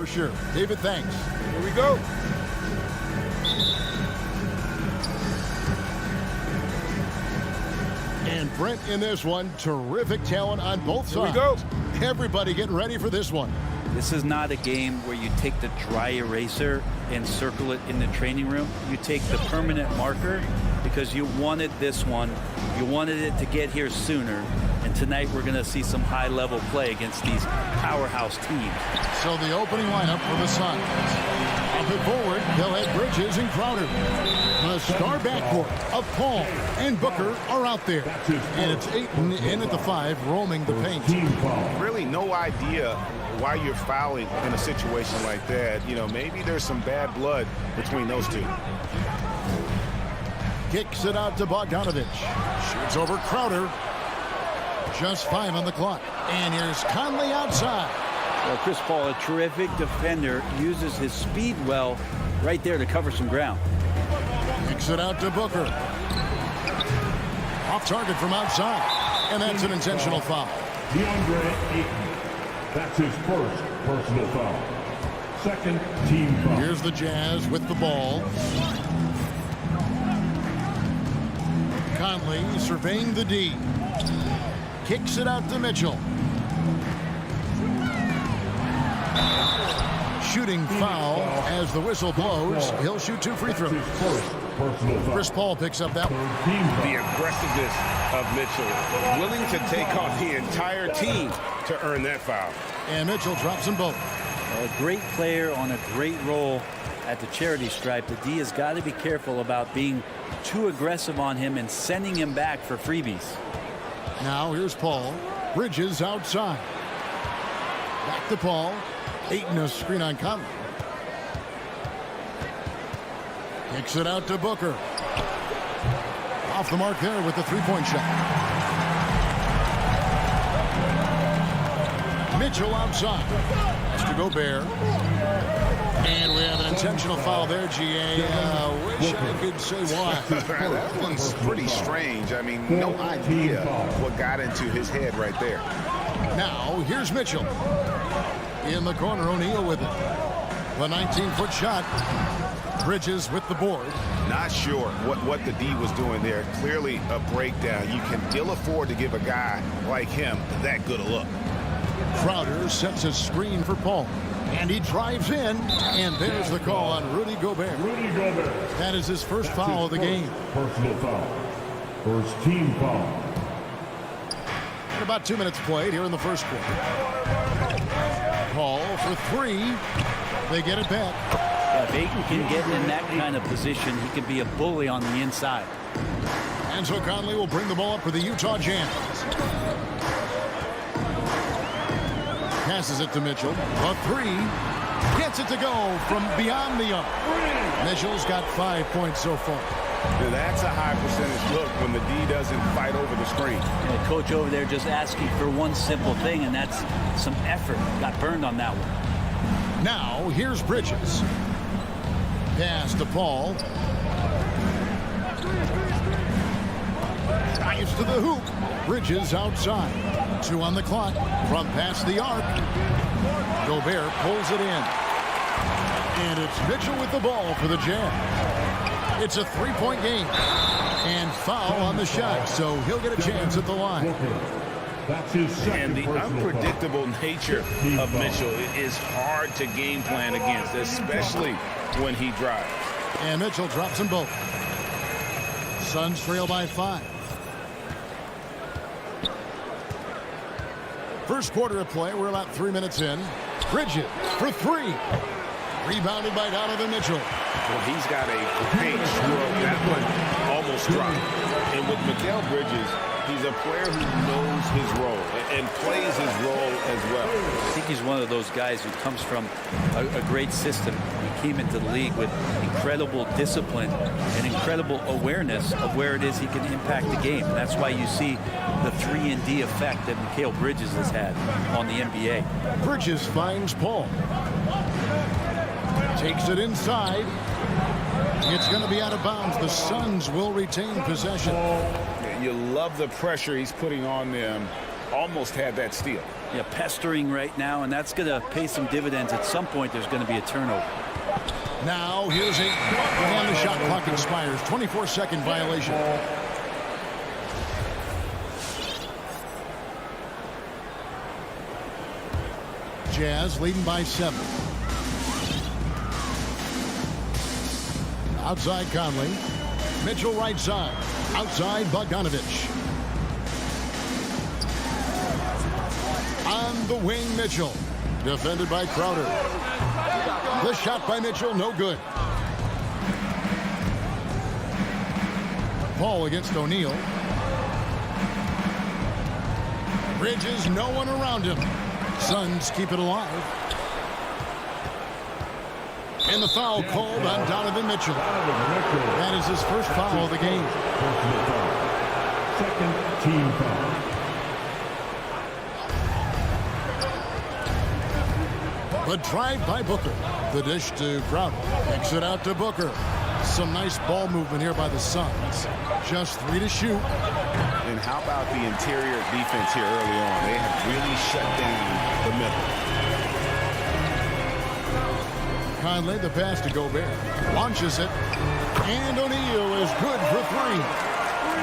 sure. David, thanks. Here we go. And Brent in this one, terrific talent on both sides. Here we go. Everybody getting ready for this one. This is not a game where you take the dry eraser and circle it in the training room. You take the permanent marker because you wanted this one. You wanted it to get here sooner. And tonight we're going to see some high-level play against these powerhouse teams. So the opening lineup for the Suns. Up and forward, they'll have Bridges and Crowder. The star backcourt of Paul and Booker are out there. And it's Ayton in at the 5, roaming the paint. Really no idea why you're fouling in a situation like that. You know, maybe there's some bad blood between those two. Kicks it out to Bogdanovich. Shoots over Crowder. Just 5 on the clock. And here's Conley outside. Well, Chris Paul, a terrific defender, uses his speed well right there to cover some ground. Kicks it out to Booker. Off target from outside. And that's an intentional foul. DeAndre Ayton. That's his first personal foul. Second team foul. Here's the Jazz with the ball. Conley surveying the D. Kicks it out to Mitchell. Shooting foul as the whistle blows. He'll shoot 2 free throws. Chris Paul picks up that one. The aggressiveness of Mitchell, willing to take on the entire team to earn that foul. And Mitchell drops them both. A great player on a great role at the charity stripe. The D has got to be careful about being too aggressive on him and sending him back for freebies. Now here's Paul. Bridges outside. Back to Paul. Ayton a screen on Conley. Kicks it out to Booker. Off the mark there with the three-point shot. Mitchell outside. That's to Gobert. And we have an intentional foul there, GA. Wish I could say why. That one's pretty strange. I mean, no idea what got into his head right there. Now, here's Mitchell. In the corner, O'Neal with it. The 19-foot shot. Bridges with the board. Not sure what the D was doing there. Clearly a breakdown. You can ill afford to give a guy like him that good a look. Crowder sets a screen for Paul. And he drives in. And there's the call on Rudy Gobert. That is his first foul of the game. Personal foul. First team foul. And about 2 minutes played here in the first quarter. Paul for 3. They get it back. Yeah, if Ayton can get in that kind of position, he can be a bully on the inside. And so Conley will bring the ball up for the Utah Jazz. Passes it to Mitchell. A 3. Gets it to go from beyond the arc. Mitchell's got 5 points so far. Now that's a high percentage look when the D doesn't fight over the screen. And the coach over there just asking for one simple thing, and that's some effort. Got burned on that one. Now, here's Bridges. Pass to Paul. Drives to the hoop. Bridges outside. 2 on the clock. From past the arc. Gobert pulls it in. And it's Mitchell with the ball for the Jazz. It's a 3-point game. And foul on the shot, so he'll get a chance at the line. That's his second And the unpredictable nature of Mitchell is hard to game plan against, especially when he drives. And Mitchell drops them both. Suns trail by 5. First quarter of play, we're about 3 minutes in. Bridges for 3. Rebounded by Donovan Mitchell. Well, he's got a pace. That one almost dropped. And with Mikal Bridges, he's a player who knows his role and plays his role as well. I think he's one of those guys who comes from a great system. He came into the league with incredible discipline and incredible awareness of where it is he can impact the game. And that's why you see the 3-and-D effect that Mikal Bridges has had on the NBA. Bridges finds Paul. Takes it inside. It's going to be out of bounds. The Suns will retain possession. You love the pressure he's putting on them almost had that steal. Yeah, pestering right now, and that's going to pay some dividends. At some point, there's going to be a turnover. Now here's Ayton. And the shot clock expires. 24-second violation. Jazz leading by 7. Outside Conley. Mitchell right side. Outside Bogdanovich. On the wing, Mitchell. Defended by Crowder. The shot by Mitchell, no good. Paul against O'Neal. Bridges, no one around him. Suns keep it alive. And the foul called on Donovan Mitchell. That is his first foul of the game. Second team foul. The drive by Booker. The dish to Crowder. Kicks it out to Booker. Some nice ball movement here by the Suns. Just 3 to shoot. And how about the interior defense here early on? They have really shut down the middle. Conley, the pass to Gobert. Launches it. And O'Neal is good for 3.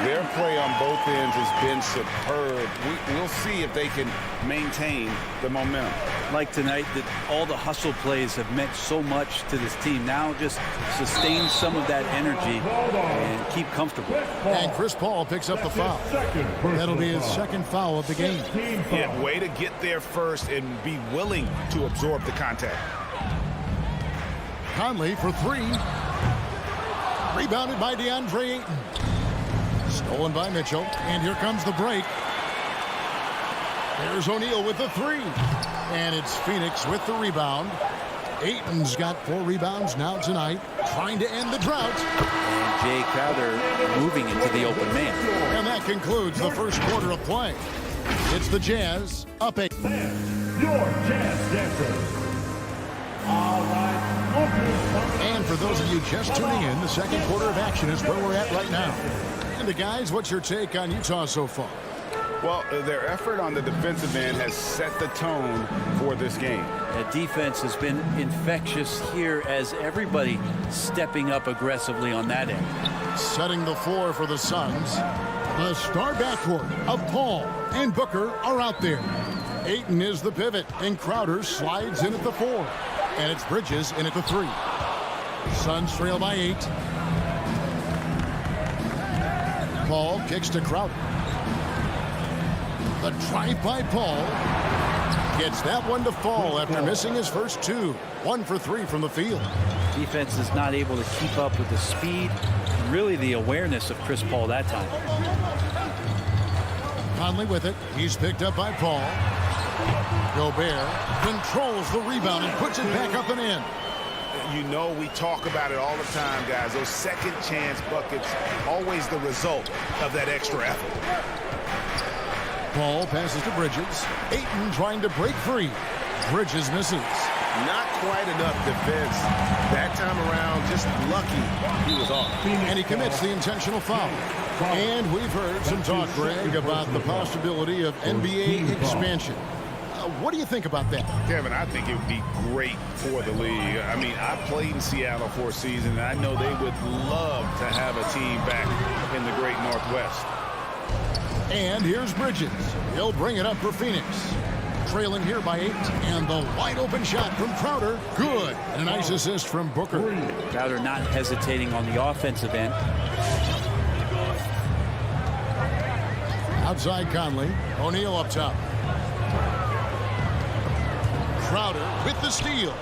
Their play on both ends has been superb. We'll see if they can maintain the momentum. Like tonight, that all the hustle plays have meant so much to this team. Now just sustain some of that energy and keep comfortable. And Chris Paul picks up the foul. That'll be his second foul of the game. Yeah, way to get there first and be willing to absorb the contact. Conley for 3. Rebounded by DeAndre Ayton. Stolen by Mitchell. And here comes the break. There's O'Neal with the 3. And it's Phoenix with the rebound. Ayton's got 4 rebounds now tonight, trying to end the drought. And Jay Crowder moving into the open man. And that concludes the first quarter of play. It's the Jazz up 8. Your Jazz Dancers. All right. And for those of you just tuning in, the second quarter of action is where we're at right now. And the guys, what's your take on Utah so far? Well, their effort on the defensive end has set the tone for this game. The defense has been infectious here as everybody stepping up aggressively on that end. Setting the floor for the Suns. The star backcourt of Paul and Booker are out there. Ayton is the pivot, and Crowder slides in at the 4. And it's Bridges in at the 3. Suns trail by 8. Paul kicks to Crowder. The drive by Paul gets that one to fall after missing his first 2. 1 for 3 from the field. Defense is not able to keep up with the speed, really the awareness of Chris Paul that time. Conley with it. He's picked up by Paul. Gobert controls the rebound and puts it back up and in. You know, we talk about it all the time, guys. Those second chance buckets, always the result of that extra effort. Paul passes to Bridges. Ayton trying to break free. Bridges misses. Not quite enough defense. That time around, just lucky he was off. And he commits the intentional foul. And we've heard some talk, Greg, about the possibility of NBA expansion. What do you think about that? Kevin, I think it would be great for the league. I mean, I played in Seattle for a season, and I know they would love to have a team back in the great Northwest. And here's Bridges. He'll bring it up for Phoenix. Trailing here by 8. And the wide open shot from Crowder. Good. And a nice assist from Booker. Crowder not hesitating on the offensive end. Outside Conley. O'Neal up top. Crowder with the steal.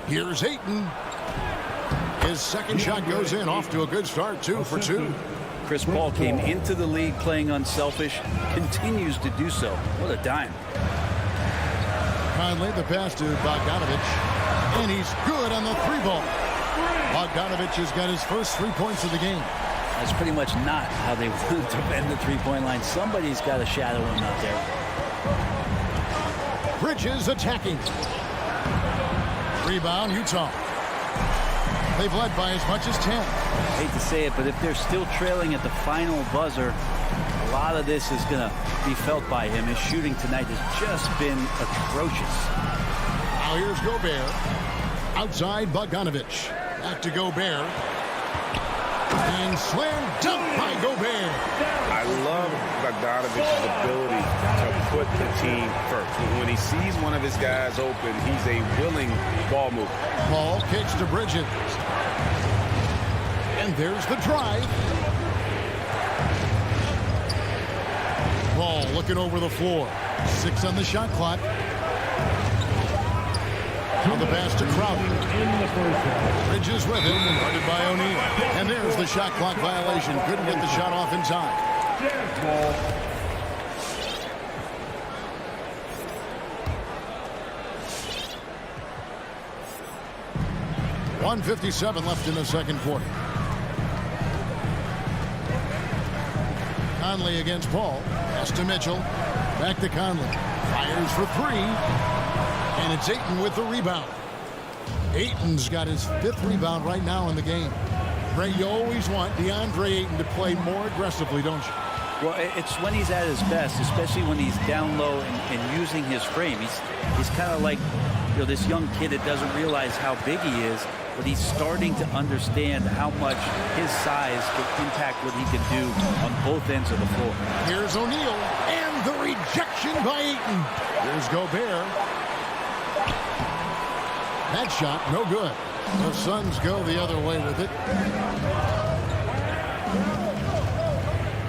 Here's Ayton. His second shot goes in, off to a good start, 2 for 2. Chris Paul came into the league playing unselfish, continues to do so. What a dime. Conley, the pass to Bogdanovich, and he's good on the 3-ball. Bogdanovich has got his first 3 points of the game. That's pretty much not how they want to bend the three-point line. Somebody's got to shadow him out there. Bridges attacking. Rebound, Utah. They've led by as much as 10. hate to say it, but if they're still trailing at the final buzzer, a lot of this is going to be felt by him. His shooting tonight has just been atrocious. Now here's Gobert. Outside Bogdanovich. Back to Gobert. And slam dunk by Gobert. I love Bogdanovich's ability to put the team first. When he sees one of his guys open, he's a willing ball mover. Paul kicks to Bridges. And there's the drive. Paul looking over the floor. 6 on the shot clock. On the pass to Crowder. Bridges with him, guarded by O'Neal. And there's the shot clock violation. Couldn't get the shot off in time. 1:57 left in the second quarter. Conley against Paul. Pass to Mitchell. Back to Conley. Fires for 3. And it's Ayton with the rebound. Ayton's got his 5th rebound right now in the game. Ray, you always want DeAndre Ayton to play more aggressively, don't you? Well, it's when he's at his best, especially when he's down low and using his frame. He's kind of like, this young kid that doesn't realize how big he is, but he's starting to understand how much his size can impact what he can do on both ends of the floor. Here's O'Neal, and the rejection by Ayton. Here's Gobert. That shot, no good. The Suns go the other way with it.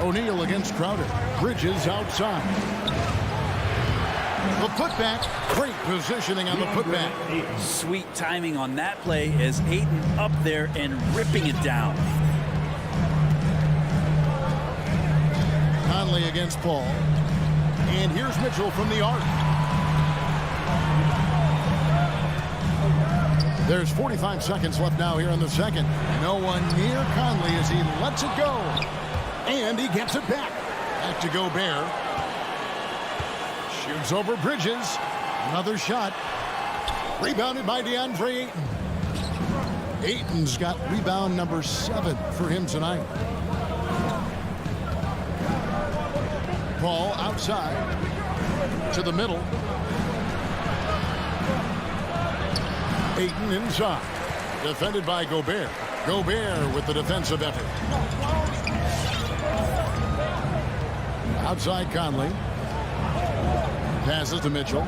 O'Neal against Crowder. Bridges outside. The putback. Great positioning on the putback. Sweet timing on that play as Ayton up there and ripping it down. Conley against Paul. And here's Mitchell from the arc. There's 45 seconds left now here in the second. No one near Conley as he lets it go. And he gets it back. Back to Gobert. Shoots over Bridges. Another shot. Rebounded by DeAndre Ayton. Ayton's got rebound number 7 for him tonight. Paul outside. To the middle. Ayton inside. Defended by Gobert. Gobert with the defensive effort. Outside Conley. Passes to Mitchell.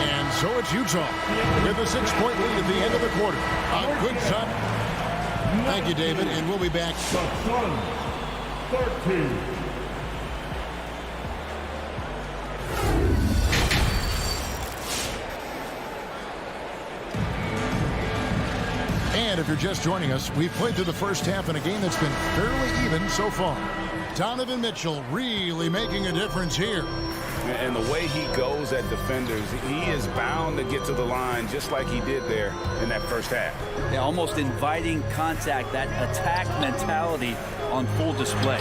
And so it's Utah with a 6-point lead at the end of the quarter. A good shot. Thank you, David, and we'll be back. The Suns, 13. And if you're just joining us, we've played through the first half in a game that's been fairly even so far. Donovan Mitchell really making a difference here. And the way he goes at defenders, he is bound to get to the line just like he did there in that first half. Yeah, almost inviting contact, that attack mentality on full display.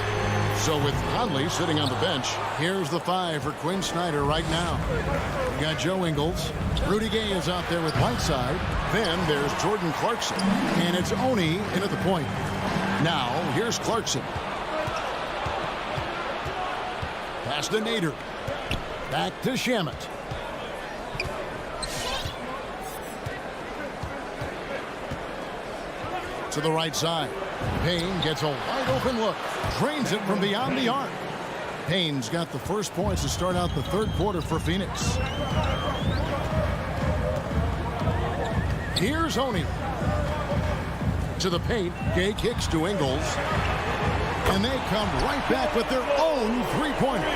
So with Conley sitting on the bench, here's the 5 for Quinn Snyder right now. We got Joe Ingles. Rudy Gay is out there with Whiteside. Then there's Jordan Clarkson. And it's Oni in at the point. Now, here's Clarkson. Pass to Nader. Back to Shamet. To the right side. Payne gets a wide open look. Drains it from beyond the arc. Payne's got the first points to start out the third quarter for Phoenix. Here's Oni. To the paint. Gay kicks to Ingles. And they come right back with their own three-pointer.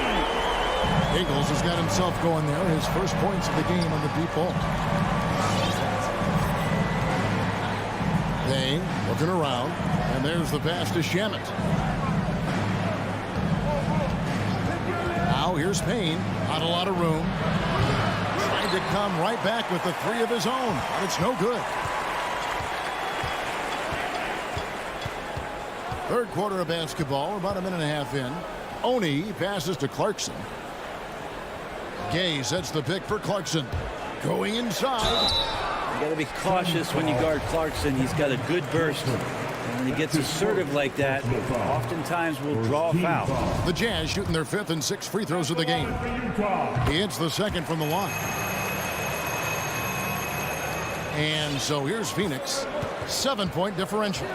Ingles has got himself going there. His first points of the game on the deep ball. Payne looking around. And there's the pass to Shamet. Now here's Payne. Not a lot of room. Trying to come right back with the 3 of his own. But it's no good. Third quarter of basketball. We're about a minute and a half in. Oni passes to Clarkson. Gay sets the pick for Clarkson. Going inside. got to be cautious when you guard Clarkson. He's got a good burst. And when he gets assertive like that, oftentimes will draw a foul. The Jazz shooting their 5th and 6th free throws of the game. He hits the 2nd from the line. And so here's Phoenix. 7-point differential.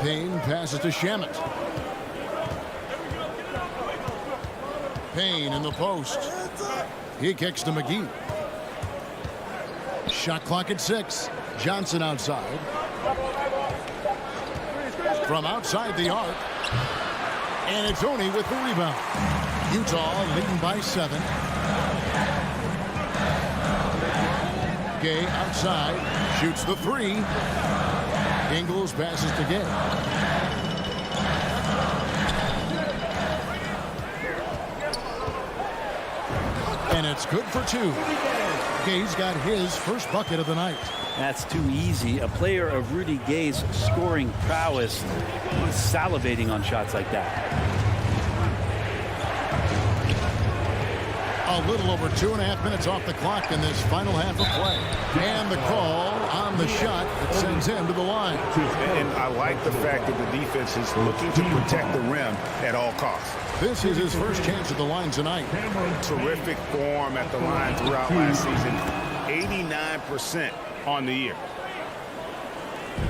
Payne passes to Shamet. Payne in the post. He kicks to McGee. Shot clock at 6. Johnson outside. From outside the arc. And it's Oni with the rebound. Utah leading by 7. Gay outside. Shoots the 3. Ingles passes to Gay. And it's good for 2. Gay's got his first bucket of the night. That's too easy. A player of Rudy Gay's scoring prowess, he's salivating on shots like that. A little over 2.5 minutes off the clock in this final half of play. And the call on the shot that sends him to the line. And I like the fact that the defense is looking to protect the rim at all costs. This is his first chance at the line tonight. Terrific form at the line throughout last season. 89% on the year.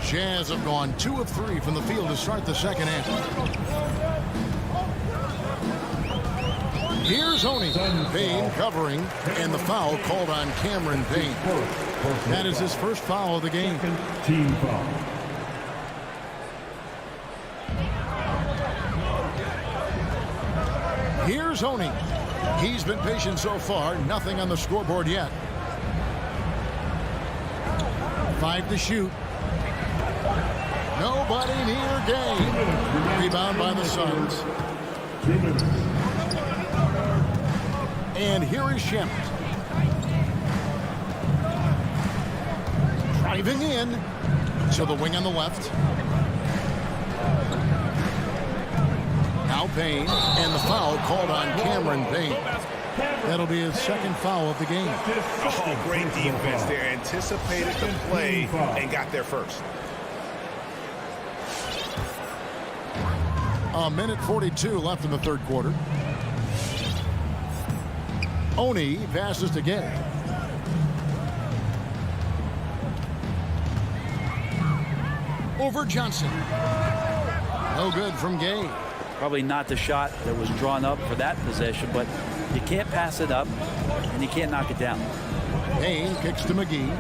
Jazz have gone 2 of 3 from the field to start the second half. Here's Oni. Payne covering, and the foul called on Cameron Payne. That is his first foul of the game. Team foul. Here's Oni. He's been patient so far. Nothing on the scoreboard yet. 5 to shoot. Nobody near Gay. Rebound by the Suns. 2 minutes. And here is Shamet. Driving in to the wing on the left. Now Payne, and the foul called on Cameron Payne. That'll be his second foul of the game. Oh, great defense there. Anticipated the play and got there first. A minute 42 left in the third quarter. Oni passes to Gay. Over Johnson. No good from Gay. Probably not the shot that was drawn up for that possession, but you can't pass it up and you can't knock it down. Payne kicks to McGee.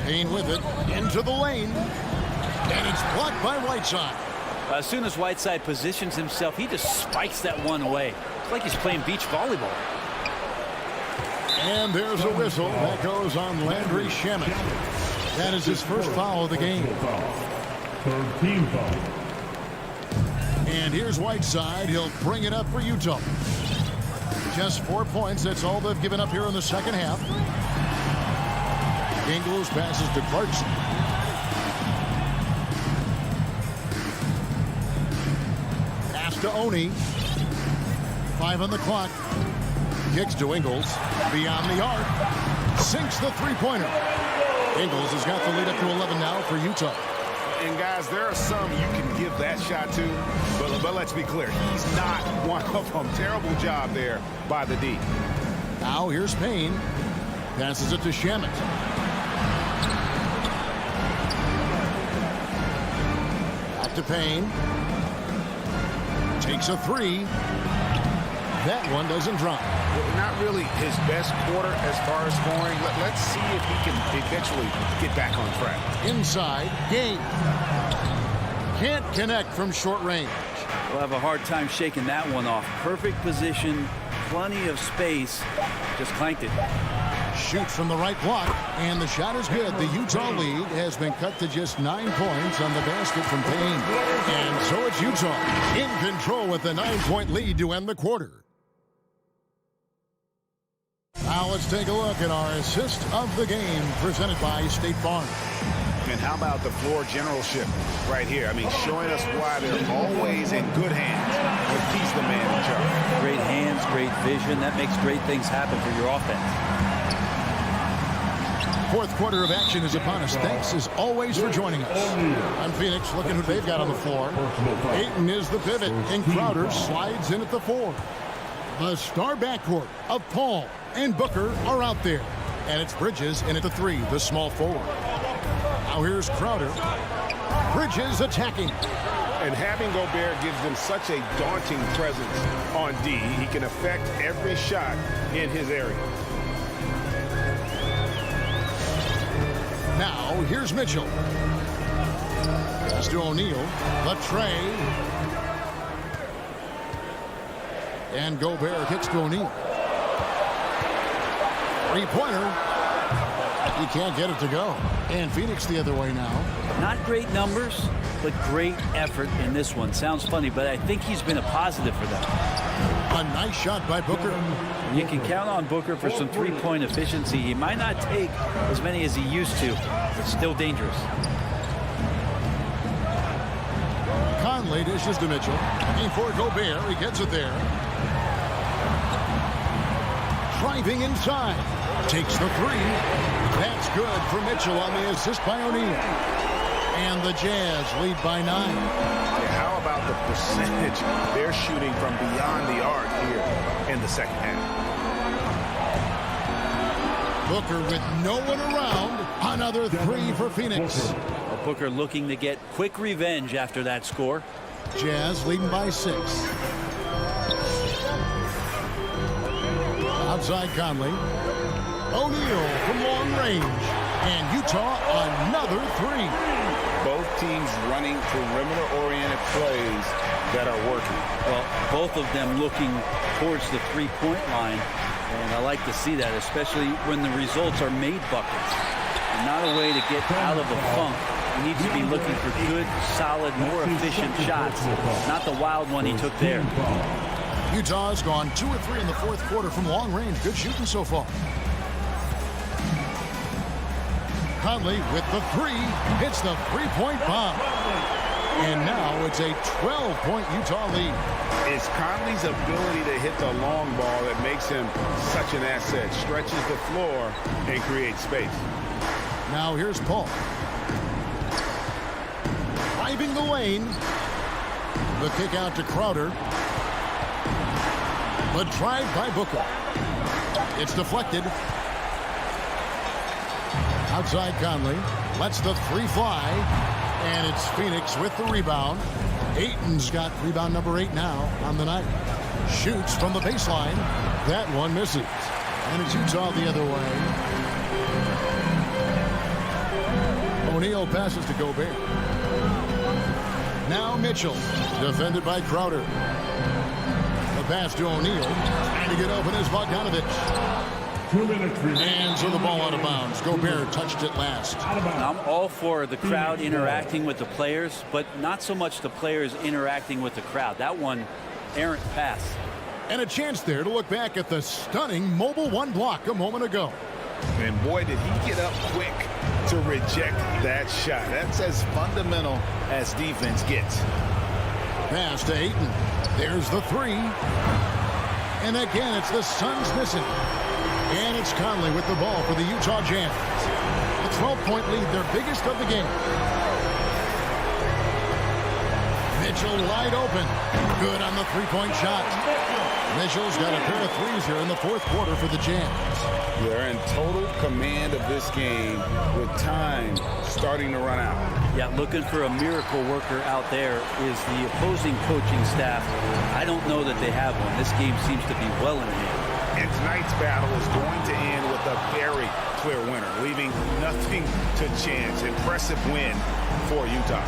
Payne with it into the lane. And it's blocked by Whiteside. As soon as Whiteside positions himself, he just spikes that one away. It's like he's playing beach volleyball. And there's a whistle that goes on Landry Shamet. That is his first foul of the game. Third team foul. And here's Whiteside. He'll bring it up for Utah. Just 4 points. That's all they've given up here in the second half. Ingles passes to Clarkson. Pass to Oni. 5 on the clock. Kicks to Ingles. Beyond the arc. Sinks the three-pointer. Ingles has got the lead up to 11 now for Utah. And guys, there are some you can give that shot to, but let's be clear, he's not one of them. Terrible job there by the D. Now here's Payne. Passes it to Shamet. Back to Payne. Takes a 3. That one doesn't drop. Not really his best quarter as far as scoring. Let's see if he can eventually get back on track. Inside, Gay. Can't connect from short range. We'll have a hard time shaking that one off. Perfect position, plenty of space, just clanked it. Shoots from the right block, and the shot is good. The Utah lead has been cut to just 9 points on the basket from Payne. And so it's Utah in control with the 9-point lead to end the quarter. Now let's take a look at our assist of the game presented by State Farm. And how about the floor generalship right here? I mean, showing us why they're always in good hands when he's the man in charge. Great hands, great vision. That makes great things happen for your offense. Fourth quarter of action is upon us. Thanks as always for joining us. I'm Phoenix, looking who they've got on the floor. Ayton is the pivot, and Crowder slides in at the 4. The star backcourt of Paul and Booker are out there. And it's Bridges in at the 3, the small forward. Now here's Crowder. Bridges attacking. And having Gobert gives them such a daunting presence on D. He can affect every shot in his area. Now, here's Mitchell. Pass to O'Neal. The tray. And Gobert kicks to O'Neal. Three-pointer. He can't get it to go. And Phoenix the other way now. Not great numbers, but great effort in this one. Sounds funny, but I think he's been a positive for them. A nice shot by Booker. You can count on Booker for some three-point efficiency. He might not take as many as he used to, but still dangerous. Conley dishes to Mitchell. Looking for Gobert. He gets it there. Driving inside. Takes the 3. That's good for Mitchell on the assist by O'Neal. And the Jazz lead by 9. How about the percentage they're shooting from beyond the arc here in the second half? Booker with no one around. Another 3 for Phoenix. Booker looking to get quick revenge after that score. Jazz leading by 6. Outside Conley. O'Neal from long range. And Utah another 3. Both teams running perimeter-oriented plays that are working. Well, both of them looking towards the three-point line. And I like to see that, especially when the results are made buckets. And not a way to get out of the funk. He needs to be looking for good, solid, more efficient shots. Not the wild one he took there. Utah has gone 2 or 3 in the fourth quarter from long range. Good shooting so far. Conley with the 3. Hits the three-point bomb. And now it's a 12-point Utah lead. It's Conley's ability to hit the long ball that makes him such an asset. Stretches the floor and creates space. Now here's Paul. Driving the lane. The kick out to Crowder. The drive by Booker. It's deflected. Outside Conley. Lets the 3 fly. And it's Phoenix with the rebound. Ayton's got rebound number 8 now on the night. Shoots from the baseline. That one misses. And it's Utah the other way. O'Neal passes to Gobert. Now Mitchell. Defended by Crowder. The pass to O'Neal. Trying to get open is Bogdanovich. 2 minutes remaining. And so the ball out of bounds. Gobert touched it last. I'm all for the crowd interacting with the players, but not so much the players interacting with the crowd. That one, errant pass. And a chance there to look back at the stunning Mobile 1 block a moment ago. And boy, did he get up quick to reject that shot. That's as fundamental as defense gets. Pass to Ayton. There's the 3. And again, it's the Suns missing. And it's Conley with the ball for the Utah Jazz. A 12-point lead, their biggest of the game. Mitchell wide open. Good on the three-point shot. Mitchell's got a pair of 3s here in the fourth quarter for the Jazz. They're in total command of this game with time starting to run out. Yeah, looking for a miracle worker out there is the opposing coaching staff. I don't know that they have one. This game seems to be well in hand. And tonight's battle is going to end with a very clear winner, leaving nothing to chance. Impressive win for Utah.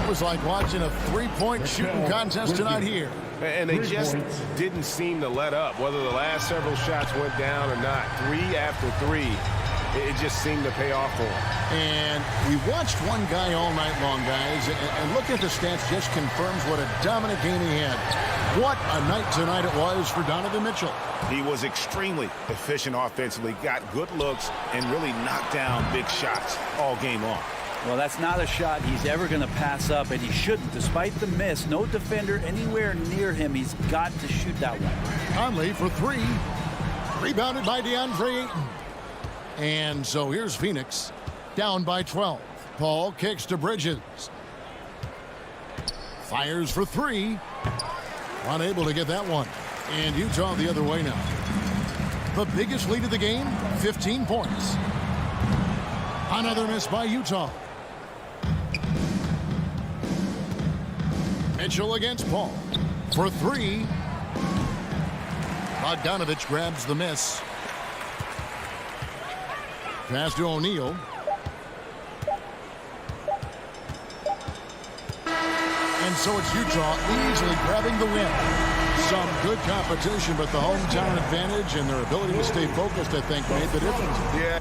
It was like watching a three-point shooting contest tonight here. And they just didn't seem to let up, whether the last several shots went down or not. 3 after 3, It just seemed to pay off for him. And we watched one guy all night long, guys, and look at the stats, just confirms what a dominant game he had. What a night tonight it was for Donovan Mitchell. He was extremely efficient offensively, got good looks, and really knocked down big shots all game long. Well, that's not a shot he's ever going to pass up, and he shouldn't. Despite the miss, no defender anywhere near him. He's got to shoot that one. Conley for three. Rebounded by DeAndre Ayton. And so here's Phoenix, down by 12. Paul kicks to Bridges. Fires for three. Unable to get that one. And Utah the other way now. The biggest lead of the game, 15 points. Another miss by Utah. Mitchell against Paul for three. Bogdanovich grabs the miss. Pass to O'Neal. And so it's Utah easily grabbing the win. Some good competition, but the hometown advantage and their ability to stay focused, I think, made the difference. Yeah.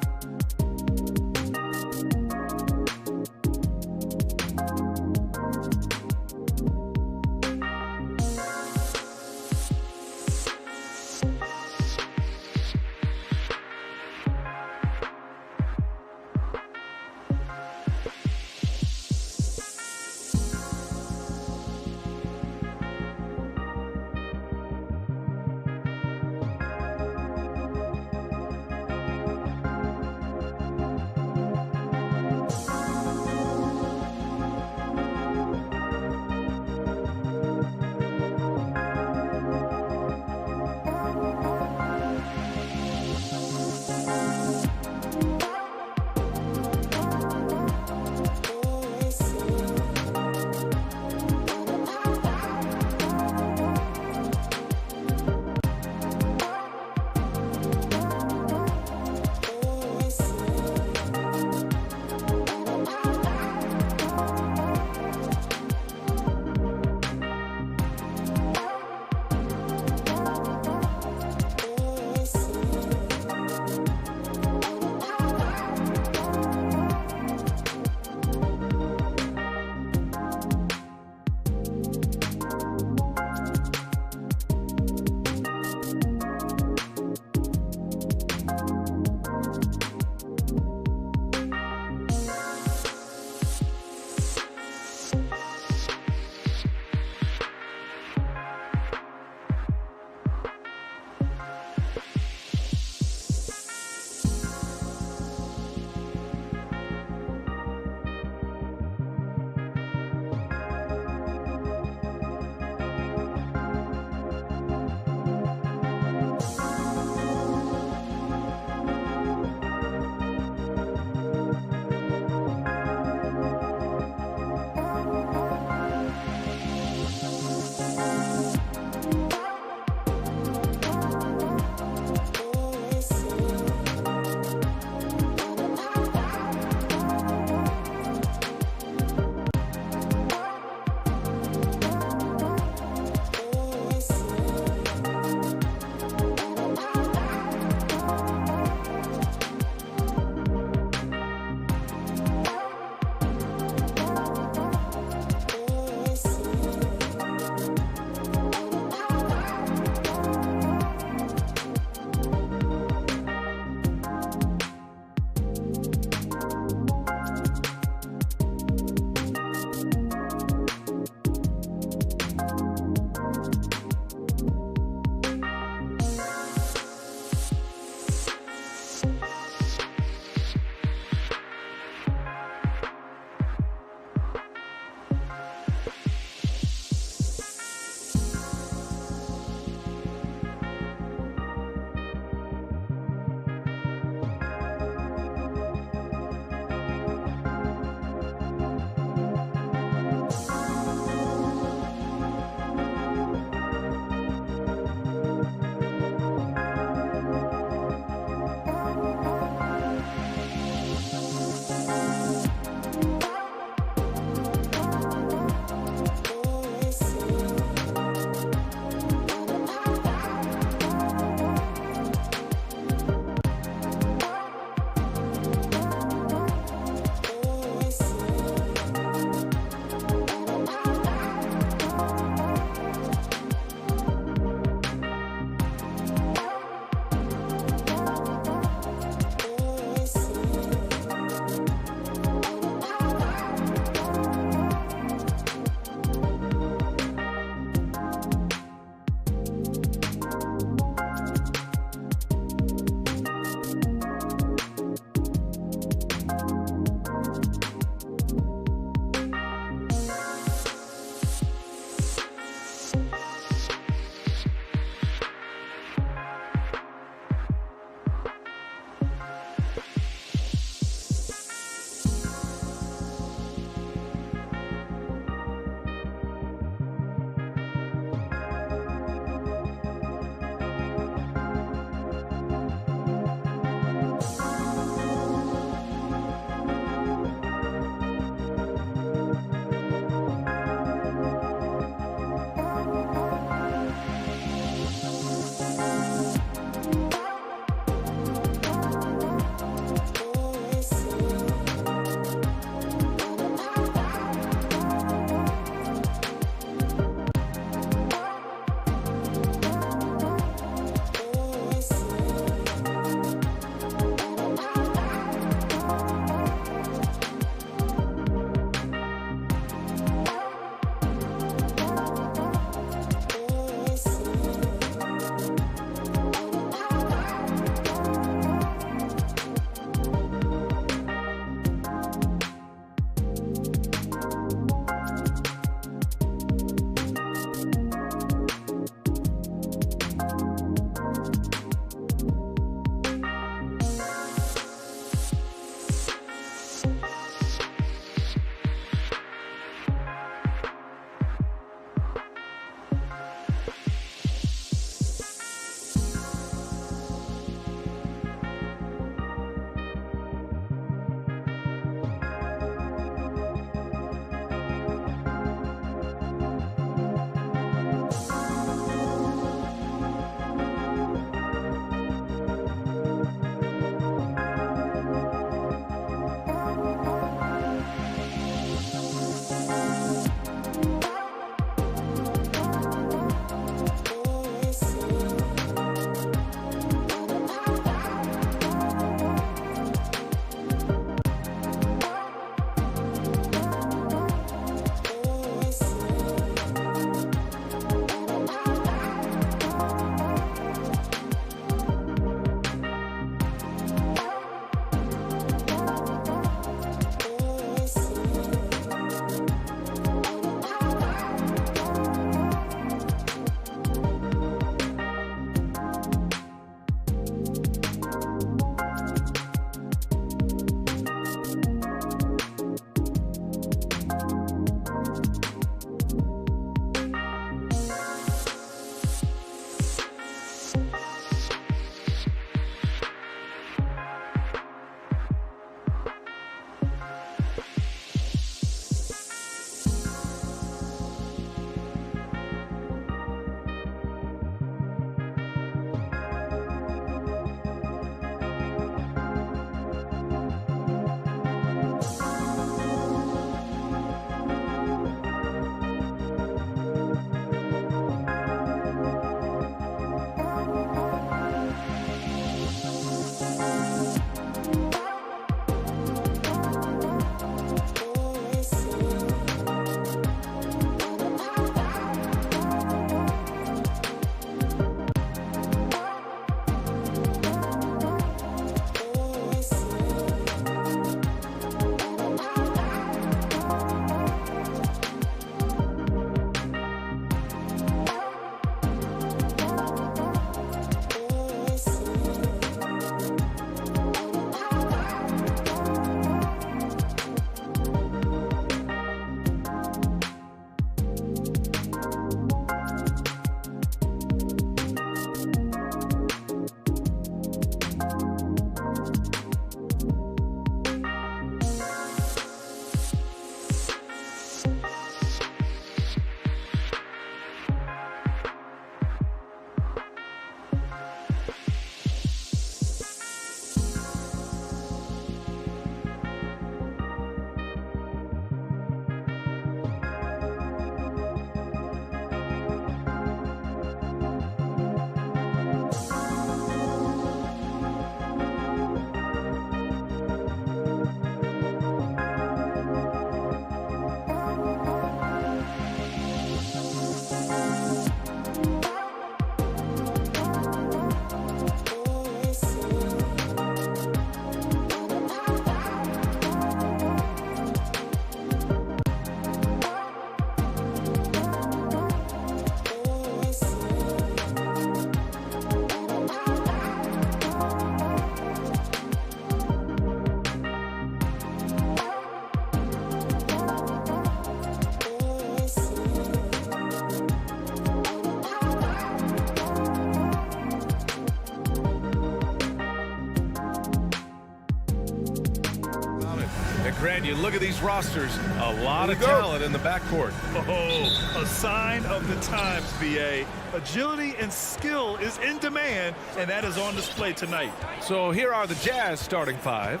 Grant, you look at these rosters, a lot of talent in the backcourt. Oh, a sign of the times, BA. Agility and skill is in demand, and that is on display tonight. So here are the Jazz starting five.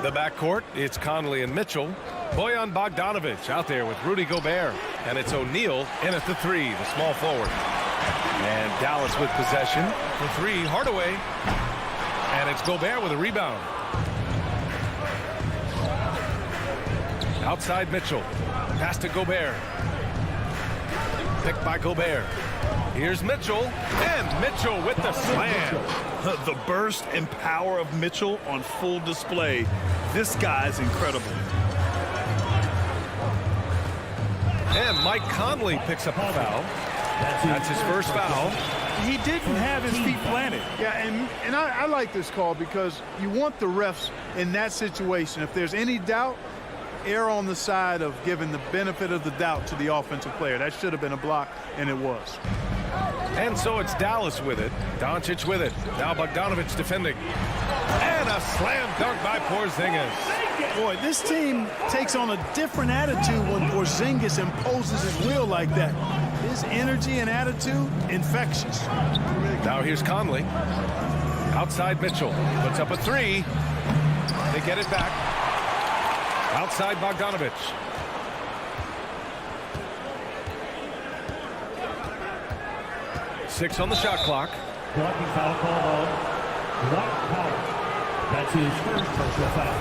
The backcourt, it's Conley and Mitchell. Bojan Bogdanovic out there with Rudy Gobert. And it's O'Neal in at the three, the small forward. And Dallas with possession. For three, Hardaway. And it's Gobert with a rebound. Outside Mitchell. Pass to Gobert. Picked by Gobert. Here's Mitchell. And Mitchell with the slam. The burst and power of Mitchell on full display. This guy's incredible. And Mike Conley picks up a foul. That's his first foul. He didn't have his feet planted. Yeah, and I like this call because you want the refs in that situation. If there's any doubt, err on the side of giving the benefit of the doubt to the offensive player. That should have been a block, and it was. And so it's Dallas with it. Doncic with it. Now Bogdanovic defending. And a slam dunk by Porzingis. Boy, this team takes on a different attitude when Porzingis imposes his will like that. His energy and attitude, infectious. Now here's Conley. Outside Mitchell. Puts up a three. They get it back. Outside Bogdanovic. Six on the shot clock. Blocking foul called on Dwight Howard. That's his first personal foul.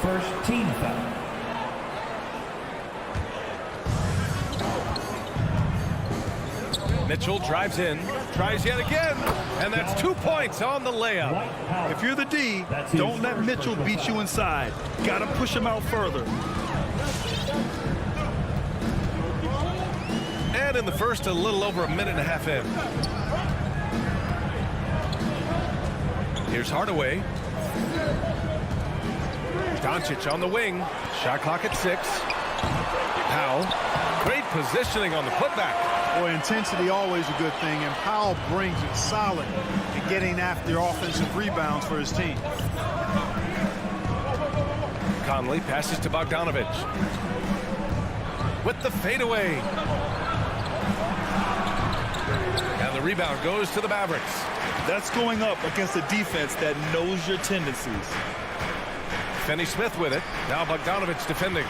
First team foul. Mitchell drives in, tries yet again, and that's 2 points on the layup. If you're the D, don't let Mitchell beat you inside. Got to push him out further. And in the first, a little over a minute and a half in. Here's Hardaway. Doncic on the wing. Shot clock at 6. Powell. Great positioning on the putback. Boy, intensity always a good thing, and Powell brings it solid in getting after offensive rebounds for his team. Conley passes to Bogdanovic. With the fadeaway. And the rebound goes to the Mavericks. That's going up against a defense that knows your tendencies. Finney-Smith with it. Now Bogdanovic defending.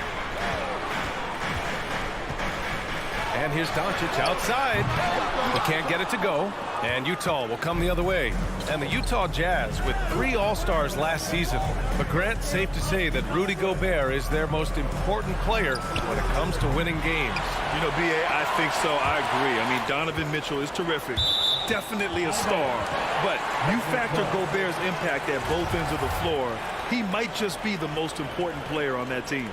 And here's Doncic outside. He can't get it to go. And Utah will come the other way. And the Utah Jazz with 3 All-Stars last season. But Grant, safe to say that Rudy Gobert is their most important player when it comes to winning games. You know, B.A., I think so. I agree. I mean, Donovan Mitchell is terrific. Definitely a star. But you factor Gobert's impact at both ends of the floor, he might just be the most important player on that team.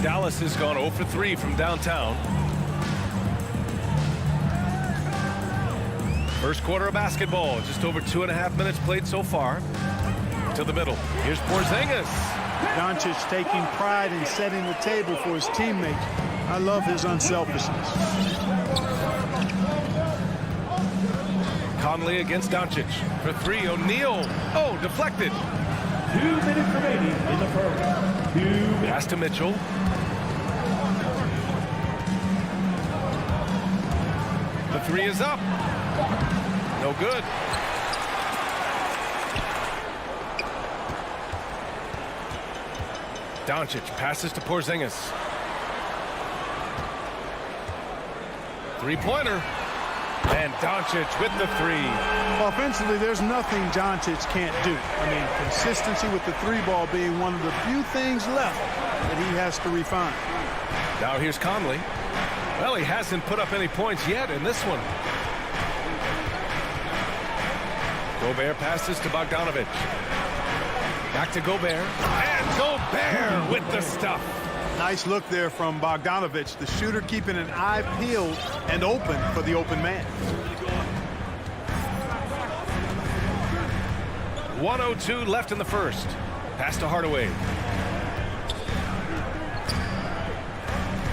Dallas has gone 0 for 3 from downtown. First quarter of basketball, just over 2.5 minutes played so far. To the middle. Here's Porzingis. Doncic taking pride in setting the table for his teammates. I love his unselfishness. Conley against Doncic. For 3, O'Neal. Oh, deflected. 2 minutes remaining in the first. 2 minutes. Pass to Mitchell. The 3 is up. No good. Doncic passes to Porzingis. 3-pointer. And Doncic with the 3. Offensively, there's nothing Doncic can't do. I mean, consistency with the 3-ball being one of the few things left that he has to refine. Now here's Conley. Well, he hasn't put up any points yet in this one. Gobert passes to Bogdanovic. Back to Gobert. And Gobert with the stuff. Nice look there from Bogdanovic, the shooter keeping an eye peeled and open for the open man. 1:02 left in the first. Pass to Hardaway.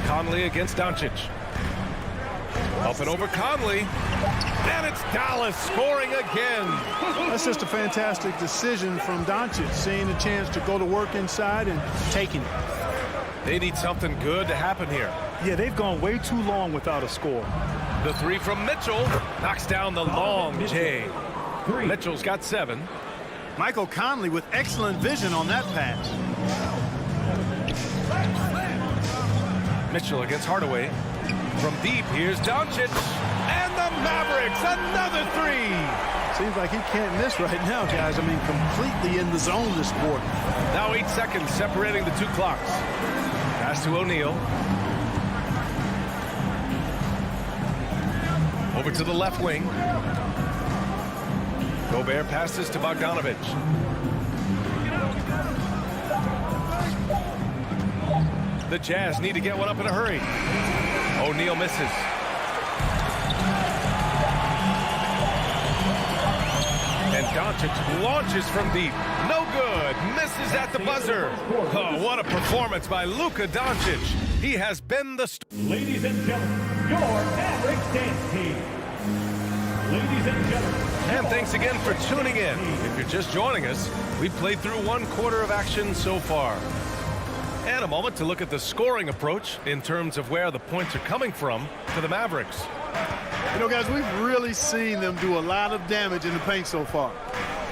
Conley against Doncic. Up and over Conley. And it's Dallas scoring again. That's just a fantastic decision from Doncic, seeing a chance to go to work inside and taking it. They need something good to happen here. Yeah, they've gone way too long without a score. The three from Mitchell knocks down the long J. Mitchell's got 7. Michael Conley with excellent vision on that pass. Mitchell against Hardaway. From deep, here's Doncic. And the Mavericks, another 3. Seems like he can't miss right now, guys. I mean, completely in the zone this quarter. Now 8 seconds separating the 2 clocks. Pass to O'Neal. Over to the left wing. Gobert passes to Bogdanovic. The Jazz need to get one up in a hurry. O'Neal misses. And Doncic launches from deep. No good. Misses at the buzzer. Oh, what a performance by Luka Doncic. He has been the Ladies and gentlemen, your Mavericks dance team. Ladies and gentlemen. And thanks again for tuning in. If you're just joining us, we've played through 1 quarter of action so far. And a moment to look at the scoring approach in terms of where the points are coming from for the Mavericks. You know, guys, we've really seen them do a lot of damage in the paint so far.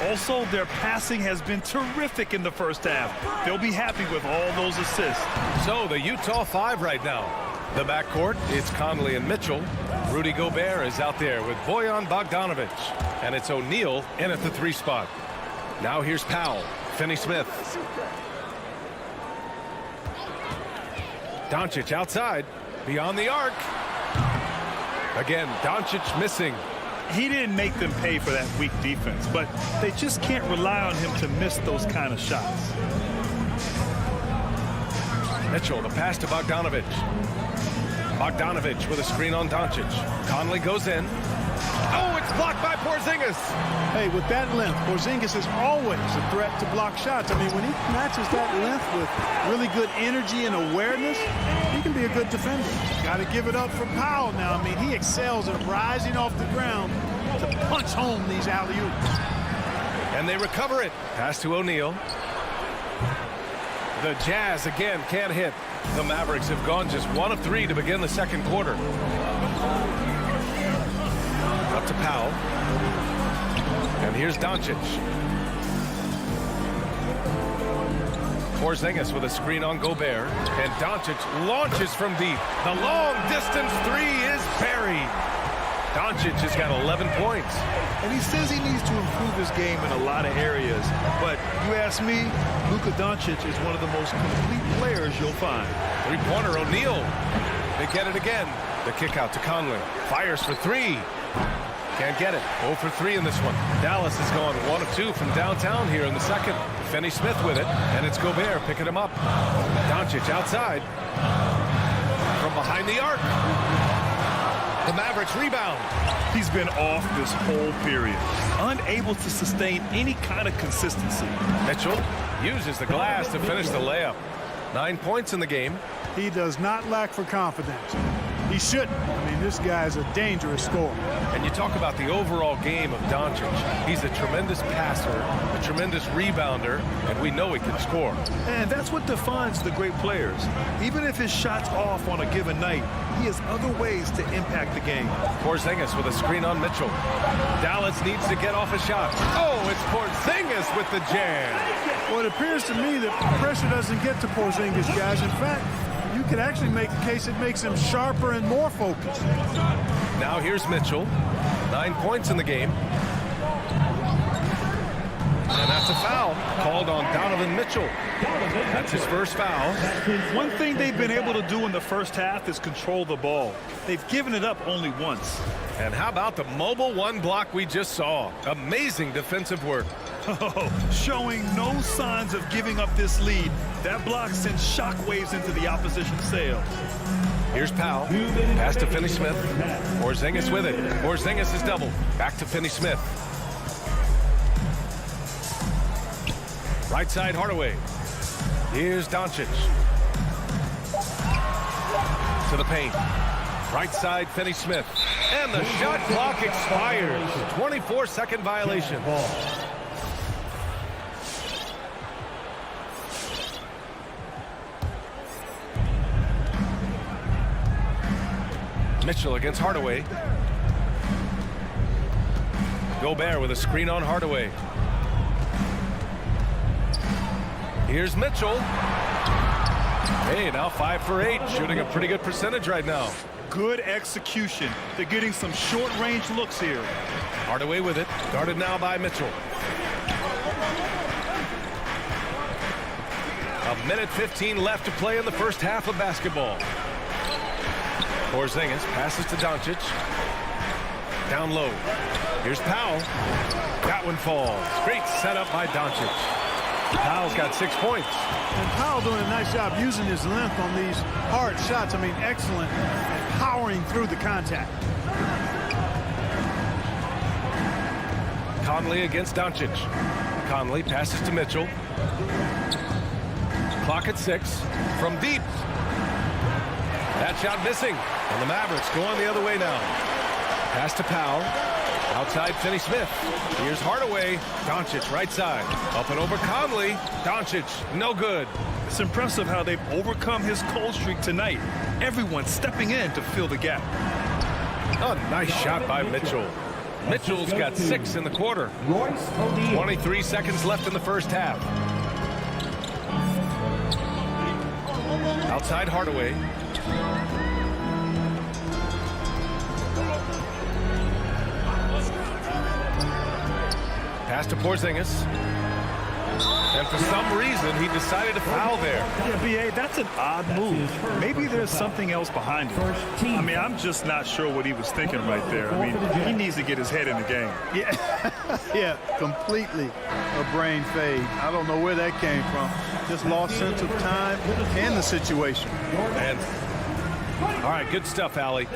Also, their passing has been terrific in the first half. They'll be happy with all those assists. So the Utah 5 right now. The backcourt, it's Conley and Mitchell. Rudy Gobert is out there with Bojan Bogdanovic. And it's O'Neal in at the 3 spot. Now here's Powell, Finney-Smith. Doncic outside, beyond the arc. Again, Doncic missing. He didn't make them pay for that weak defense, but they just can't rely on him to miss those kind of shots. Mitchell, the pass to Bogdanovic. Bogdanovic with a screen on Doncic. Conley goes in. Oh, it's blocked by Porzingis. Hey, with that length, Porzingis is always a threat to block shots. I mean, when he matches that length with really good energy and awareness, he can be a good defender. Got to give it up for Powell now. I mean, he excels at rising off the ground to punch home these alley-oops. And they recover it. Pass to O'Neal. The Jazz again can't hit. The Mavericks have gone just 1 of 3 to begin the second quarter. Up to Powell. And here's Doncic. Porzingis with a screen on Gobert. And Doncic launches from deep. The long distance 3 is buried. Doncic has got 11 points. And he says he needs to improve his game in a lot of areas. But you ask me, Luka Doncic is one of the most complete players you'll find. 3-pointer O'Neal. They get it again. The kick out to Conley. Fires for 3. Can't get it. 0 for 3 in this one. Dallas has gone 1 of 2 from downtown here in the second. Finney-Smith with it. And it's Gobert picking him up. Doncic outside. From behind the arc. The Mavericks rebound. He's been off this whole period, unable to sustain any kind of consistency. Mitchell uses the glass to finish the layup. 9 points in the game. He does not lack for confidence. He shouldn't. I mean, this guy's a dangerous scorer. And you talk about the overall game of Doncic. He's a tremendous passer, a tremendous rebounder, and we know he can score. And that's what defines the great players. Even if his shot's off on a given night, he has other ways to impact the game. Porzingis with a screen on Mitchell. Dallas needs to get off a shot. Oh, it's Porzingis with the jam. Well, it appears to me that pressure doesn't get to Porzingis, guys. In fact, you could actually make a case it makes him sharper and more focused. Now here's Mitchell. 9 points in the game. And that's a foul called on Donovan Mitchell. That's his first foul. One thing they've been able to do in the first half is control the ball. They've given it up only once. And how about the mobile 1 block we just saw? Amazing defensive work. Oh, showing no signs of giving up this lead. That block sends shockwaves into the opposition sail. Here's Powell. Pass to Finney-Smith. Porzingis with it. Porzingis is double. Back to Finney-Smith. Right side Hardaway. Here's Doncic. To the paint. Right side Finney-Smith. And the shot clock expires. 24-second violation. Mitchell against Hardaway. Gobert with a screen on Hardaway. Here's Mitchell. Hey, now 5 for 8, shooting a pretty good percentage right now. Good execution. They're getting some short-range looks here. Hardaway with it, guarded now by Mitchell. A minute 15 left to play in the first half of basketball. Porzingis passes to Doncic. Down low. Here's Powell. That one falls. Great setup by Doncic. Powell's got 6 points. And Powell doing a nice job using his length on these hard shots. I mean, excellent at powering through the contact. Conley against Doncic. Conley passes to Mitchell. Clock at 6. From deep. That shot missing. And the Mavericks going the other way now. Pass to Powell. Outside Finney-Smith. Here's Hardaway. Doncic right side. Up and over Conley. Doncic no good. It's impressive how they've overcome his cold streak tonight. Everyone stepping in to fill the gap. A nice shot by Mitchell. Mitchell's got 6 in the quarter. 23 seconds left in the first half. Outside Hardaway. Pass to Porzingis. And for some reason, he decided to foul there. Yeah, B.A., that's an odd move. Maybe there's something else behind it. I mean, I'm just not sure what he was thinking right there. I mean, he needs to get his head in the game. Yeah, yeah, completely a brain fade. I don't know where that came from. Just lost sense of time and the situation. And all right, good stuff, Allie.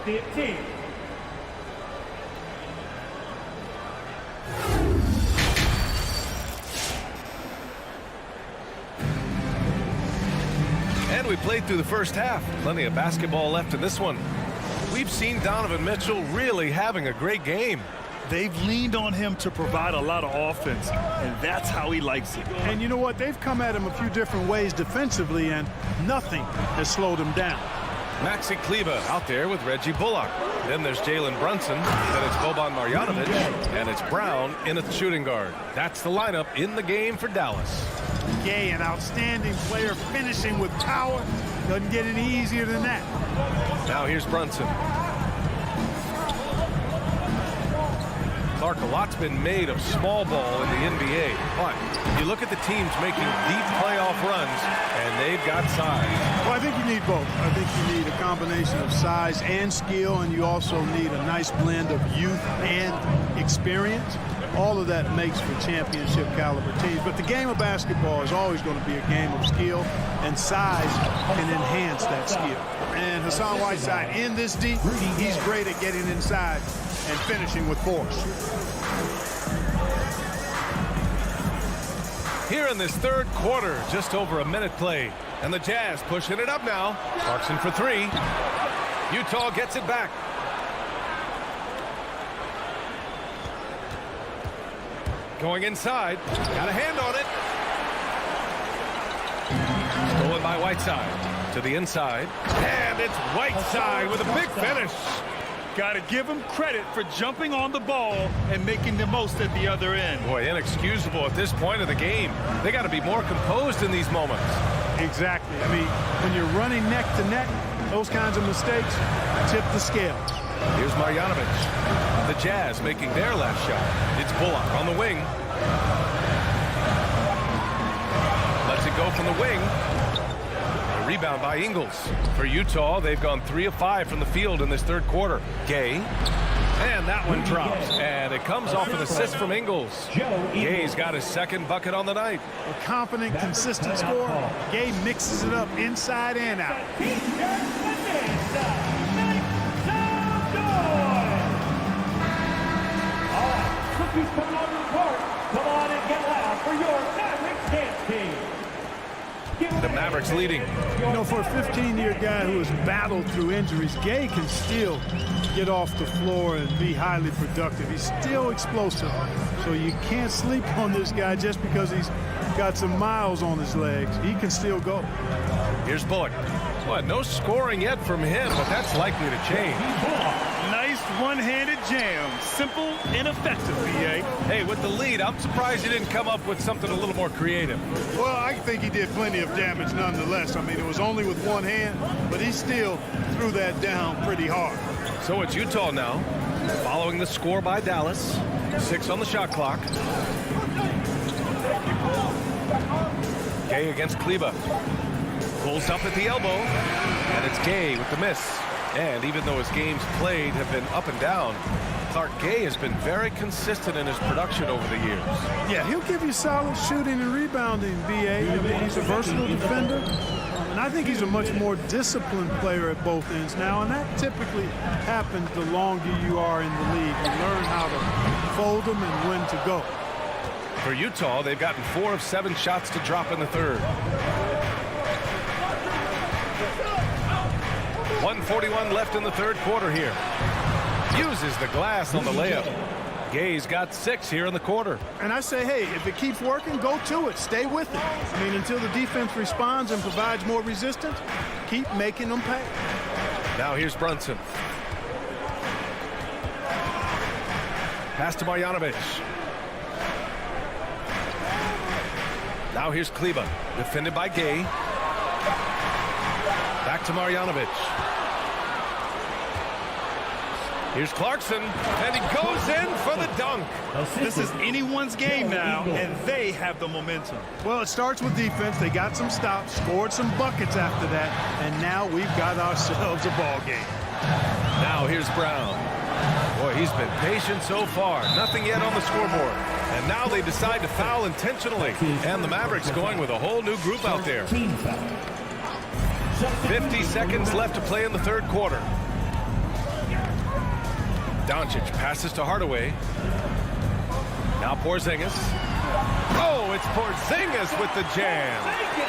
15. And we played through the first half. Plenty of basketball left in this one. We've seen Donovan Mitchell really having a great game. They've leaned on him to provide a lot of offense, and that's how he likes it. And you know what? They've come at him a few different ways defensively, and nothing has slowed him down. Maxi Kleber out there with Reggie Bullock. Then there's Jalen Brunson. Then it's Boban Marjanovic. And it's Brown in at the shooting guard. That's the lineup in the game for Dallas. Gay, an outstanding player, finishing with power. Doesn't get any easier than that. Now here's Brunson. Clark, a lot's been made of small ball in the NBA, but you look at the teams making deep playoff runs, and they've got size. Well, I think you need both. I think you need a combination of size and skill, and you also need a nice blend of youth and experience. All of that makes for championship caliber teams. But the game of basketball is always going to be a game of skill, and size can enhance that skill. And Hassan Whiteside in this deep, he's great at getting inside and finishing with force. Here in this third quarter, just over a minute played. And the Jazz pushing it up now. Clarkson for 3. Utah gets it back. Going inside. Got a hand on it. Stolen by Whiteside. To the inside. And it's Whiteside with a big finish. Got to give him credit for jumping on the ball and making the most at the other end. Boy, inexcusable at this point of the game. They got to be more composed in these moments. Exactly. I mean, when you're running neck to neck, those kinds of mistakes tip the scale. Here's Marjanovic. The Jazz making their last shot. It's Bullock on the wing. Lets it go from the wing. A rebound by Ingles. For Utah, they've gone 3 of 5 from the field in this third quarter. Gay. And that one drops. And it comes off an assist from Ingles. Gay's got his second bucket on the night. A confident, consistent scorer. Gay mixes it up inside and out. Cookies coming on the court. Come on and get loud for your Mavericks dance team. The Mavericks Mavericks leading. You know, for a 15-year guy who has battled through injuries, Gay can still get off the floor and be highly productive. He's still explosive. So you can't sleep on this guy just because he's got some miles on his legs. He can still go. Here's Bullock. Well, no scoring yet from him, but that's likely to change. Nice one-handed jam. Simple and effective, B.A. Hey, with the lead, I'm surprised you didn't come up with something a little more creative. Well, I think he did plenty of damage nonetheless. I mean, it was only with one hand, but he still threw that down pretty hard. So it's Utah now, following the score by Dallas. 6 on the shot clock. Gay against Kleba. Pulls up at the elbow, and it's Gay with the miss. And even though his games played have been up and down, Clark Gay has been very consistent in his production over the years. Yeah, he'll give you solid shooting and rebounding, B.A. I mean, he's a versatile defender. And I think he's a much more disciplined player at both ends now, and that typically happens the longer you are in the league. You learn how to fold them and when to go. For Utah, they've gotten 4 of 7 shots to drop in the third. 1:41 left in the third quarter here. Uses the glass on the layup. Gay's got 6 here in the quarter. And I say, hey, if it keeps working, go to it. Stay with it. I mean, until the defense responds and provides more resistance, keep making them pay. Now here's Brunson. Pass to Marjanovic. Now here's Kleba, defended by Gay. Back to Marjanovic. Here's Clarkson, and he goes in for the dunk. This is anyone's game now, and they have the momentum. Well, it starts with defense. They got some stops, scored some buckets after that, and now we've got ourselves a ball game. Now here's Brown. Boy, he's been patient so far. Nothing yet on the scoreboard. And now they decide to foul intentionally. And the Mavericks going with a whole new group out there. 50 seconds left to play in the third quarter. Doncic passes to Hardaway. Now Porzingis. Oh, it's Porzingis with the jam.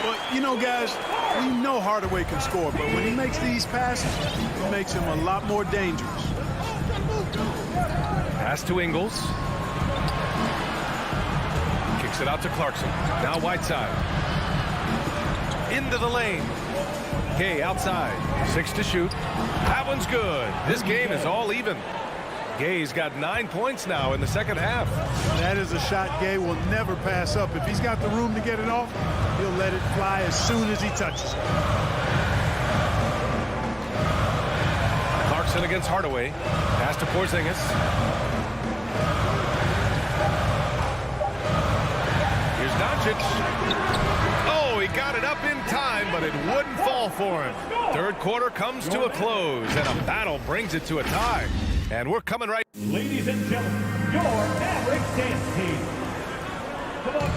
Well, you know, guys, we know Hardaway can score, but when he makes these passes, it makes him a lot more dangerous. Pass to Ingles. Kicks it out to Clarkson. Now Whiteside. Into the lane. Gay outside. 6 to shoot. That one's good. This game is all even. Gay's got 9 points now in the second half. That is a shot Gay will never pass up. If he's got the room to get it off, he'll let it fly as soon as he touches it. Clarkson against Hardaway. Pass to Porzingis. Here's Doncic. Oh, he got it up in time, but it wouldn't fall for him. Third quarter comes to a close, and a battle brings it to a tie. And we're coming right. Ladies and gentlemen, your Mavericks dance team.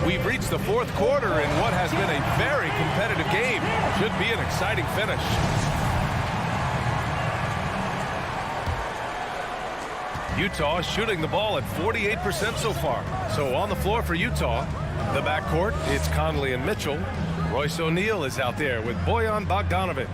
We've reached the fourth quarter in what has been a very competitive game. Should be an exciting finish. Utah shooting the ball at 48% so far. So on the floor for Utah, the backcourt, it's Conley and Mitchell. Royce O'Neal is out there with Bojan Bogdanovic.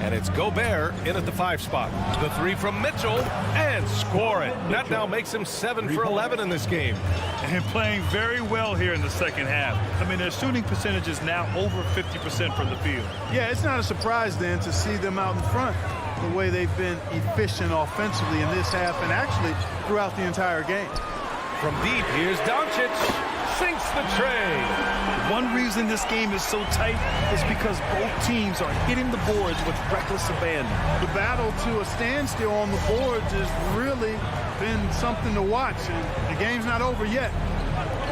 And it's Gobert in at the 5 spot. The 3 from Mitchell, and score it. That now makes him 7 for 11 in this game. And playing very well here in the second half. I mean, their shooting percentage is now over 50% from the field. Yeah, it's not a surprise then to see them out in front the way they've been efficient offensively in this half and actually throughout the entire game. From deep, here's Doncic. Sinks the tray. One reason this game is so tight is because both teams are hitting the boards with reckless abandon. The battle to a standstill on the boards has really been something to watch, and the game's not over yet.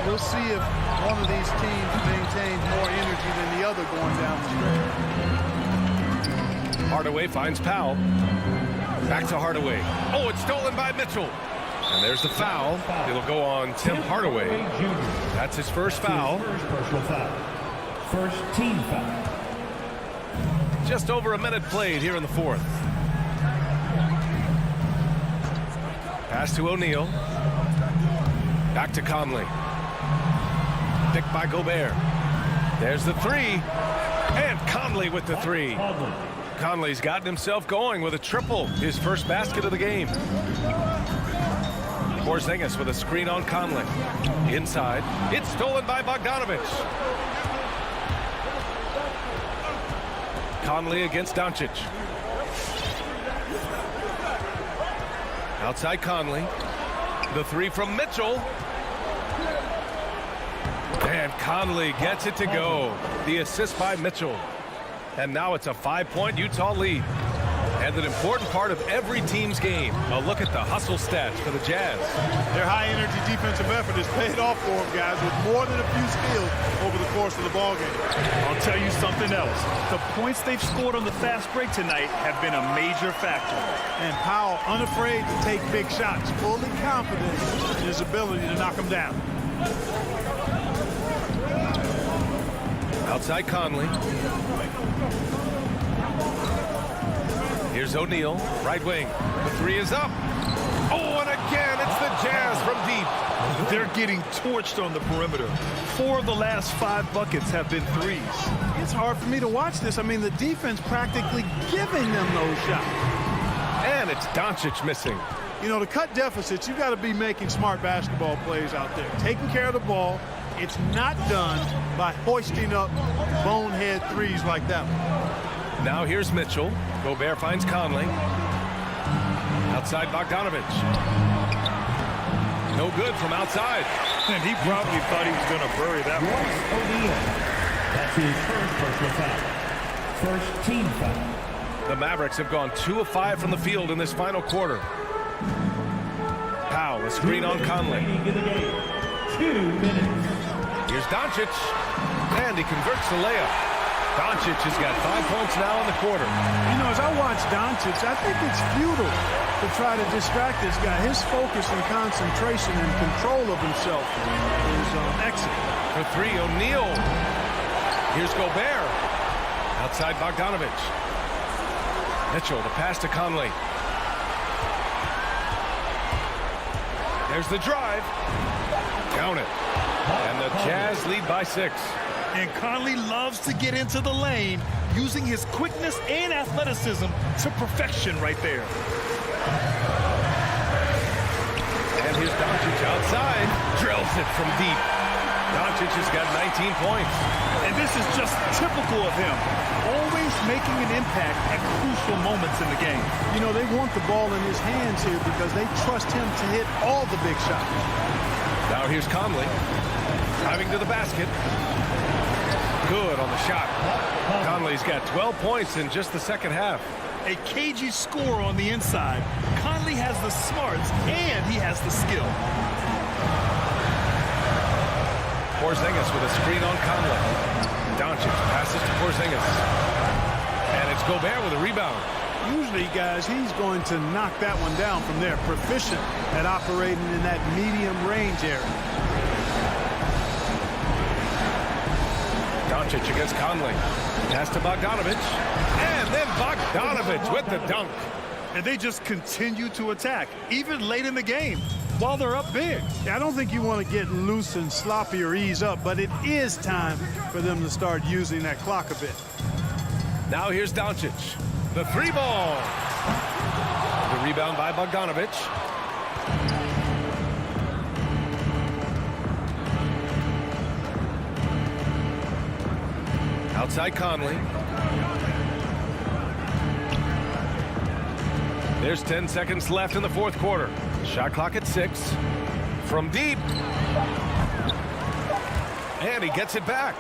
We'll see if one of these teams maintains more energy than the other going down the stretch. Hardaway finds Powell. Back to Hardaway. Oh, it's stolen by Mitchell. And there's the foul. It'll go on Tim Hardaway. That's his first foul. First team foul. Just over a minute played here in the fourth. Pass to O'Neal. Back to Conley. Picked by Gobert. There's the 3. And Conley with the three. Conley's gotten himself going with a triple, his first basket of the game. Porzingis with a screen on Conley. Inside, it's stolen by Bogdanovic. Conley against Doncic. Outside Conley. The three from Mitchell. And Conley gets it to go. The assist by Mitchell. And now it's a 5-point Utah lead. And an important part of every team's game. A look at the hustle stats for the Jazz. Their high-energy defensive effort has paid off for them, guys, with more than a few steals over the course of the ballgame. I'll tell you something else. The points they've scored on the fast break tonight have been a major factor. And Powell unafraid to take big shots, fully confident in his ability to knock them down. Outside Conley. Here's O'Neal, right wing. The three is up. Oh, and again, it's the Jazz from deep. They're getting torched on the perimeter. 4 of the last 5 buckets have been threes. It's hard for me to watch this. I mean, the defense practically giving them those shots. And it's Doncic missing. You know, to cut deficits, you've got to be making smart basketball plays out there. Taking care of the ball. It's not done by hoisting up bonehead threes like that one. Now here's Mitchell. Gobert finds Conley. Outside Bogdanovic. No good from outside. And he probably thought he was going to bury that one. O'Neal. That's his first personal foul. First team foul. The Mavericks have gone 2 of 5 from the field in this final quarter. Powell, a screen on Conley. 2 minutes. Here's Doncic. And he converts the layup. Doncic has got 5 points now in the quarter. You know, as I watch Doncic, I think it's futile to try to distract this guy. His focus and concentration and control of himself is excellent. For three, O'Neal. Here's Gobert. Outside Bogdanovic. Mitchell, the pass to Conley. There's the drive. Count it. And the Jazz lead by 6. And Conley loves to get into the lane, using his quickness and athleticism to perfection right there. And here's Doncic outside. Drills it from deep. Doncic has got 19 points. And this is just typical of him. Always making an impact at crucial moments in the game. You know, they want the ball in his hands here because they trust him to hit all the big shots. Now here's Conley. Driving to the basket. Good on the shot. Conley's got 12 points in just the second half. A cagey score on the inside. Conley has the smarts and he has the skill. Porzingis with a screen on Conley. Doncic passes to Porzingis. And it's Gobert with a rebound. Usually, guys, he's going to knock that one down from there. Proficient at operating in that medium range area. Doncic against Conley. Pass to Bogdanovic. And then Bogdanovic with the dunk. And they just continue to attack, even late in the game, while they're up big. I don't think you want to get loose and sloppy or ease up, but it is time for them to start using that clock a bit. Now here's Doncic. The three ball. The rebound by Bogdanovic. Outside Conley. There's 10 seconds left in the fourth quarter. Shot clock at 6. From deep. And he gets it back.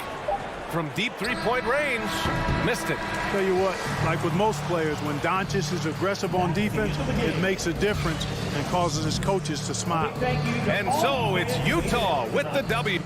From deep three-point range. Missed it. Tell you what, like with most players, when Doncic is aggressive on defense, it makes a difference and causes his coaches to smile. And so it's Utah with the W.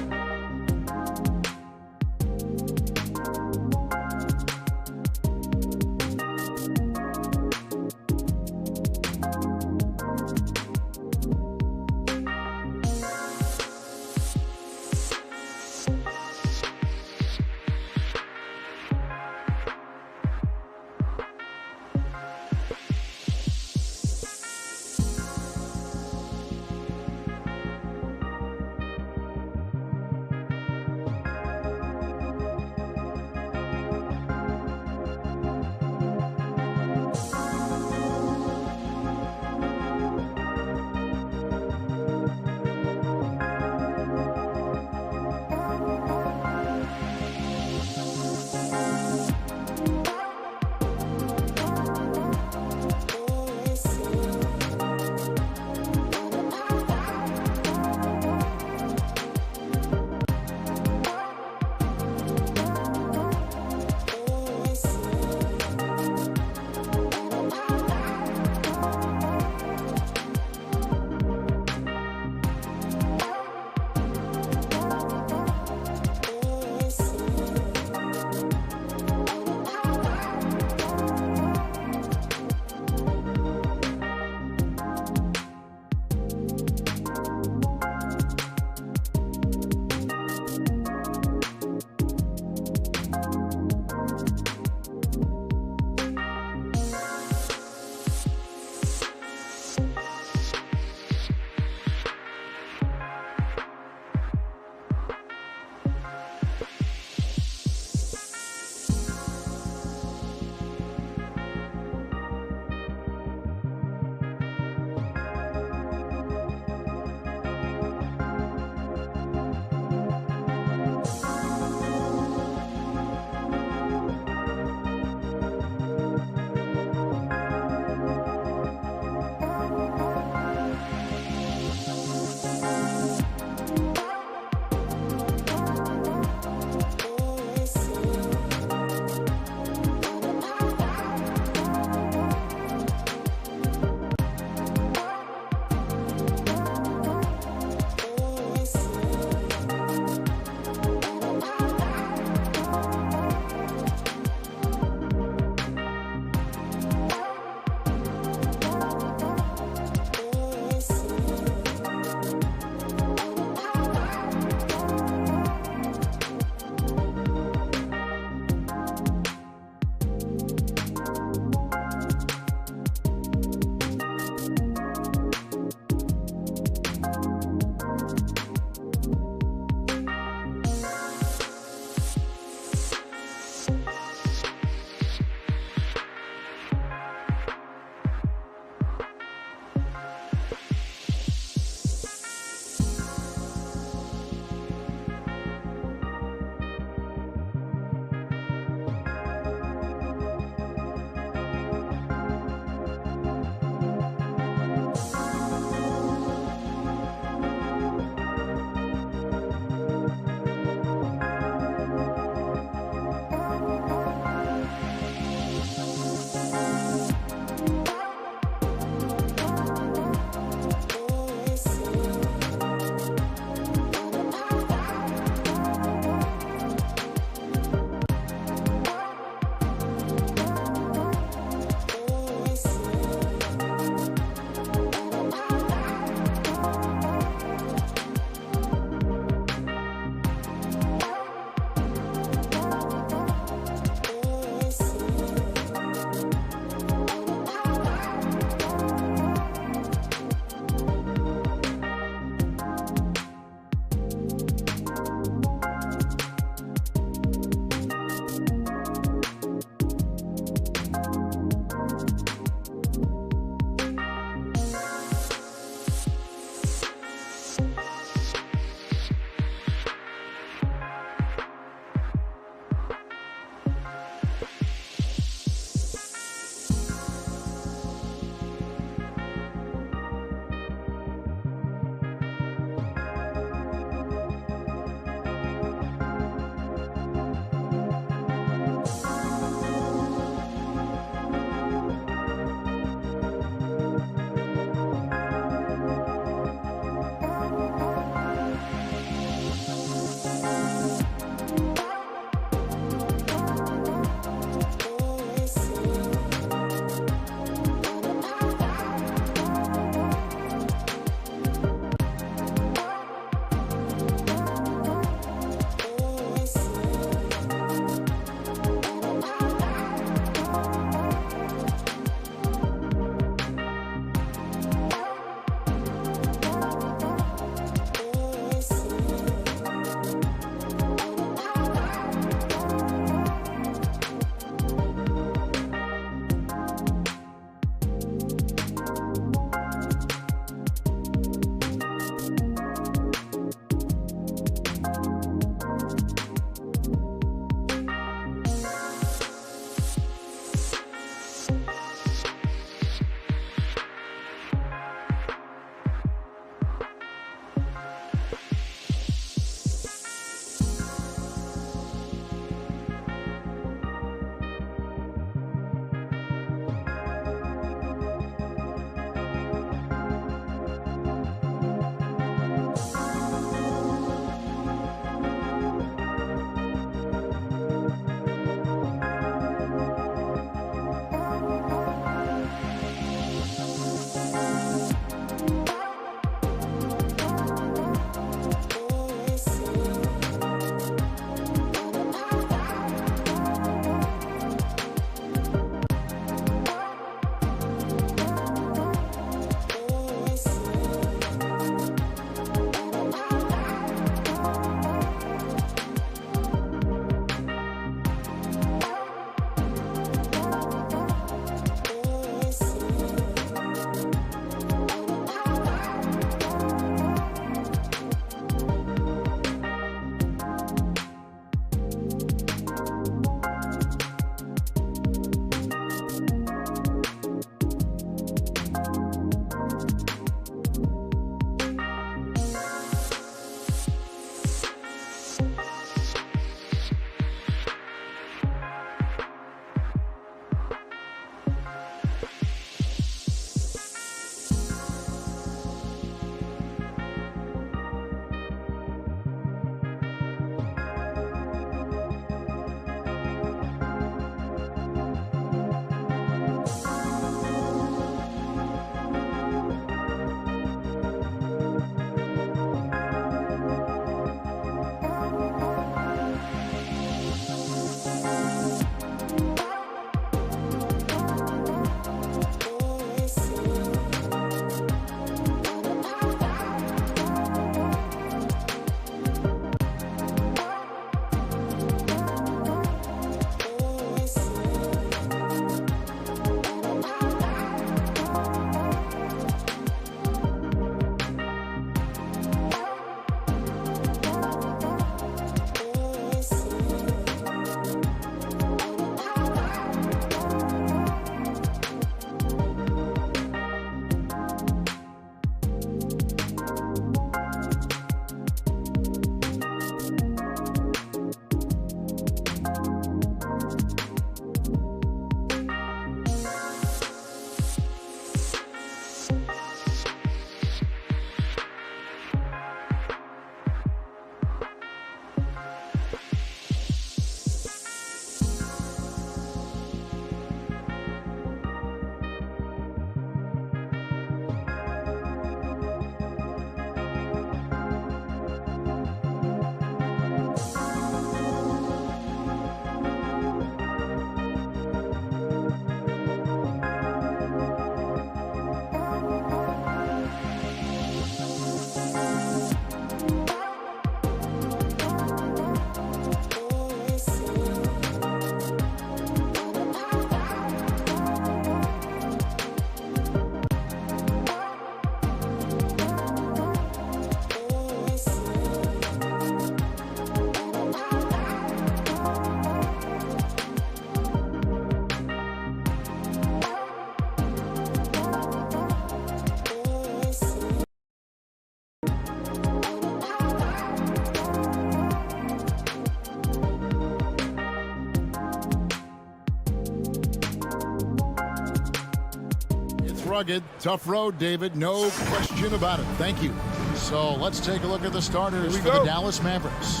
rugged, tough road, David. No question about it. Thank you. So let's take a look at the starters for the Dallas Mavericks.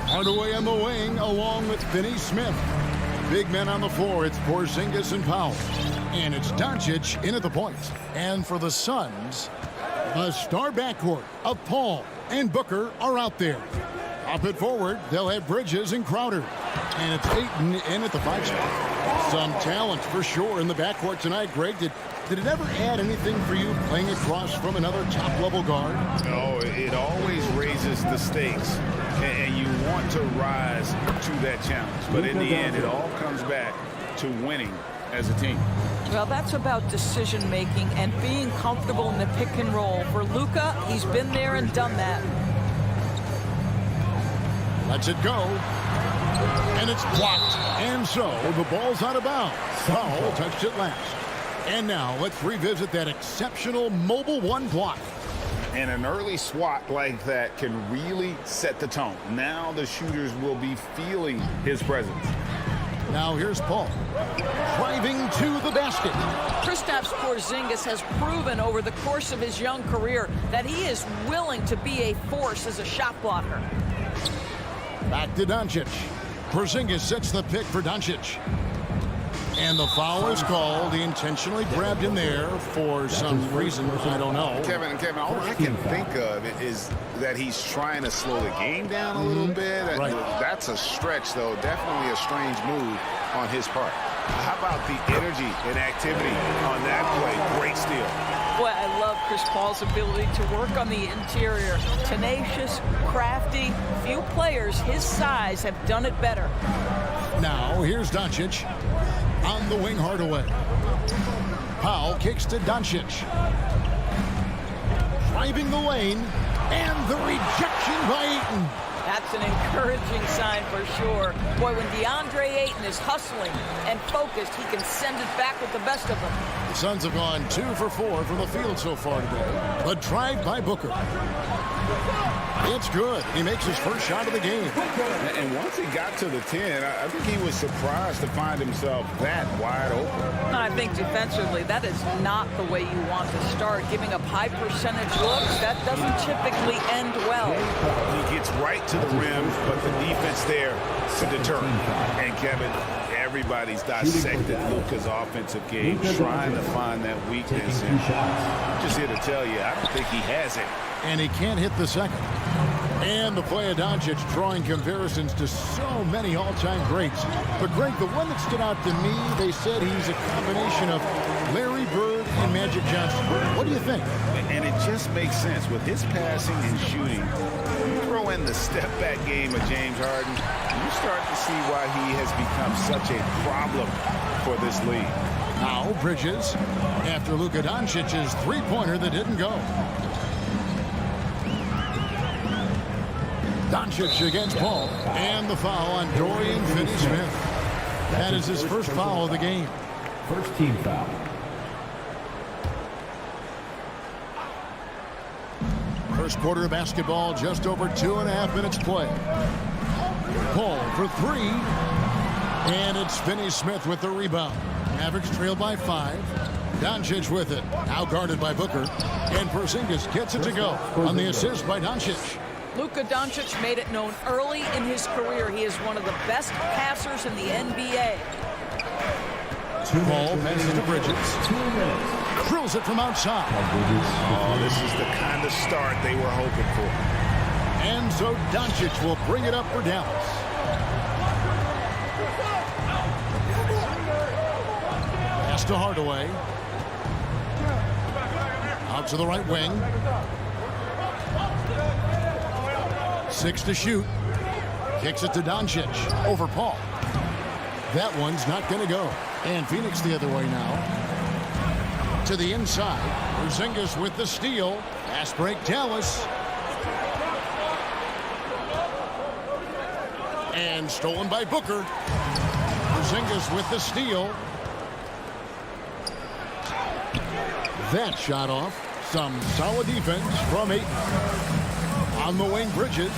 Hardaway on the wing along with Finney Smith. Big men on the floor, it's Porzingis and Powell. And it's Doncic in at the point. And for the Suns, the star backcourt of Paul and Booker are out there. Up at forward, they'll have Bridges and Crowder. And it's Ayton in at the 5 spot. Some talent for sure in the backcourt tonight. Greg, did it ever add anything for you playing across from another top-level guard? No, it always raises the stakes, and you want to rise to that challenge. But in the end, it all comes back to winning as a team. Well, that's about decision-making and being comfortable in the pick and roll. For Luka, he's been there and done that. Lets it go. And it's blocked. And so the ball's out of bounds. Powell touched it last. And now let's revisit that exceptional Mobile One block. And an early swat like that can really set the tone. Now the shooters will be feeling his presence. Now here's Paul. Driving to the basket. Kristaps Porzingis has proven over the course of his young career that he is willing to be a force as a shot blocker. Back to Doncic. Porzingis sets the pick for Doncic. And the foul is called. He intentionally grabbed him there for some reason. I don't know. Kevin, all I can think of is that he's trying to slow the game down a little bit. Right. That's a stretch, though. Definitely a strange move on his part. How about the energy and activity on that play? Great steal. Boy, I love Chris Paul's ability to work on the interior. Tenacious, crafty. Few players his size have done it better. Now here's Doncic. On the wing, Hardaway. Powell kicks to Doncic. Driving the lane. And the rejection by Ayton. That's an encouraging sign for sure. Boy, when DeAndre Ayton is hustling and focused, he can send it back with the best of them. The Suns have gone 2 for 4 from the field so far today. The drive by Booker. It's good. He makes his first shot of the game. And once he got to the 10, I think he was surprised to find himself that wide open. I think defensively, that is not the way you want to start. Giving up high percentage looks, that doesn't typically end well. He gets right to the rim, but the defense there to deter. And Kevin, everybody's dissected Luka's offensive game, trying to find that weakness. And I'm just here to tell you, I don't think he has it. And he can't hit the second. And the play of Doncic drawing comparisons to so many all-time greats. But, Greg, the one that stood out to me, they said he's a combination of Larry Bird and Magic Johnson. What do you think? And it just makes sense. With his passing and shooting, you throw in the step-back game of James Harden, you start to see why he has become such a problem for this league. Now Bridges after Luka Doncic's three-pointer that didn't go. Doncic against Paul, and the foul on Dorian Finney-Smith. That is his first foul of the game. First team foul. First quarter of basketball, just over 2.5 minutes play. Paul for 3, and it's Finney-Smith with the rebound. Mavericks trail by 5. Doncic with it, now guarded by Booker, and Porzingis gets it to go on the assist by Doncic. Luka Doncic made it known early in his career he is one of the best passers in the NBA. Paul passes to Bridges. Drills it from outside. Oh, this is the kind of start they were hoping for. And so Doncic will bring it up for Dallas. Pass to Hardaway. Out to the right wing. 6 to shoot. Kicks it to Doncic. Over Paul. That one's not going to go. And Phoenix the other way now. To the inside. Porzingis with the steal. Fast break Dallas. And stolen by Booker. Porzingis with the steal. That shot off. Some solid defense from Ayton. On the wing, Bridges.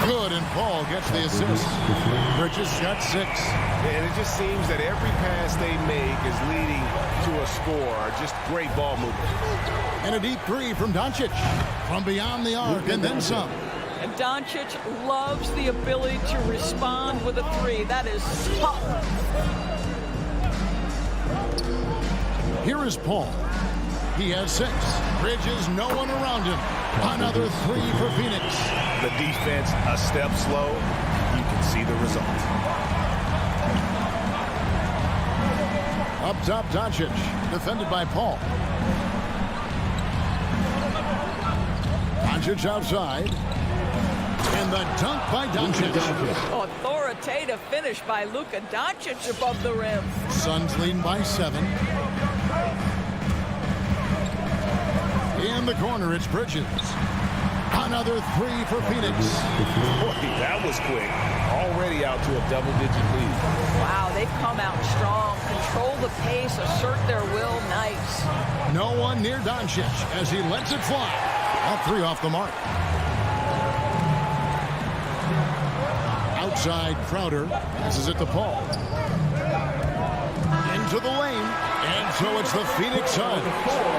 Good, and Paul gets the assist. Bridges got 6. And it just seems that every pass they make is leading to a score. Just great ball movement. And a deep 3 from Doncic. From beyond the arc, and then some. And Doncic loves the ability to respond with a 3. That is tough. Here is Paul. He has 6. Bridges, no one around him. Another 3 for Phoenix. The defense a step slow. You can see the result. Up top, Doncic. Defended by Paul. Doncic outside. And the dunk by Doncic. Authoritative finish by Luka Doncic above the rim. Suns leading by 7. In the corner, it's Bridges. Another 3 for Phoenix. Boy, that was quick. Already out to a double-digit lead. Wow, they've come out strong. Control the pace, assert their will. Nice. No one near Doncic as he lets it fly. All 3 off the mark. Outside, Crowder passes it to Paul. Into the lane. And so it's the Phoenix Suns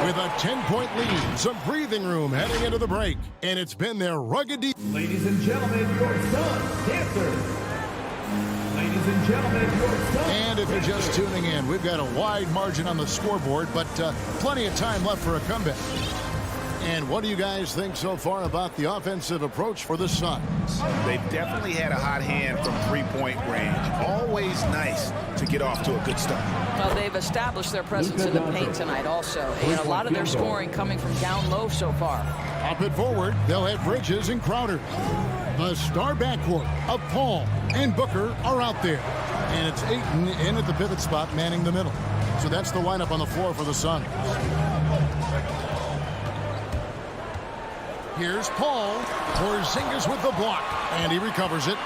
with a 10-point lead. Some breathing room heading into the break. And it's been their rugged defense. Ladies and gentlemen, your Suns dancers. Ladies and gentlemen, your Suns. And if you're just tuning in, we've got a wide margin on the scoreboard, but plenty of time left for a comeback. And what do you guys think so far about the offensive approach for the Suns? They've definitely had a hot hand from three-point range. Always nice to get off to a good start. Well, they've established their presence in the paint tonight also. And a lot of their scoring coming from down low so far. Pop it forward. They'll have Bridges and Crowder. The star backcourt of Paul and Booker are out there. And it's Ayton in at the pivot spot, manning the middle. So that's the lineup on the floor for the Suns. Here's Paul. Porzingis with the block. And he recovers it.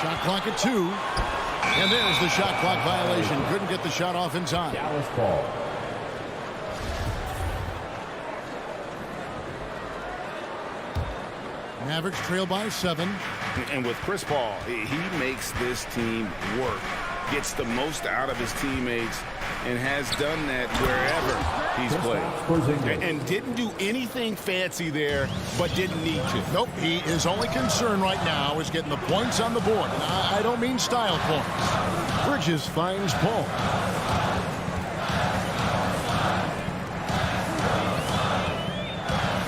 Shot clock at 2. And there's the shot clock violation. Couldn't get the shot off in time. Dallas Paul. Mavericks trail by 7. And with Chris Paul, he makes this team work. Gets the most out of his teammates and has done that wherever he's played. And didn't do anything fancy there, but didn't need to. Nope, his only concern right now is getting the points on the board. And I don't mean style points. Bridges finds Paul.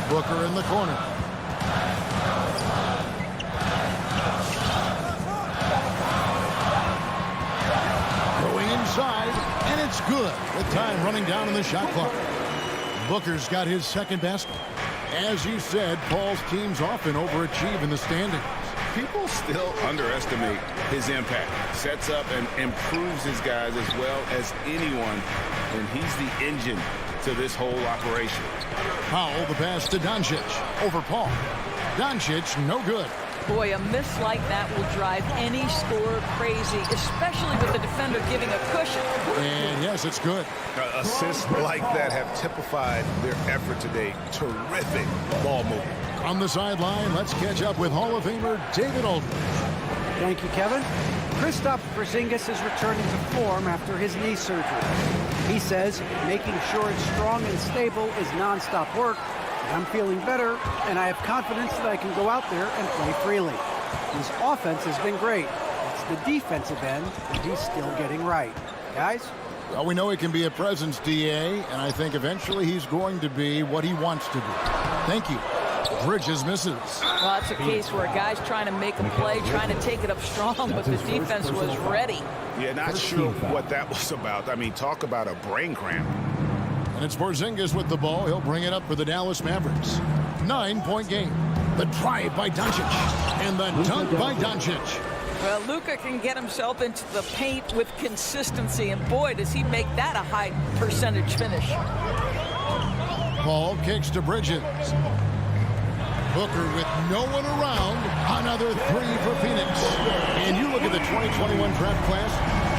Booker in the corner. And it's good with time running down in the shot clock. Booker's got his second basket. As you said, Paul's teams often overachieve in the standings. People still underestimate his impact. Sets up and improves his guys as well as anyone. And he's the engine to this whole operation. Powell, the pass to Doncic. Over Paul. Doncic, no good. Boy, a miss like that will drive any scorer crazy, especially with the defender giving a cushion. And yes, it's good. Assists like that have typified their effort today. Terrific ball movement. On the sideline, let's catch up with Hall of Famer David Aldridge. Thank you, Kevin. Kristaps Porzingis is returning to form after his knee surgery. He says making sure it's strong and stable is nonstop work. I'm feeling better, and I have confidence that I can go out there and play freely. His offense has been great. It's the defensive end that he's still getting right. Guys? Well, we know he can be a presence, D.A., and I think eventually he's going to be what he wants to be. Thank you. Bridges misses. Well, that's a case where a guy's trying to make a play, trying to take it up strong, but the defense was ready. Yeah, not sure what that was about. I mean, talk about a brain cramp. And it's Porzingis with the ball. He'll bring it up for the Dallas Mavericks. 9-point game. The drive by Doncic. And the dunk by Doncic. Well, Luka can get himself into the paint with consistency, and boy, does he make that a high percentage finish. Paul kicks to Bridges. Booker with no one around. Another 3 for Phoenix. And you look at the 2021 draft class.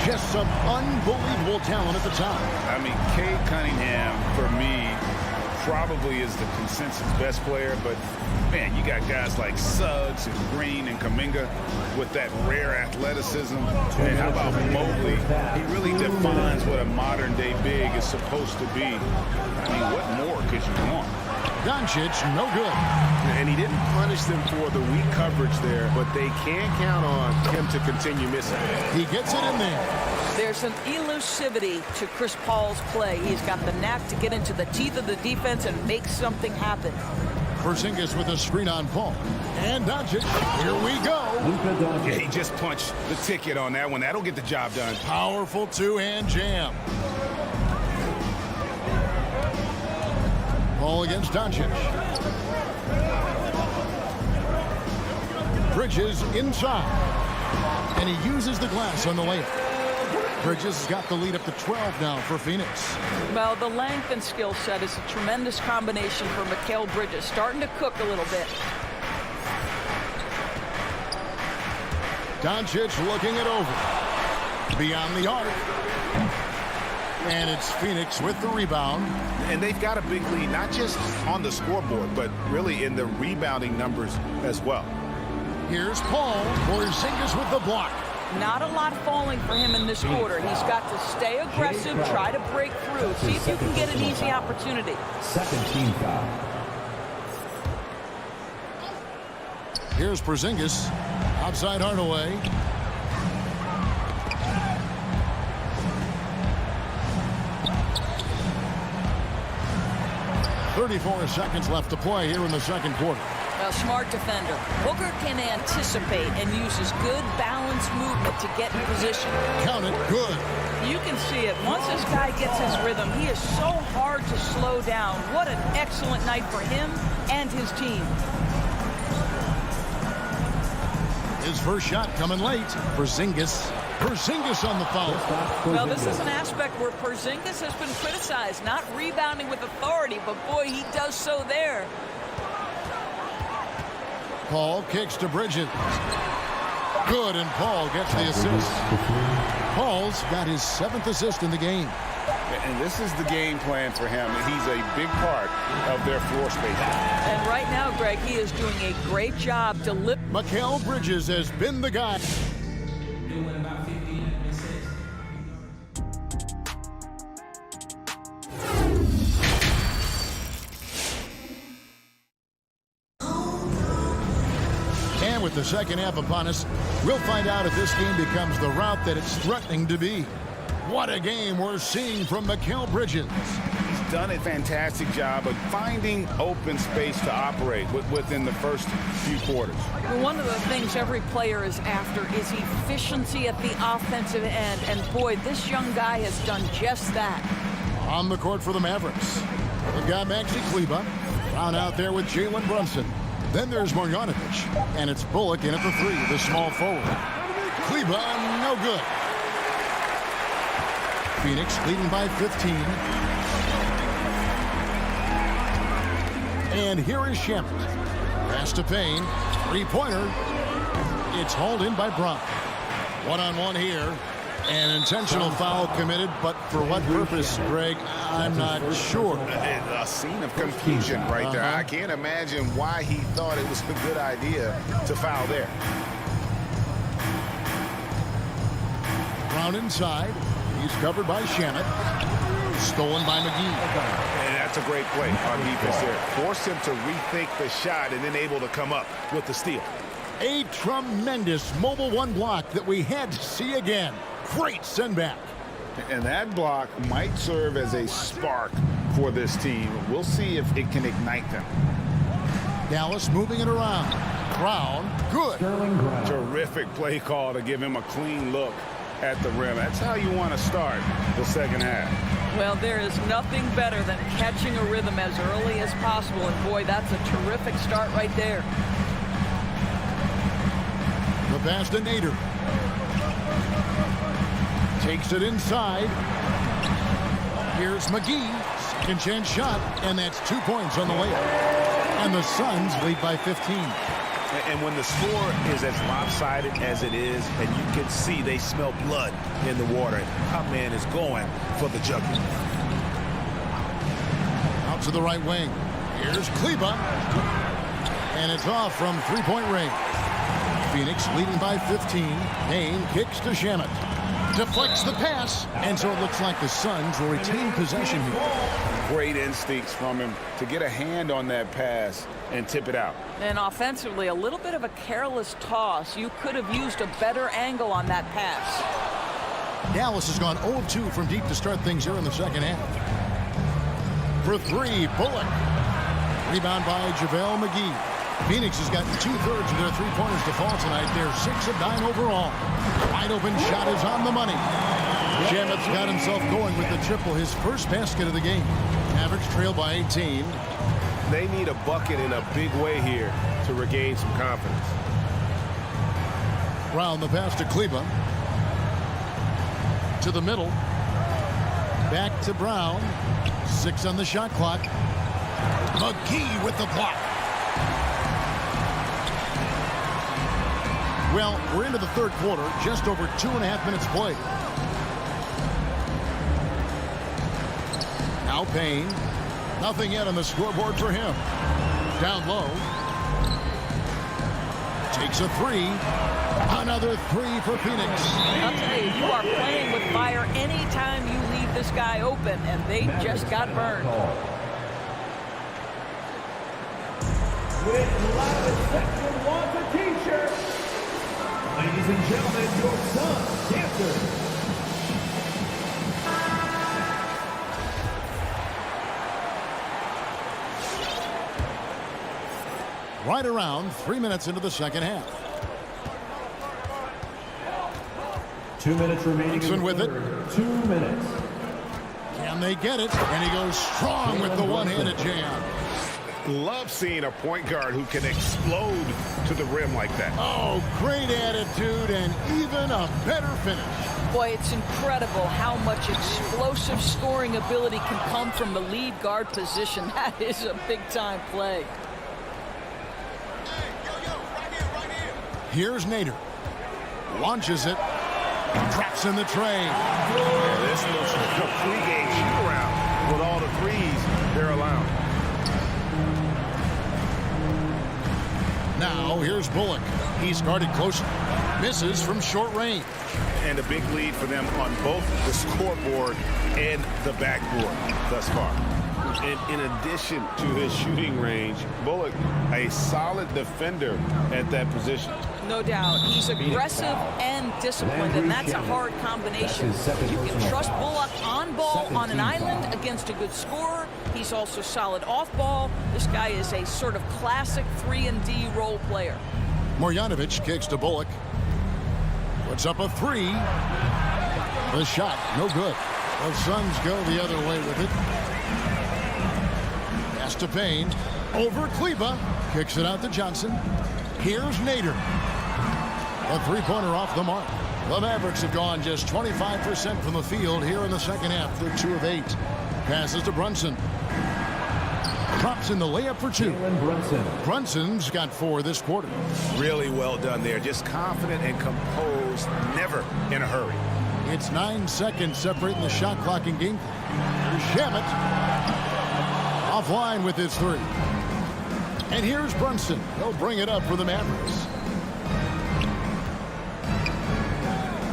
Just some unbelievable talent at the top. I mean, Cade Cunningham, for me, probably is the consensus best player, but man, you got guys like Suggs and Green and Kuminga with that rare athleticism. And how about Mobley? He really defines what a modern-day big is supposed to be. I mean, what more could you want? Doncic, no good. And he didn't punish them for the weak coverage there, but they can count on him to continue missing. He gets it in there. There's some elusivity to Chris Paul's play. He's got the knack to get into the teeth of the defense and make something happen. Porzingis with a screen on Paul. And Doncic, here we go. Yeah, he just punched the ticket on that one. That'll get the job done. Powerful two-hand jam. Paul against Doncic. Bridges inside. And he uses the glass on the layup. Bridges has got the lead up to 12 now for Phoenix. Well, the length and skill set is a tremendous combination for Mikal Bridges. Starting to cook a little bit. Doncic looking it over. Beyond the arc. And it's Phoenix with the rebound. And they've got a big lead, not just on the scoreboard, but really in the rebounding numbers as well. Here's Paul. Porzingis with the block. Not a lot falling for him in this quarter. He's got to stay aggressive, try to break through, see if you can get an easy opportunity. Second team foul. Here's Porzingis. Outside Hardaway. .34 seconds left to play here in the second quarter. A smart defender. Booker can anticipate and uses good balanced movement to get in position. Count it, good. You can see it. Once this guy gets his rhythm, he is so hard to slow down. What an excellent night for him and his team. His first shot coming late. Porzingis on the foul. Well, this is an aspect where Porzingis has been criticized, not rebounding with authority, but boy, he does so there. Paul kicks to Bridges. Good, and Paul gets the assist. Paul's got his 7th assist in the game. And this is the game plan for him. He's a big part of their floor space. And right now, Greg, he is doing a great job to lift. Mikal Bridges has been the guy. And with the second half upon us, we'll find out if this game becomes the route that it's threatening to be. What a game we're seeing from Mikal Bridges. He's done a fantastic job of finding open space to operate within the first few quarters. One of the things every player is after is efficiency at the offensive end. And boy, this young guy has done just that. On the court for the Mavericks, they've got Maxi Kleber. Down out there with Jalen Brunson. Then there's Marjanovic. And it's Bullock in at the 3, the small forward. Kleber, no good. Phoenix leading by 15. And here is Shamet. Pass to Payne. Three-pointer. It's hauled in by Brown. One-on-one here. An intentional foul committed, but for what purpose, Greg, I'm not sure. A scene of confusion right there. I can't imagine why he thought it was a good idea to foul there. Brown inside. He's covered by Shamet. Stolen by McGee. And that's a great play on defense there. Forced him to rethink the shot and then able to come up with the steal. A tremendous Mobile One block that we had to see again. Great send back. And that block might serve as a spark for this team. We'll see if it can ignite them. Dallas moving it around. Brown, good. Terrific play call to give him a clean look at the rim. That's how you want to start the second half. Well, there is nothing better than catching a rhythm as early as possible. And boy, that's a terrific start right there. The pass to Nader. Takes it inside. Here's McGee. Second chance shot, and that's 2 points on the layup. And the Suns lead by 15. And when the score is as lopsided as it is, and you can see they smell blood in the water, our man is going for the jugular. Out to the right wing. Here's Kleba. And it's off from three-point range. Phoenix leading by 15. Payne kicks to Shamet. Deflects the pass. And so it looks like the Suns will retain possession here. Great instincts from him to get a hand on that pass and tip it out. And offensively, a little bit of a careless toss. You could have used a better angle on that pass. Dallas has gone 0-2 from deep to start things here in the second half. For three, Bullock. Rebound by JaVale McGee. Phoenix has got 2/3 of their three-pointers to fall tonight. They're 6 of 9 overall. Wide open shot is on the money. Shamet's got himself going with the triple, his first basket of the game. Mavericks trail by 18. They need a bucket in a big way here to regain some confidence. Brown the pass to Kleba. To the middle. Back to Brown. 6 on the shot clock. McGee with the block. Well, we're into the third quarter, just over 2.5 minutes played. Now Payne. Nothing yet on the scoreboard for him. Down low. Takes a three. Another three for Phoenix. I'll tell you, you are playing with fire anytime you leave this guy open, and they just got burned. With loudest section wants a t-shirt. Ladies and gentlemen, your Suns dancer. Right around 3 minutes into the second half. 2 minutes remaining. Brunson with it. 2 minutes. Can they get it? And he goes strong with the one-handed jam. Love seeing a point guard who can explode to the rim like that. Oh, great attitude and even a better finish. Boy, it's incredible how much explosive scoring ability can come from the lead guard position. That is a big-time play. Here's Nader. Launches it. Drops in the tray. Yeah, this looks like a pregame shoot-around with all the threes they're allowing. Now, here's Bullock. He's guarded closer. Misses from short range. And a big lead for them on both the scoreboard and the backboard thus far. And in addition to his shooting range, Bullock, a solid defender at that position. No doubt. He's aggressive and disciplined, and that's a hard combination. You can trust Bullock on ball on an island against a good scorer. He's also solid off ball. This guy is a sort of classic 3-and-D role player. Marjanovic kicks to Bullock. Puts up a three. The shot, no good. The Suns go the other way with it. Pass to Payne. Over Kleba. Kicks it out to Johnson. Here's Nader. A three-pointer off the mark. The Mavericks have gone just 25% from the field here in the second half. They're 2 of 8. Passes to Brunson. Drops in the layup for 2. Brunson's got 4 this quarter. Really well done there. Just confident and composed, never in a hurry. It's 9 seconds separating the shot clock and game clock. Here's Shamet. Offline with his 3. And here's Brunson. He'll bring it up for the Mavericks.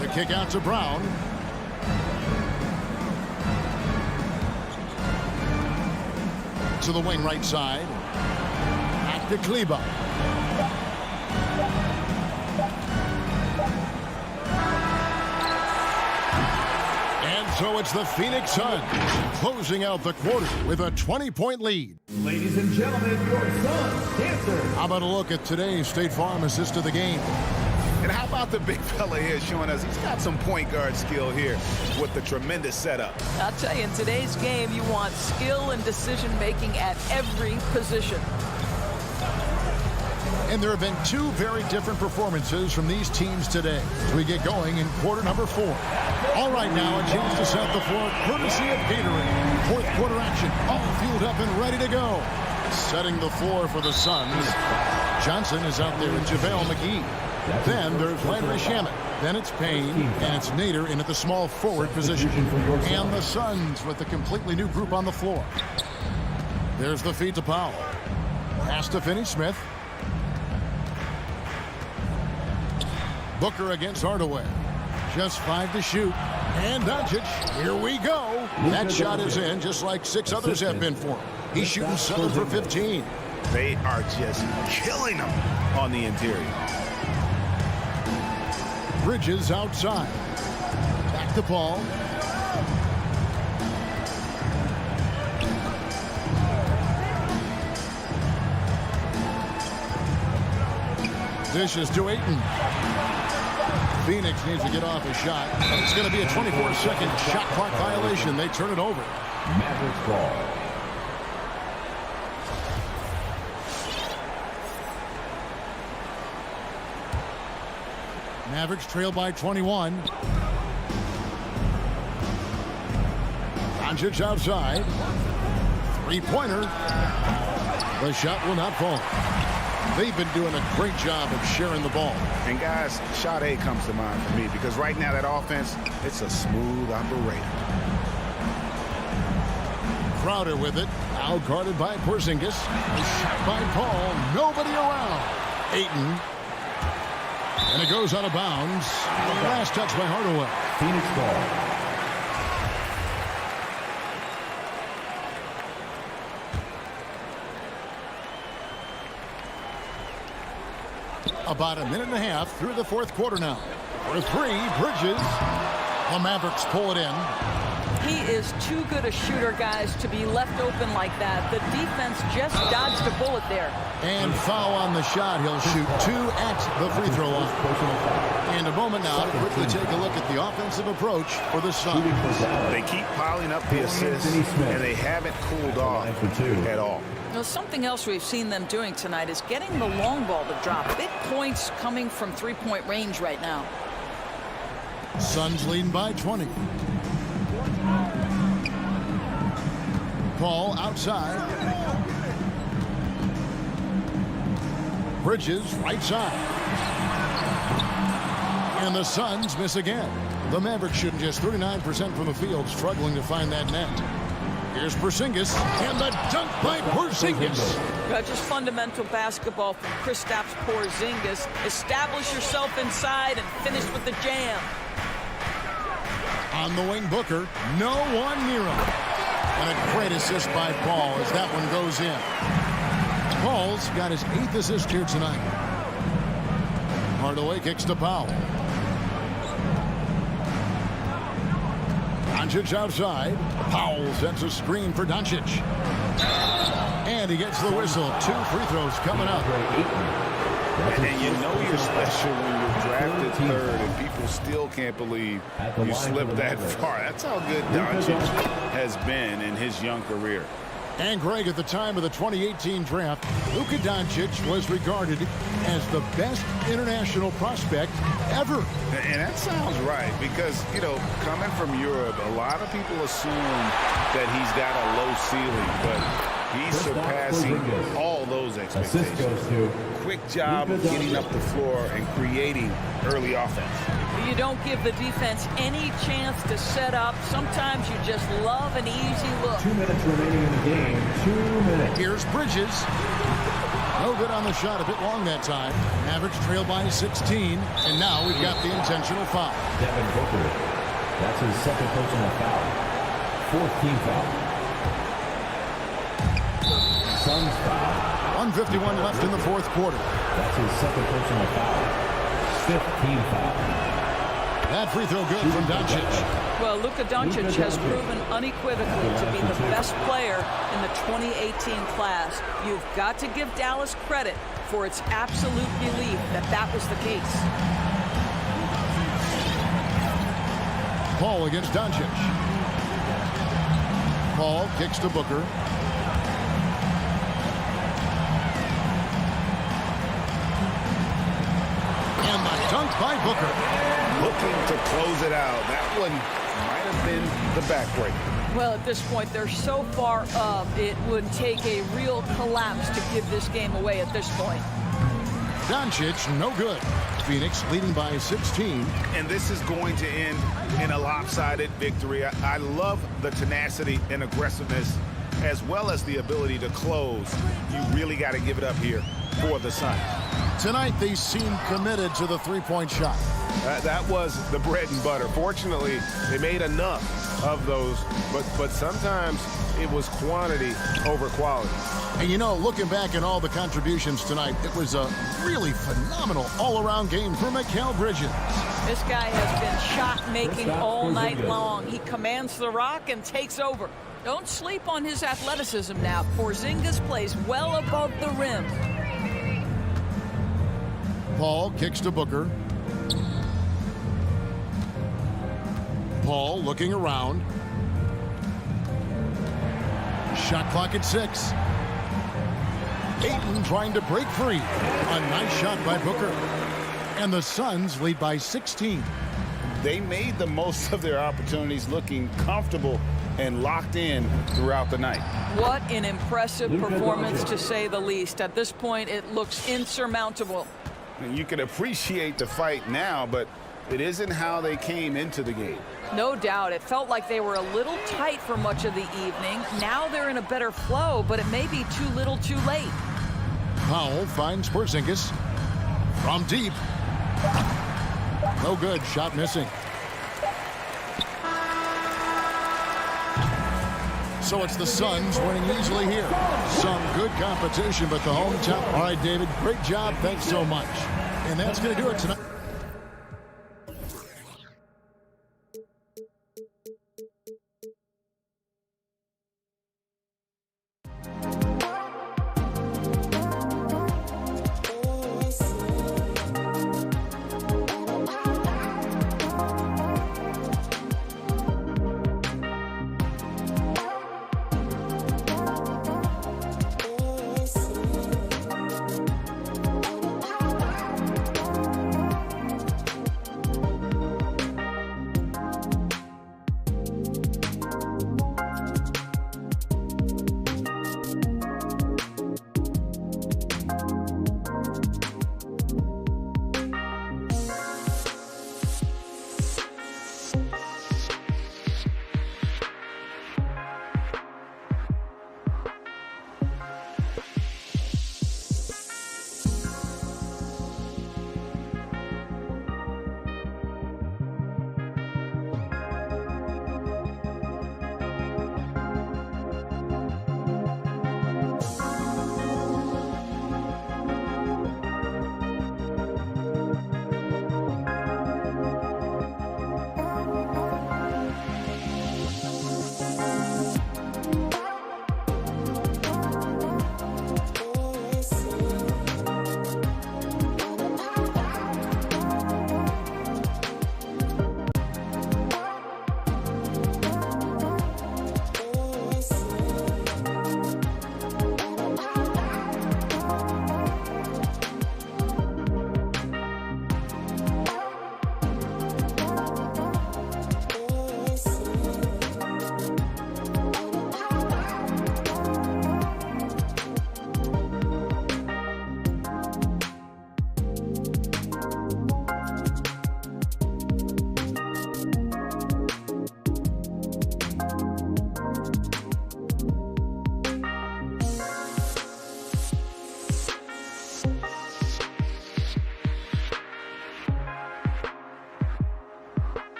The kick out to Brown. To the wing right side. Back to Kleba. And so it's the Phoenix Suns closing out the quarter with a 20-point lead. Ladies and gentlemen, your Suns dancer. How about a look at today's State Farm assist of the game? And how about the big fella here showing us he's got some point guard skill here with the tremendous setup. I'll tell you, in today's game, you want skill and decision-making at every position. And there have been 2 very different performances from these teams today as we get going in quarter number 4. All right, now a chance to set the floor courtesy of Gatorade. Fourth quarter action, all fueled up and ready to go. Setting the floor for the Suns. Johnson is out there with JaVale McGee. Then there's Landry Shamet. Then it's Payne, and it's Nader in at the small forward position. And the Suns with a completely new group on the floor. There's the feed to Powell. Pass to Finney-Smith. Booker against Hardaway. Just 5 to shoot. And Doncic, here we go. That shot is in, just like 6 others have been for him. He's shooting 7 for 15. They are just killing them on the interior. Bridges outside. Back to Paul. Dishes to Ayton. Phoenix needs to get off a shot. It's going to be a 24-second shot clock violation. They turn it over. Mavericks ball. Mavericks trail by 21. Doncic outside. Three-pointer. The shot will not fall. They've been doing a great job of sharing the ball. And guys, shot A comes to mind for me because right now that offense, it's a smooth operator. Crowder with it. Now guarded by Porzingis. A shot by Paul. Nobody around. Ayton. And it goes out of bounds. The last touch by Hardaway. Phoenix ball. About a minute and a half through the fourth quarter now. For 3, Bridges. The Mavericks pull it in. He is too good a shooter, guys, to be left open like that. The defense just dodged a bullet there. And foul on the shot. He'll shoot 2 at the free throw line. In a moment now to quickly take a look at the offensive approach for the Suns. They keep piling up the assists, and they haven't cooled off at all. Now, something else we've seen them doing tonight is getting the long ball to drop. Big points coming from three-point range right now. Suns leading by 20. Paul outside. Bridges right side. And the Suns miss again. The Mavericks shooting just 39% from the field, struggling to find that net. Here's Porzingis, and the dunk by Porzingis. Just fundamental basketball from Kristaps Porzingis. Establish yourself inside and finish with the jam. On the wing, Booker. No one near him. And a great assist by Paul as that one goes in. Paul's got his 8th assist here tonight. Hardaway kicks to Powell. Doncic outside. Powell sets a screen for Doncic. And he gets the whistle. 2 free throws coming up. And you know you're special when you're drafted 3rd and people still can't believe you slipped that far. That's how good Doncic has been in his young career. And Greg, at the time of the 2018 draft, Luka Doncic was regarded as the best international prospect ever. And that sounds right because, you know, coming from Europe, a lot of people assume that he's got a low ceiling, but he's surpassing all those expectations. Quick job of getting up the floor and creating early offense. You don't give the defense any chance to set up. Sometimes you just love an easy look. 2 minutes remaining in the game. 2 minutes. Here's Bridges. No good on the shot, a bit long that time. Mavericks trail by 16, and now we've got the intentional foul. Devin Booker. That's his 2nd personal foul. 4th team foul. Suns foul. 1:51 left in the fourth quarter. That's his 2nd personal foul. 5th team foul. That free throw good from Doncic. Well, Luka Doncic has proven unequivocally to be the best player in the 2018 class. You've got to give Dallas credit for its absolute belief that that was the case. Paul against Doncic. Paul kicks to Booker. And the dunk by Booker. Looking to close it out. That one might have been the backbreaker. Well, at this point, they're so far up, it would take a real collapse to give this game away at this point. Doncic, no good. Phoenix leading by 16. And this is going to end in a lopsided victory. I love the tenacity and aggressiveness as well as the ability to close. You really got to give it up here for the Suns. Tonight, they seem committed to the three-point shot. That was the bread and butter. Fortunately, they made enough of those, but sometimes it was quantity over quality. And you know, looking back at all the contributions tonight, it was a really phenomenal all-around game for Mikal Bridges. This guy has been shot-making all night long. He commands the rock and takes over. Don't sleep on his athleticism now. Porzingis plays well above the rim. Paul kicks to Booker. Paul looking around. Shot clock at 6. Ayton trying to break free. A nice shot by Booker. And the Suns lead by 16. They made the most of their opportunities, looking comfortable and locked in throughout the night. What an impressive performance, to say the least. At this point, it looks insurmountable. And you can appreciate the fight now, but it isn't how they came into the game. No doubt. It felt like they were a little tight for much of the evening. Now they're in a better flow, but it may be too little too late. Powell finds Porzingis from deep. No good. Shot missing. So it's the Suns winning easily here. Some good competition, but the hometown. All right, David, great job. Thanks so much. And that's going to do it tonight.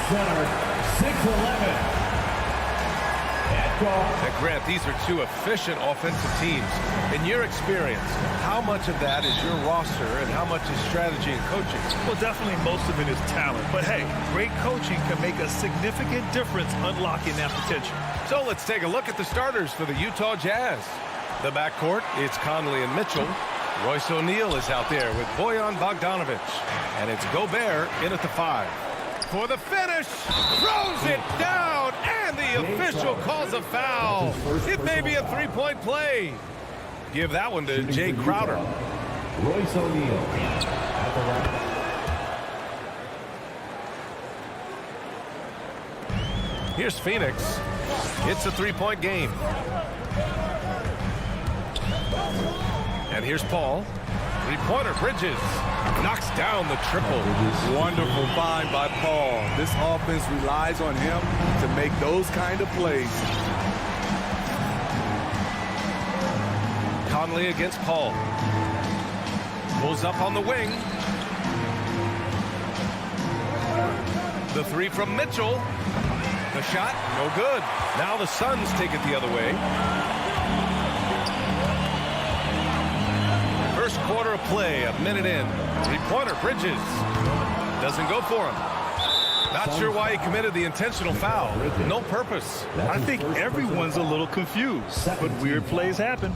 center, 6'11". And Grant, these are two efficient offensive teams. In your experience, how much of that is your roster and how much is strategy and coaching? Well, definitely most of it is talent. But hey, great coaching can make a significant difference unlocking that potential. So let's take a look at the starters for the Utah Jazz. The backcourt, it's Conley and Mitchell. Royce O'Neal is out there with Bojan Bogdanovic. And it's Gobert in at the 5. For the finish, throws it down, and the official calls a foul. It may be a three-point play. Give that one to Jay Crowder. Royce O'Neal at the line. Here's Phoenix. It's a three-point game. And here's Paul. Three-pointer, Bridges. Knocks down the triple. Wonderful find by Paul. This offense relies on him to make those kind of plays. Conley against Paul. Pulls up on the wing. The three from Mitchell. The shot, no good. Now the Suns take it the other way. First quarter of play, a minute in. Three-pointer, Bridges. Doesn't go for him. Not sure why he committed the intentional foul. No purpose. I think everyone's a little confused, but weird plays happen.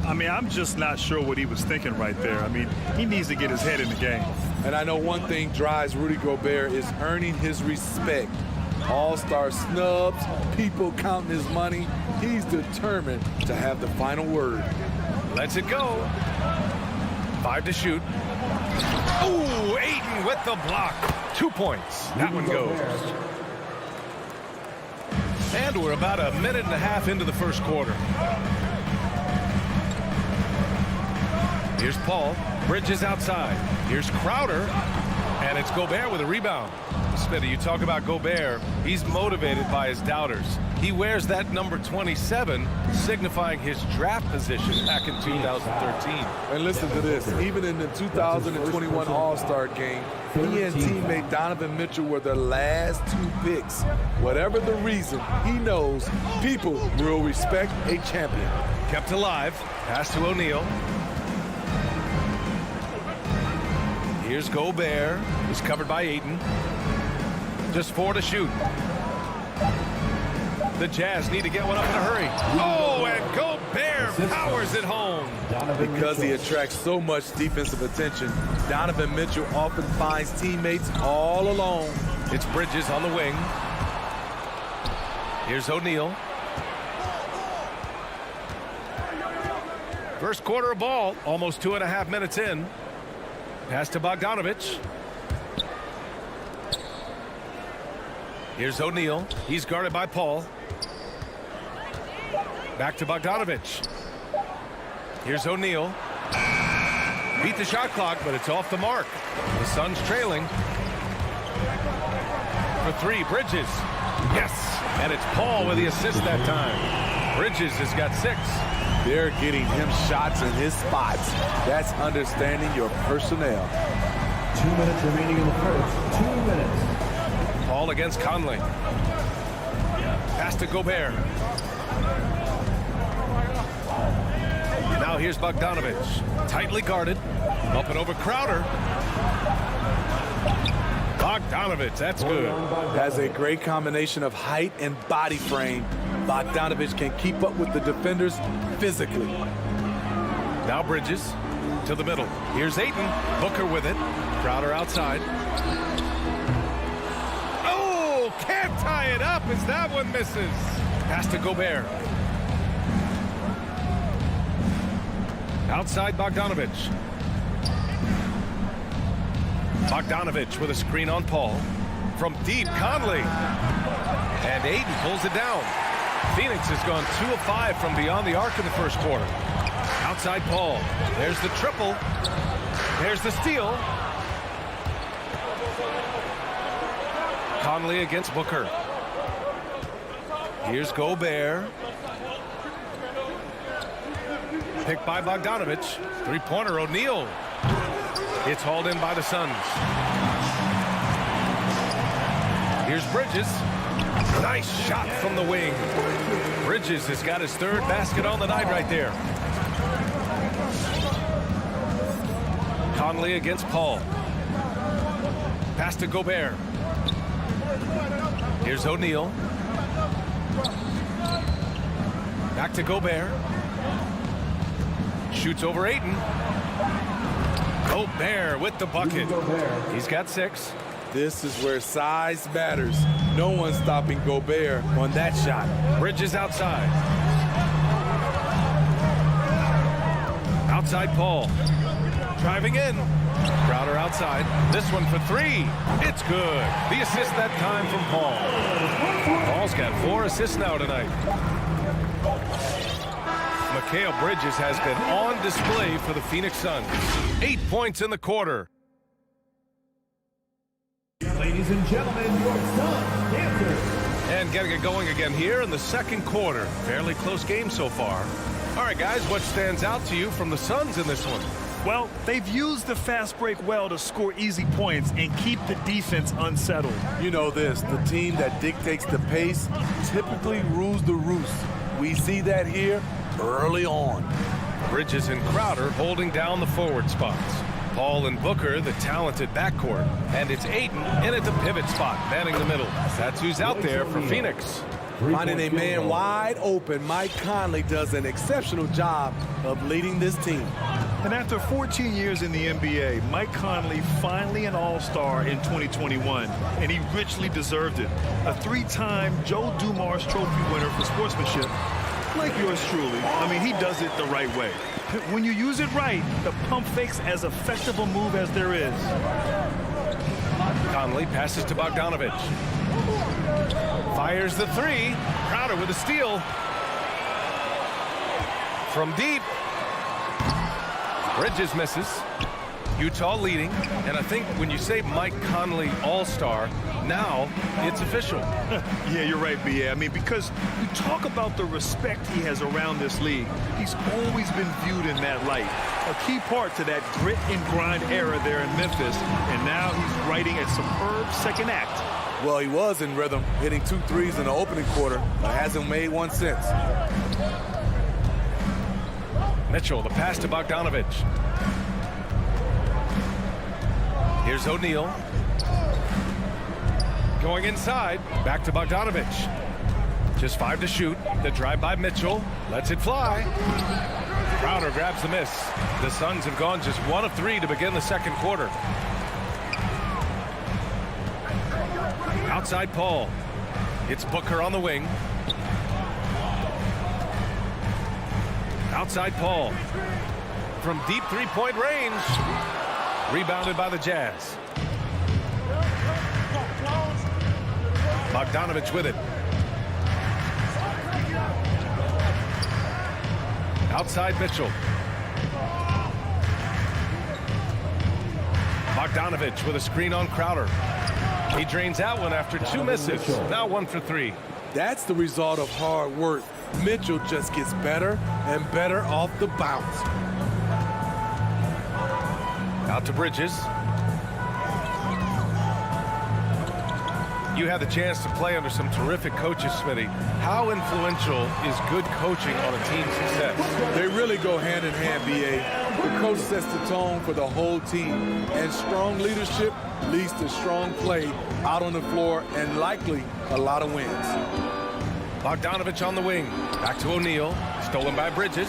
I mean, I'm just not sure what he was thinking right there. I mean, he needs to get his head in the game. And I know one thing drives Rudy Gobert is earning his respect. All-star snubs, people counting his money. He's determined to have the final word. Lets it go. 5 to shoot. Ooh, Ayton with the block. 2 points. That one goes. And we're about a minute and a half into the first quarter. Here's Paul. Bridges outside. Here's Crowder. And it's Gobert with a rebound. Smitty, you talk about Gobert. He's motivated by his doubters. He wears that number 27, signifying his draft position back in 2013. And listen to this. Even in the 2021 All-Star game, he and teammate Donovan Mitchell were the last 2 picks. Whatever the reason, he knows people will respect a champion. Kept alive. Pass to O'Neal. Here's Gobert. He's covered by Ayton. Just 4 to shoot. The Jazz need to get one up in a hurry. Oh, and Gobert powers it home. Because he attracts so much defensive attention, Donovan Mitchell often finds teammates all alone. It's Bridges on the wing. Here's O'Neal. First quarter of ball, almost 2.5 minutes in. Pass to Bogdanovic. Here's O'Neal. He's guarded by Paul. Back to Bogdanovic. Here's O'Neal. Beat the shot clock, but it's off the mark. The Suns trailing. For 3, Bridges. Yes! And it's Paul with the assist that time. Bridges has got 6. They're getting him shots in his spots. That's understanding your personnel. 2 minutes remaining in the first. 2 minutes. Paul against Conley. Pass to Gobert. Now here's Bogdanovic. Tightly guarded. Up and over Crowder. Bogdanovic, that's good. Has a great combination of height and body frame. Bogdanovic can keep up with the defenders physically. Now Bridges to the middle. Here's Ayton. Booker with it. Crowder outside. Oh, can't tie it up as that one misses. Pass to Gobert. Outside Bogdanovic. Bogdanovic with a screen on Paul. From deep, Conley. And Ayton pulls it down. Phoenix has gone 2 of 5 from beyond the arc in the first quarter. Outside Paul. There's the triple. There's the steal. Conley against Booker. Here's Gobert. Picked by Bogdanovic. Three-pointer, O'Neal. It's hauled in by the Suns. Here's Bridges. Nice shot from the wing. Bridges has got his third basket on the night right there. Conley against Paul. Pass to Gobert. Here's O'Neal. Back to Gobert. Shoots over Ayton. Gobert with the bucket. He's got 6. This is where size matters. No one's stopping Gobert on that shot. Bridges outside. Outside Paul. Driving in. Crowder outside. This one for 3. It's good. The assist that time from Paul. Paul's got 4 assists now tonight. Mikal Bridges has been on display for the Phoenix Suns. 8 points in the quarter. Ladies and gentlemen, your Suns dancers. And getting it going again here in the second quarter. Fairly close game so far. All right, guys, what stands out to you from the Suns in this one? Well, they've used the fast break well to score easy points and keep the defense unsettled. You know this, the team that dictates the pace typically rules the roost. We see that here early on. Bridges and Crowder holding down the forward spots. Paul and Booker, the talented backcourt. And it's Ayton in at the pivot spot, manning the middle. That's who's out there for Phoenix. Finding a man wide open, Mike Conley does an exceptional job of leading this team. And after 14 years in the NBA, Mike Conley finally an All-Star in 2021, and he richly deserved it. A 3-time Joe Dumars Trophy winner for sportsmanship, like yours truly. I mean, he does it the right way. When you use it right, the pump fake's as effective a move as there is. Conley passes to Bogdanovich. Fires the 3. Crowder with a steal. From deep. Bridges misses. Utah leading. And I think when you say Mike Conley All-Star, now it's official. Yeah, you're right, B.A. I mean, because you talk about the respect he has around this league. He's always been viewed in that light. A key part to that grit and grind era there in Memphis. And now he's writing a superb second act. Well, he was in rhythm, hitting 2 threes in the opening quarter, but hasn't made one since. Mitchell, the pass to Bogdanovich. Here's O'Neal. Going inside, back to Bogdanovich. Just 5 to shoot. The drive by Mitchell. Lets it fly. Crowder grabs the miss. The Suns have gone just 1 of 3 to begin the second quarter. Outside Paul. It's Booker on the wing. Outside Paul. From deep 3-point range. Rebounded by the Jazz. Bogdanovich with it. Outside Mitchell. Bogdanovich with a screen on Crowder. He drains that one after 2 misses. Now 1 for 3. That's the result of hard work. Mitchell just gets better and better off the bounce. Out to Bridges. You had the chance to play under some terrific coaches, Smitty. How influential is good coaching on a team's success? They really go hand in hand, B.A. The coach sets the tone for the whole team, and strong leadership leads to strong play out on the floor and likely a lot of wins. Bogdanovich on the wing. Back to O'Neal. Stolen by Bridges.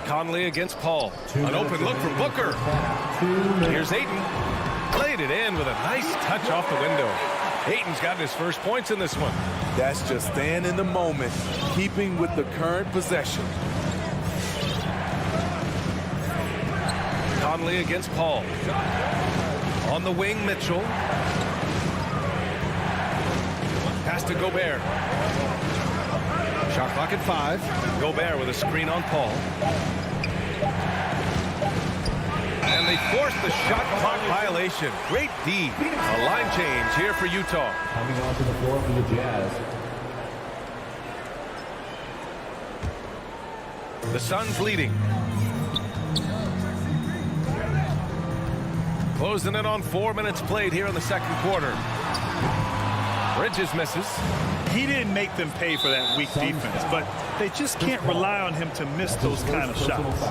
Conley against Paul. An open look for Booker. Here's Ayton. Played it in with a nice touch off the window. Ayton's gotten his first points in this one. That's just staying in the moment, keeping with the current possession. Conley against Paul. On the wing, Mitchell. Pass to Gobert. Shot clock at 5. Gobert with a screen on Paul. And they forced the shot clock violation. Great D. A line change here for Utah. Coming onto the floor for the Jazz. The Suns leading. Closing in on 4 minutes played here in the second quarter. Bridges misses. He didn't make them pay for that weak defense, but they just can't rely on him to miss those kind of shots.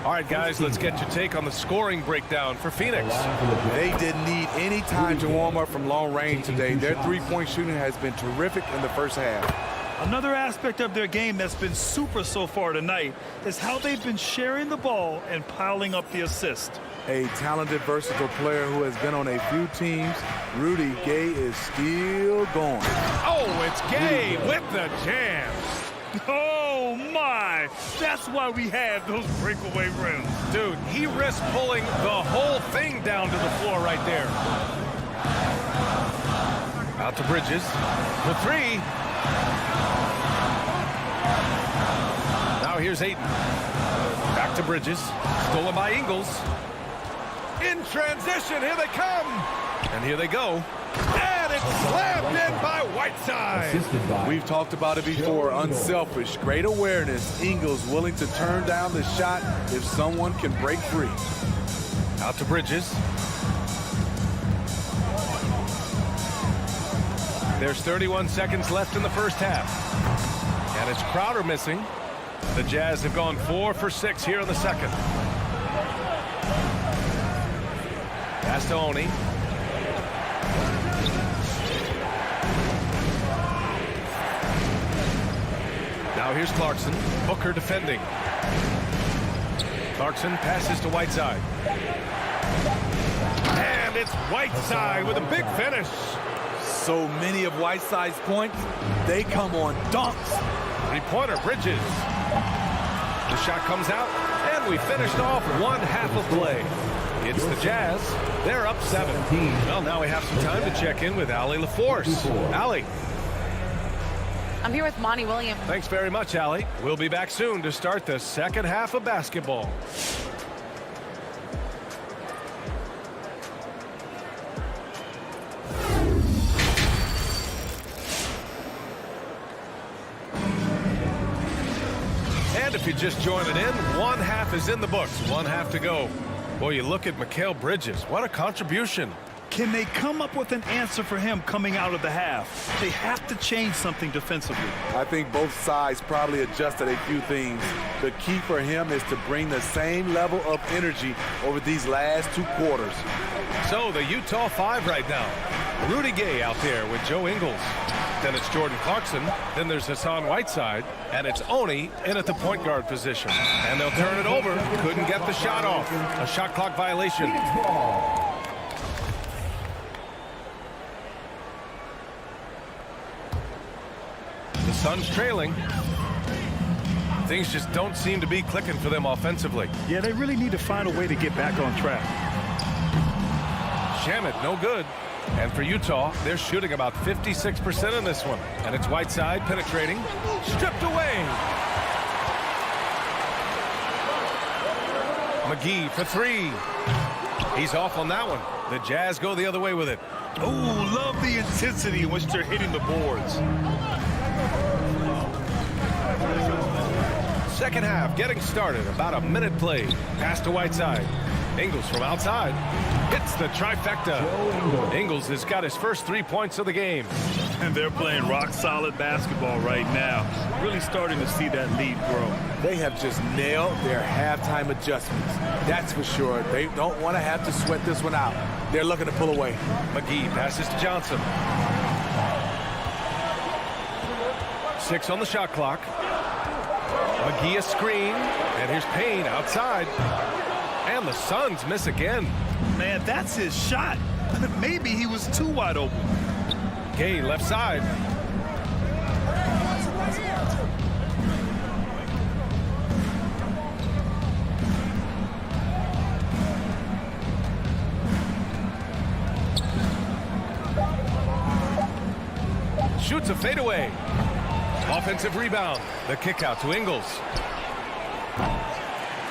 All right, guys, let's get your take on the scoring breakdown for Phoenix. They didn't need any time to warm up from long range today. Their three-point shooting has been terrific in the first half. Another aspect of their game that's been super so far tonight is how they've been sharing the ball and piling up the assist. A talented, versatile player who has been on a few teams, Rudy Gay is still going. Oh, it's Gay with the jam. Oh, my. That's why we have those breakaway rims. Dude, he risked pulling the whole thing down to the floor right there. Out to Bridges. The three. Now here's Ayton. Back to Bridges. Stolen by Ingles. In transition, here they come. And here they go. And it's slammed in by Whiteside. We've talked about it before. Unselfish, great awareness. Ingles willing to turn down the shot if someone can break free. Out to Bridges. There's 31 seconds left in the first half. And it's Crowder missing. The Jazz have gone 4 for 6 here in the second. Pass to Oni. Now here's Clarkson. Booker defending. Clarkson passes to Whiteside. And it's Whiteside with a big finish. So many of Whiteside's points, they come on dunks. Three-pointer, Bridges. The shot comes out, and we finished off one half of play. It's the Jazz. They're up 7. Well, now we have some time to check in with Allie LaForce. Allie. I'm here with Monty Williams. Thanks very much, Allie. We'll be back soon to start the second half of basketball. And if you're just joining in, one half is in the books. One half to go. Boy, you look at Mikal Bridges. What a contribution. Can they come up with an answer for him coming out of the half? They have to change something defensively. I think both sides probably adjusted a few things. The key for him is to bring the same level of energy over these last 2 quarters. So the Utah 5 right now. Rudy Gay out there with Joe Ingles. Then it's Jordan Clarkson. Then there's Hassan Whiteside. And it's Oni in at the point guard position. And they'll turn it over. Couldn't get the shot off. A shot clock violation. The Suns trailing. Things just don't seem to be clicking for them offensively. Yeah, they really need to find a way to get back on track. Shamet, no good. And for Utah, they're shooting about 56% in this one. And it's Whiteside penetrating. Stripped away. McGee for 3. He's off on that one. The Jazz go the other way with it. Oh, love the intensity in which they're hitting the boards. Second half getting started. About a minute played. Pass to Whiteside. Ingles from outside. Hits the trifecta. Ingles has got his first 3 points of the game. And they're playing rock-solid basketball right now. Really starting to see that lead grow. They have just nailed their halftime adjustments. That's for sure. They don't want to have to sweat this one out. They're looking to pull away. McGee passes to Johnson. 6 on the shot clock. McGee a screen. And here's Payne outside. And the Suns miss again. Man, that's his shot. Maybe he was too wide open. Gay left side. Shoots a fadeaway. Offensive rebound. The kick out to Ingles.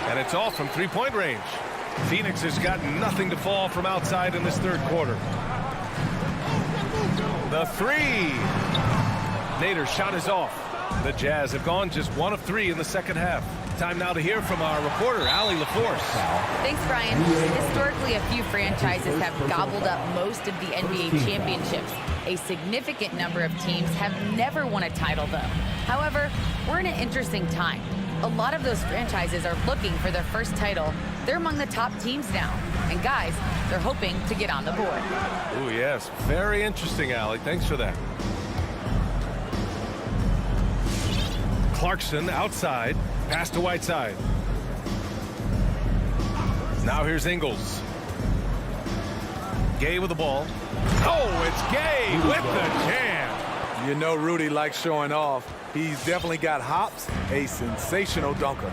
And it's off from 3-point range. Phoenix has got nothing to fall from outside in this third quarter. The 3. Nader's shot is off. The Jazz have gone just 1 of 3 in the second half. Time now to hear from our reporter, Allie LaForce. Thanks, Brian. Historically, a few franchises have gobbled up most of the NBA championships. A significant number of teams have never won a title, though. However, we're in an interesting time. A lot of those franchises are looking for their first title. They're among the top teams now. And guys, they're hoping to get on the board. Oh, yes. Very interesting, Allie. Thanks for that. Clarkson outside. Pass to Whiteside. Now here's Ingles. Gay with the ball. Oh, it's Gay with the jam. You know Rudy likes showing off. He's definitely got hops, a sensational dunker.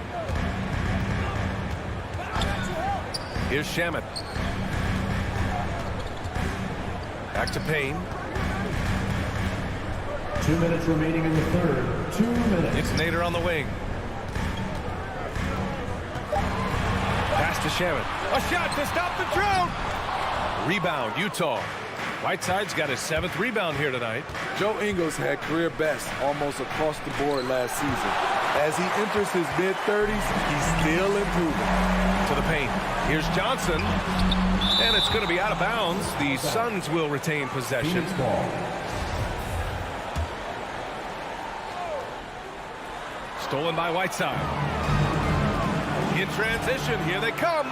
Here's Shamet. Back to Payne. 2 minutes remaining in the third. 2 minutes. It's Nader on the wing. Pass to Shamet. A shot to stop the drought. Rebound, Utah. Whiteside's got his 7th rebound here tonight. Joe Ingles had career best almost across the board last season. As he enters his mid-30s, he's still improving. To the paint. Here's Johnson. And it's going to be out of bounds. The Suns will retain possession. Stolen by Whiteside. In transition, here they come.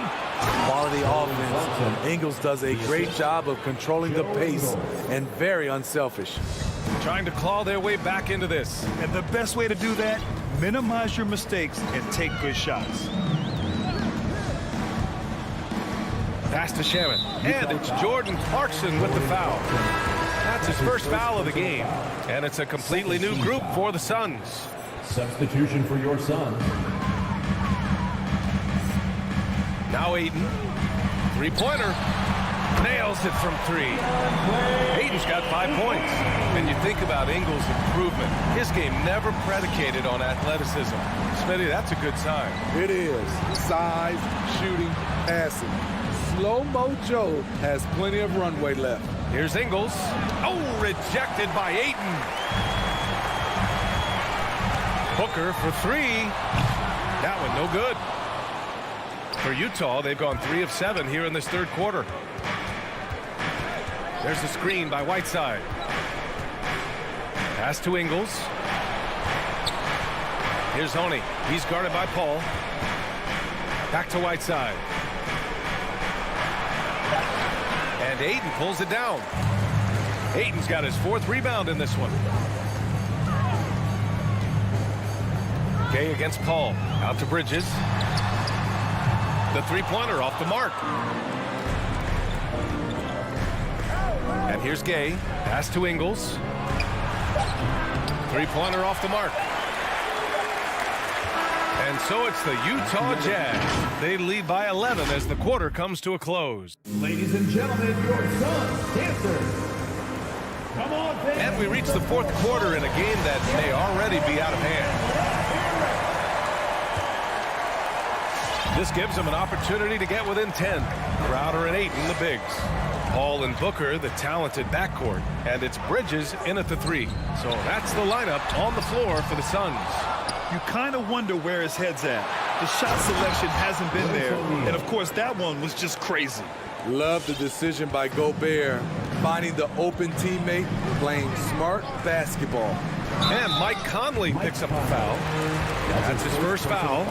Quality offense. Ingles does a great job of controlling the pace and very unselfish. Trying to claw their way back into this. And the best way to do that, minimize your mistakes and take good shots. Pass to Shamet. And it's Jordan Clarkson with the foul. That's his first foul of the game. And it's a completely new group for the Suns. Substitution for your son. Now Ayton. Three-pointer. Nails it from 3. Ayton's got 5 points. And you think about Ingles' improvement. His game never predicated on athleticism. Smitty, that's a good sign. It is. Size, shooting, passing. Slow-mo Joe has plenty of runway left. Here's Ingles. Oh, rejected by Ayton. Booker for 3. That one no good. For Utah, they've gone 3 of 7 here in this third quarter. There's a screen by Whiteside. Pass to Ingles. Here's Honey. He's guarded by Paul. Back to Whiteside. And Ayton pulls it down. Ayton's got his 4th rebound in this one. Gay against Paul. Out to Bridges. The three-pointer off the mark. And here's Gay. Pass to Ingles. Three-pointer off the mark. And so it's the Utah Jazz. They lead by 11 as the quarter comes to a close. Ladies and gentlemen, your Suns dancers. Come on, fans. And we reach the 4th quarter in a game that may already be out of hand. This gives them an opportunity to get within 10. Crowder and Ayton, the bigs. Paul and Booker, the talented backcourt. And it's Bridges in at the 3. So that's the lineup on the floor for the Suns. You kind of wonder where his head's at. The shot selection hasn't been there. And, of course, that one was just crazy. Love the decision by Gobert. Finding the open teammate, playing smart basketball. And Mike Conley picks up the foul. That's his first foul.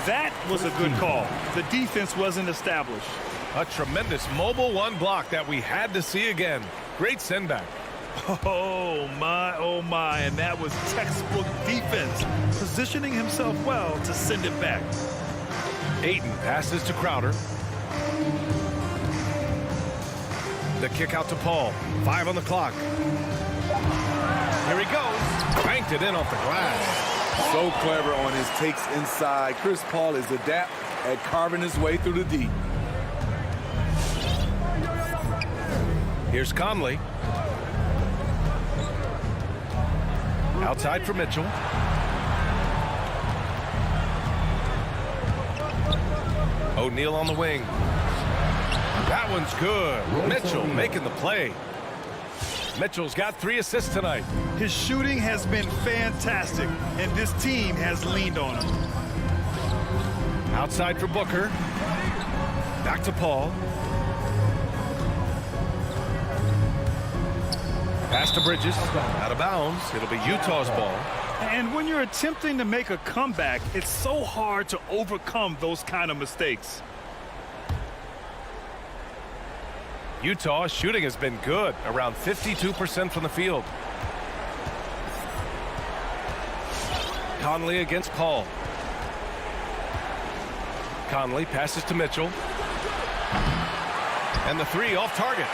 That was a good call. The defense wasn't established. A tremendous mobile 1 block that we had to see again. Great send-back. Oh, my. And that was textbook defense. Positioning himself well to send it back. Ayton passes to Crowder. The kick out to Paul. 5 on the clock. Here he goes. Banked it in off the glass. So clever on his takes inside. Chris Paul is adept at carving his way through the D. Here's Conley. Outside for Mitchell. O'Neal on the wing. That one's good. Mitchell making the play. Mitchell's got 3 assists tonight. His shooting has been fantastic, and this team has leaned on him. Outside for Booker. Back to Paul. Pass to Bridges. Out of bounds. It'll be Utah's ball. And when you're attempting to make a comeback, it's so hard to overcome those kind of mistakes. Utah's shooting has been good, around 52% from the field. Conley against Paul. Conley passes to Mitchell. And the 3 off target.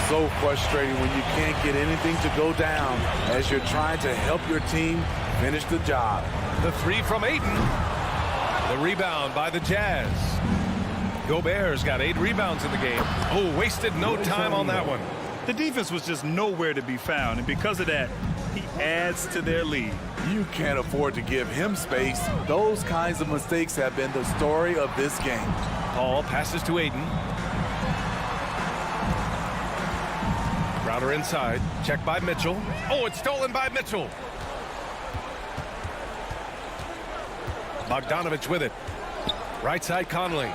So frustrating when you can't get anything to go down as you're trying to help your team finish the job. The 3 from Ayton. The rebound by the Jazz. Gobert's got 8 rebounds in the game. Oh, wasted no time on that one. The defense was just nowhere to be found, and because of that, he adds to their lead. You can't afford to give him space. Those kinds of mistakes have been the story of this game. Paul passes to Ayton. Crowder inside. Check by Mitchell. Oh, it's stolen by Mitchell. Bogdanovich with it. Right side Conley.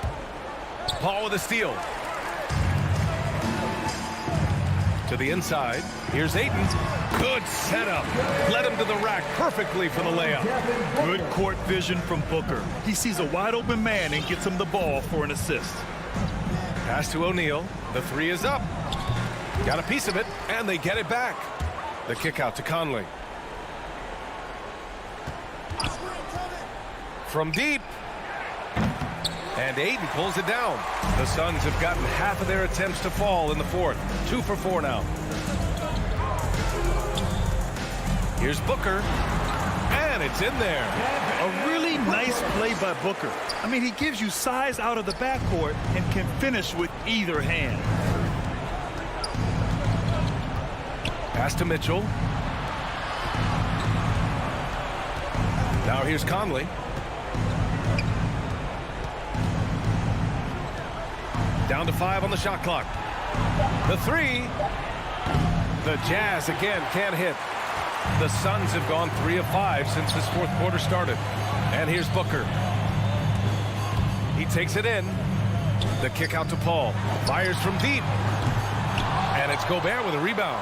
Paul with a steal. To the inside. Here's Ayton. Good setup. Led him to the rack perfectly for the layup. Good court vision from Booker. He sees a wide open man and gets him the ball for an assist. Pass to O'Neal. The 3 is up. Got a piece of it, and they get it back. The kick out to Conley. From deep. And Ayton pulls it down. The Suns have gotten half of their attempts to fall in the 4th. 2 for 4 now. Here's Booker. And it's in there. A really nice play by Booker. I mean, he gives you size out of the backcourt and can finish with either hand. Pass to Mitchell. Now here's Conley. Down to 5 on the shot clock. The 3. The Jazz again can't hit. The Suns have gone 3 of 5 since this 4th quarter started. And here's Booker. He takes it in. The kick out to Paul. Fires from deep. And it's Gobert with a rebound.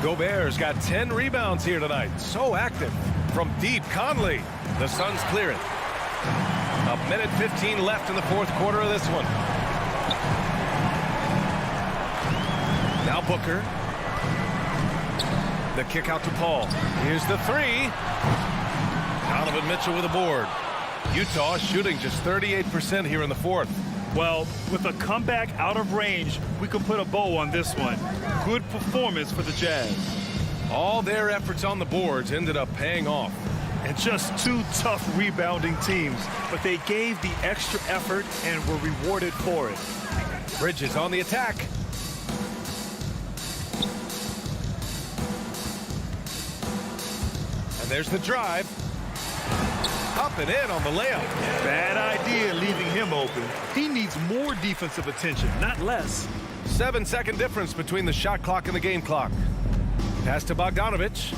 Gobert's got 10 rebounds here tonight. So active. From deep, Conley. The Suns clear it. 1:15 left in the 4th quarter of this one. Now Booker. The kick out to Paul. Here's the 3. Donovan Mitchell with a board. Utah shooting just 38% here in the 4th. Well, with a comeback out of range, we can put a bow on this one. Good performance for the Jazz. All their efforts on the boards ended up paying off. And just 2 tough rebounding teams, but they gave the extra effort and were rewarded for it. Bridges on the attack. And there's the drive. Up and in on the layup. Bad idea leaving him open. He needs more defensive attention, not less. 7-second difference between the shot clock and the game clock. Pass to Bogdanovich.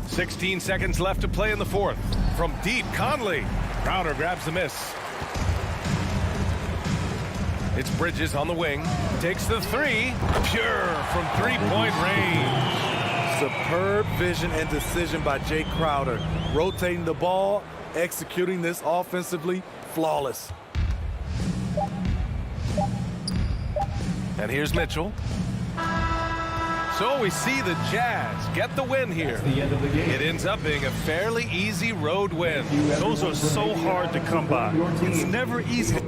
"16 seconds left to play in the 4th. From deep, Conley. Crowder grabs the miss. It's Bridges on the wing. Takes the 3. Pure from 3-point range. Superb vision and decision by Jay Crowder. Rotating the ball, executing this offensively, flawless. And here's Mitchell. So we see the Jazz get the win here. It ends up being a fairly easy road win. Those are so hard to come by. It's never easy.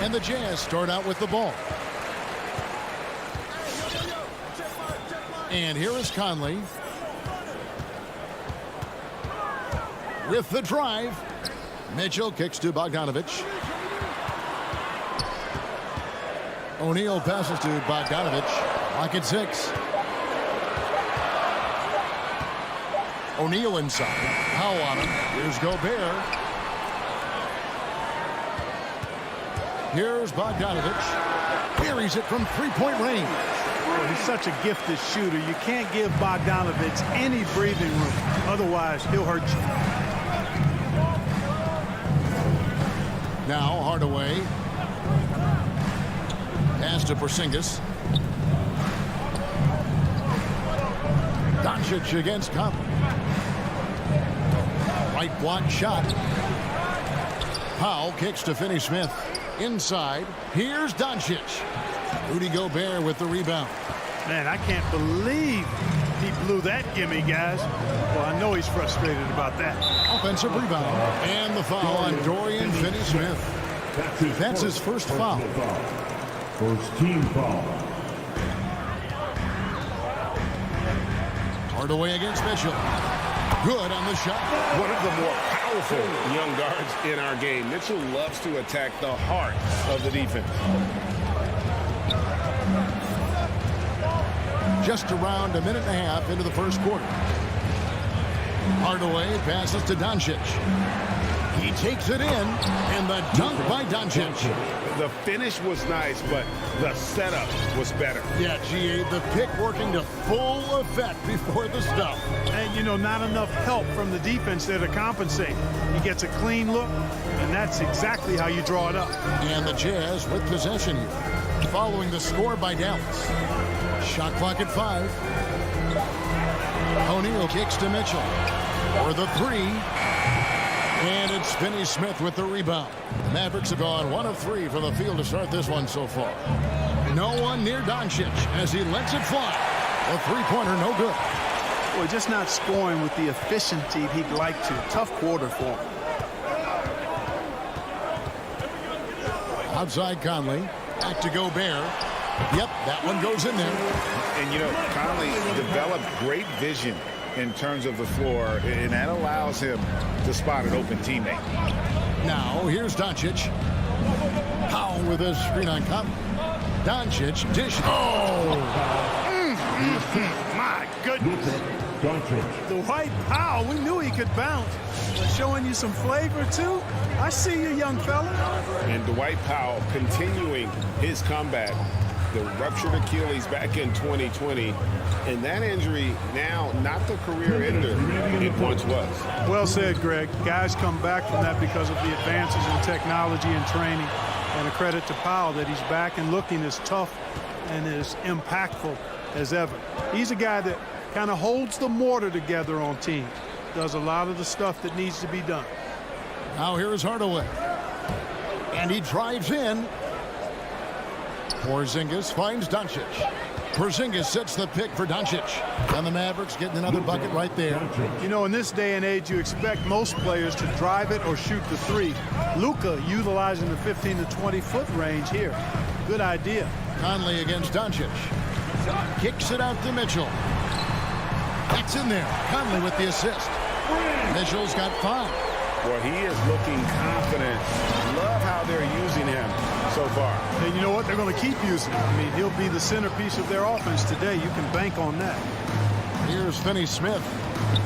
And the Jazz start out with the ball. And here is Conley. With the drive. Mitchell kicks to Bogdanovich. O'Neal passes to Bogdanovich. Lock at 6. O'Neal inside. Powell on him. Here's Gobert. Here's Bogdanovich. Buries it from three-point range. Well, he's such a gifted shooter. You can't give Bogdanovich any breathing room. Otherwise, he'll hurt you. Now Hardaway. Pass to Porzingis. Doncic against Conley. Right block shot. Powell kicks to Finney-Smith. Inside. Here's Doncic. Rudy Gobert with the rebound. Man, I can't believe he blew that gimme, guys. Well, I know he's frustrated about that. Offensive rebound. And the foul on Dorian Finney-Smith. That's his first foul. First team foul. Hardaway against Mitchell. Good on the shot. One of the more powerful young guards in our game. Mitchell loves to attack the heart of the defense. Just around a minute and a half into the first quarter. Hardaway passes to Doncic. He takes it in, and the dunk by Doncic. The finish was nice, but the setup was better. Yeah, GA, the pick working to full effect before the stuff. And, you know, not enough help from the defense there to compensate. He gets a clean look, and that's exactly how you draw it up. And the Jazz with possession here, following the score by Dallas. Shot clock at 5. O'Neal kicks to Mitchell for the 3. And it's Finney-Smith with the rebound. The Mavericks have gone 1 of 3 from the field to start this one so far. No one near Doncic as he lets it fly. A three-pointer, no good. Boy, just not scoring with the efficiency he'd like to. Tough quarter for him. Outside Conley. Back to Gobert. Yep, that one goes in there. And, you know, Conley developed great vision in terms of the floor, and that allows him to spot an open teammate. Now, here's Doncic. Powell with a screen on Conley. Doncic dish. Oh! My goodness. The Dwight Powell, we knew he could bounce. But showing you some flavor, too? I see you, young fella. And Dwight Powell continuing his comeback. The ruptured Achilles back in 2020. And that injury now not the career ender it once was. Well said, Greg. Guys come back from that because of the advances in technology and training. And a credit to Powell that he's back and looking as tough and as impactful as ever. He's a guy that kind of holds the mortar together on teams. Does a lot of the stuff that needs to be done. Now here is Hardaway. And he drives in. Porzingis finds Doncic. Porzingis sets the pick for Doncic. And the Mavericks getting another bucket right there. You know, in this day and age, you expect most players to drive it or shoot the 3. Luka utilizing the 15 to 20-foot range here. Good idea. Conley against Doncic. Kicks it out to Mitchell. That's in there. Conley with the assist. Mitchell's got 5. Well, he is looking confident. Love how they're using him so far. And you know what? They're going to keep using him. I mean, he'll be the centerpiece of their offense today. You can bank on that. Here's Finney-Smith.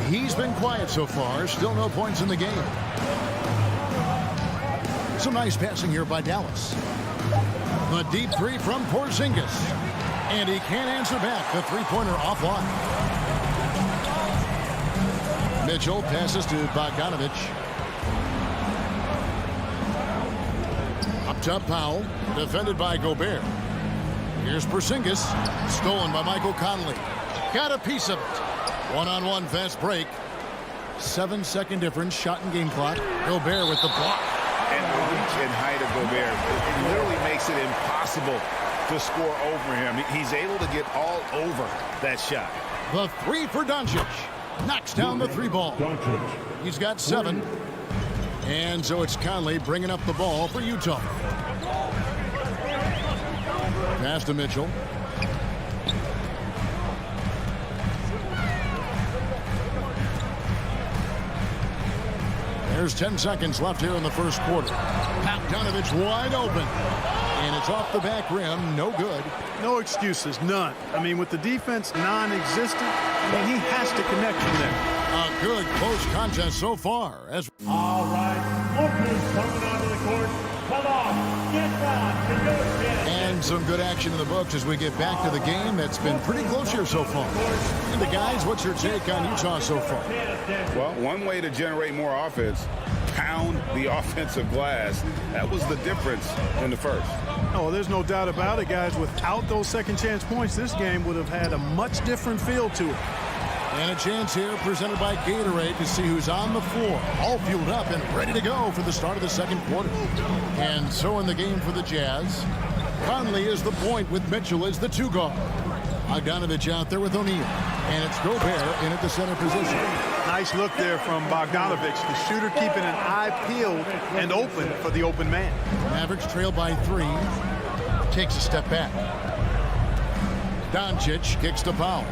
He's been quiet so far. Still no points in the game. Some nice passing here by Dallas. The deep 3 from Porzingis. And he can't answer back. The three-pointer offline. Mitchell passes to Bogdanovich. Up top Powell, defended by Gobert. Here's Porzingis, stolen by Michael Conley. Got a piece of it. One-on-one fast break. 7-second difference, shot and game clock. Gobert with the block. And the reach and height of Gobert, it literally makes it impossible to score over him. He's able to get all over that shot. The 3 for Doncic. Knocks down the 3 ball. He's got 7. And so it's Conley bringing up the ball for Utah. Pass to Mitchell. There's 10 seconds left here in the first quarter. Bogdanovich wide open. And it's off the back rim. No good. No excuses. None. I mean, with the defense non-existent, I mean, he has to connect from there. A good close contest so far. All right. Lookers coming onto the court. Come on. Get down. And some good action in the books as we get back to the game that's been pretty close here so far. And the guys, what's your take on Utah so far? Well, one way to generate more offense, pound the offensive glass. That was the difference in the first. Oh, there's no doubt about it, guys. Without those second chance points, this game would have had a much different feel to it. And a chance here presented by Gatorade to see who's on the floor, all fueled up and ready to go for the start of the second quarter. And so in the game for the Jazz, Conley is the point with Mitchell as the 2 guard. Bogdanovich out there with O'Neal. And it's Gobert in at the center position. Nice look there from Bogdanovich, the shooter keeping an eye peeled and open for the open man. Mavericks trail by 3. Takes a step back. Doncic kicks to Powell.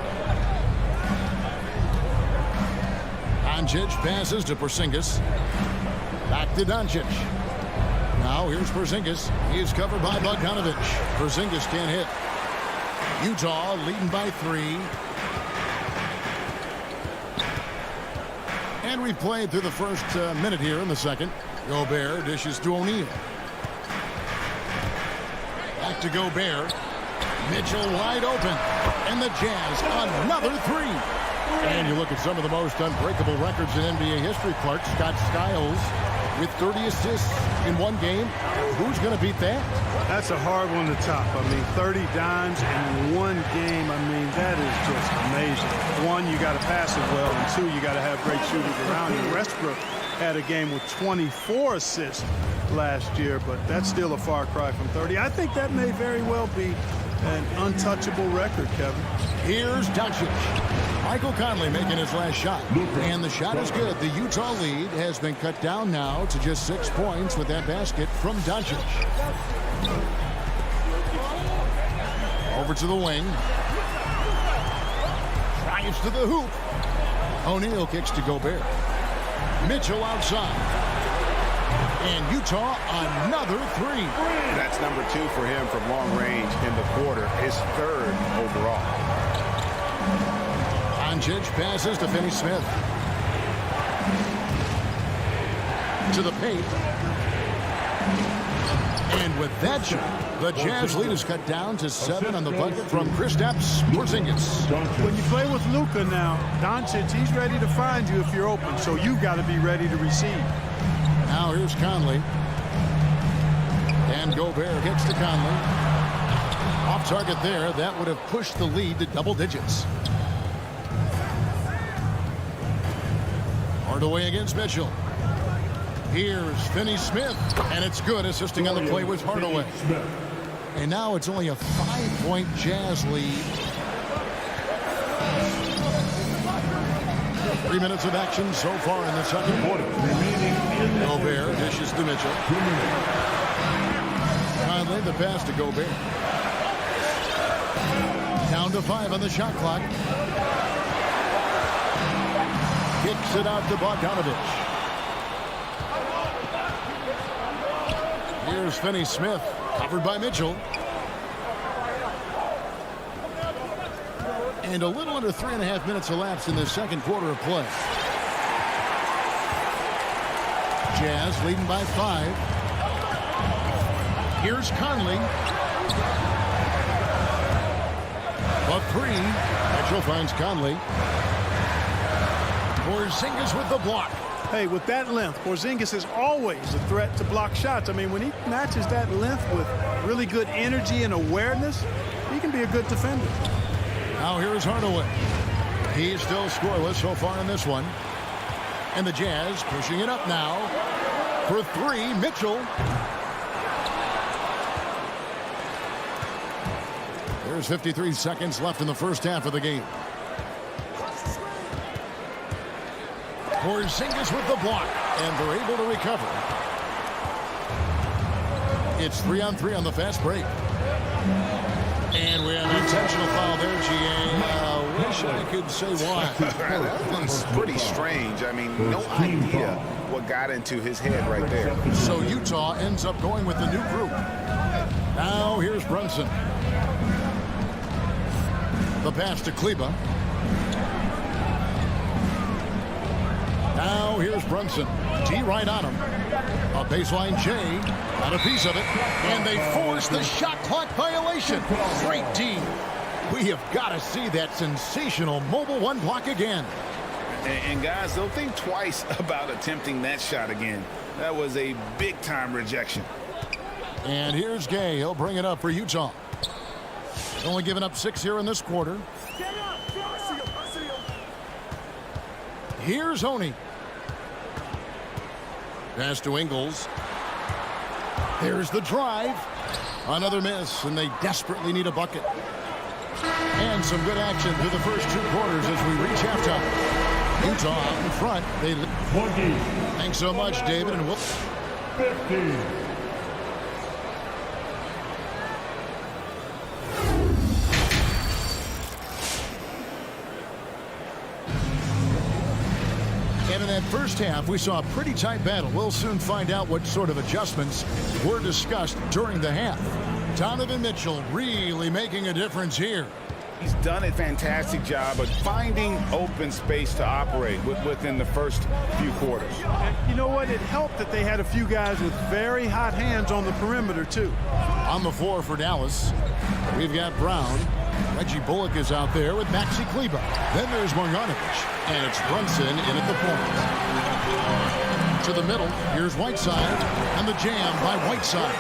Doncic passes to Porzingis. Back to Doncic. Now here's Porzingis. He is covered by Bogdanovich. Porzingis can't hit. Utah leading by 3. And we've played through the first minute here in the second. Gobert dishes to O'Neal. Back to Gobert. Mitchell wide open. And the Jazz another 3. And you look at some of the most unbreakable records in NBA history, Clark. Scott Skiles with 30 assists in one game. Who's going to beat that? That's a hard one to top. I mean, 30 dimes in one game. I mean, that is just amazing. One, you got to pass it well, and 2, you got to have great shooters around you. Westbrook had a game with 24 assists last year, but that's still a far cry from 30. I think that may very well be an untouchable record, Kevin. Here's Doncic. Michael Conley making his last shot. And the shot is good. The Utah lead has been cut down now to just 6 points with that basket from Doncic. Over to the wing. Drives to the hoop. O'Neal kicks to Gobert. Mitchell outside. And Utah another 3. That's number 2 for him from long range in the quarter. His 3rd overall. Doncic passes to Finney-Smith. To the paint. And with that shot, the Jazz lead is cut down to 7 on the bucket from Kristaps Porzingis. When you play with Luka now, Doncic, he's ready to find you if you're open, so you've got to be ready to receive. Now here's Conley. And Gobert gets to Conley. Off target there. That would have pushed the lead to double digits. Hardaway against Mitchell. Here's Finney-Smith. And it's good, assisting on the play with Hardaway. And now it's only a 5-point Jazz lead. 3 minutes of action so far in the second quarter. Gobert dishes to Mitchell. Conley, the pass to Gobert. Down to 5 on the shot clock. Kicks it out to Bogdanovich. Here's Finney-Smith, covered by Mitchell. And a little under 3.5 minutes elapsed in the second quarter of play. Jazz leading by 5. Here's Conley. A 3. Mitchell finds Conley. Porzingis with the block. Hey, with that length, Porzingis is always a threat to block shots. I mean, when he matches that length with really good energy and awareness, he can be a good defender. Now here is Hardaway. He's still scoreless so far in this one. And the Jazz pushing it up now. For 3, Mitchell. There's 53 seconds left in the first half of the game. Porzingis with the block, and they're able to recover. It's 3-on-3 on the fast break. And we have an intentional foul there, GA. Wish I could say why. That's pretty strange. I mean, no idea what got into his head right there. So Utah ends up going with the new group. Now here's Brunson. The pass to Kleber. Now here's Brunson. T right on him. A baseline J. Got a piece of it. And they force the shot clock violation. Great D. We have got to see that sensational mobile one block again. And guys, don't think twice about attempting that shot again. That was a big-time rejection. And here's Gay. He'll bring it up for Utah. Only giving up 6 here in this quarter. Here's Oney. Pass to Ingles. There's the drive. Another miss, and they desperately need a bucket. And some good action through the first 2 quarters as we reach halftime. Utah out in front. They 20. Thanks so much, David, and we'll 50. And in that first half, we saw a pretty tight battle. We'll soon find out what sort of adjustments were discussed during the half. Donovan Mitchell really making a difference here. He's done a fantastic job of finding open space to operate within the first few quarters. And you know what? It helped that they had a few guys with very hot hands on the perimeter, too. On the floor for Dallas, we've got Brown. Reggie Bullock is out there with Maxi Kleber. Then there's Marjanovic, and it's Brunson in at the point. To the middle, here's Whiteside, and the jam by Whiteside.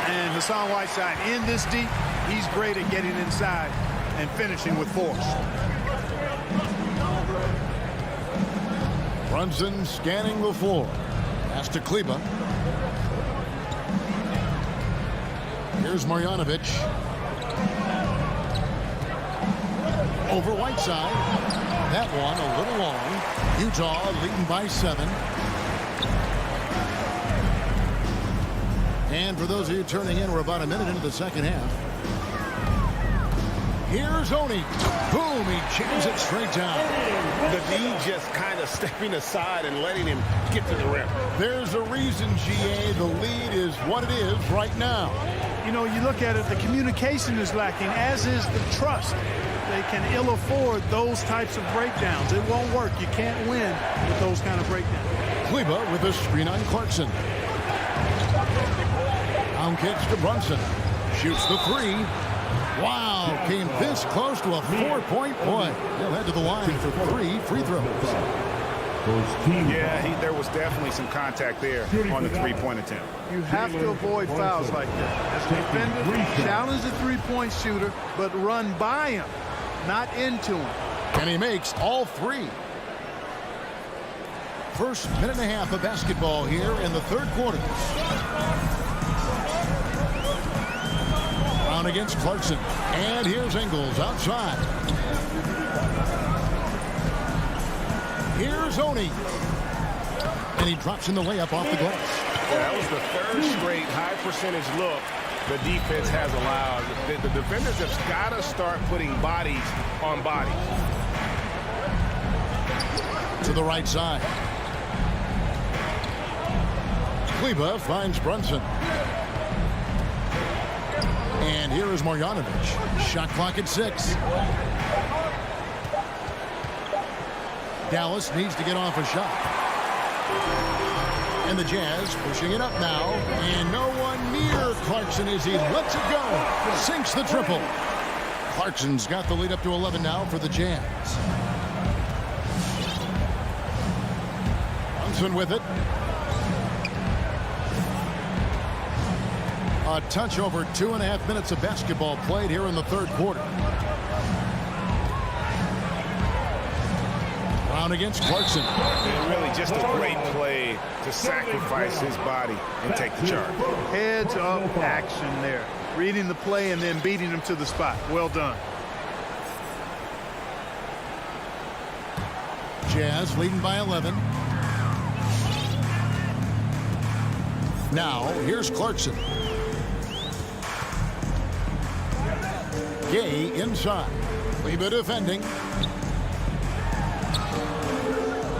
And Hassan Whiteside in this deep, he's great at getting inside and finishing with force. Brunson scanning the floor. Pass to Kleber. Here's Marjanovic. Over Whiteside. That one a little long. Utah leading by 7. And for those of you turning in, we're about a minute into the second half. Here's Oney. Boom, he jams it straight down. The D just kind of stepping aside and letting him get to the rim. There's a reason, GA, the lead is what it is right now. You know, you look at it, the communication is lacking, as is the trust. They can ill afford those types of breakdowns. It won't work. You can't win with those kind of breakdowns. Kleber with a screen on Clarkson. Down kicks to Brunson. Shoots the 3. Wow, came this close to a 4-point play. He'll head to the line for 3 free throws. Yeah, there was definitely some contact there on the 3-point attempt. You have to avoid fouls like that. As a defender, challenge the 3-point shooter, but run by him, not into him. And he makes all 3. First minute and a half of basketball here in the third quarter. Brown against Clarkson. And here's Ingles outside. Here's Oney. And he drops in the layup off the glass. That was the third straight high percentage look the defense has allowed. The defenders have got to start putting bodies on bodies. To the right side. Kleber finds Brunson. And here is Marjanovic. Shot clock at 6. Dallas needs to get off a shot. And the Jazz pushing it up now. And no one near Clarkson as he lets it go. Sinks the triple. Clarkson's got the lead up to 11 now for the Jazz. Brunson with it. A touch over 2.5 minutes of basketball played here in the third quarter. Brown against Clarkson. And really just a great play to sacrifice his body and take the charge. Heads up action there. Reading the play and then beating him to the spot. Well done. Jazz leading by 11. Now, here's Clarkson. Gay inside. Kleba defending.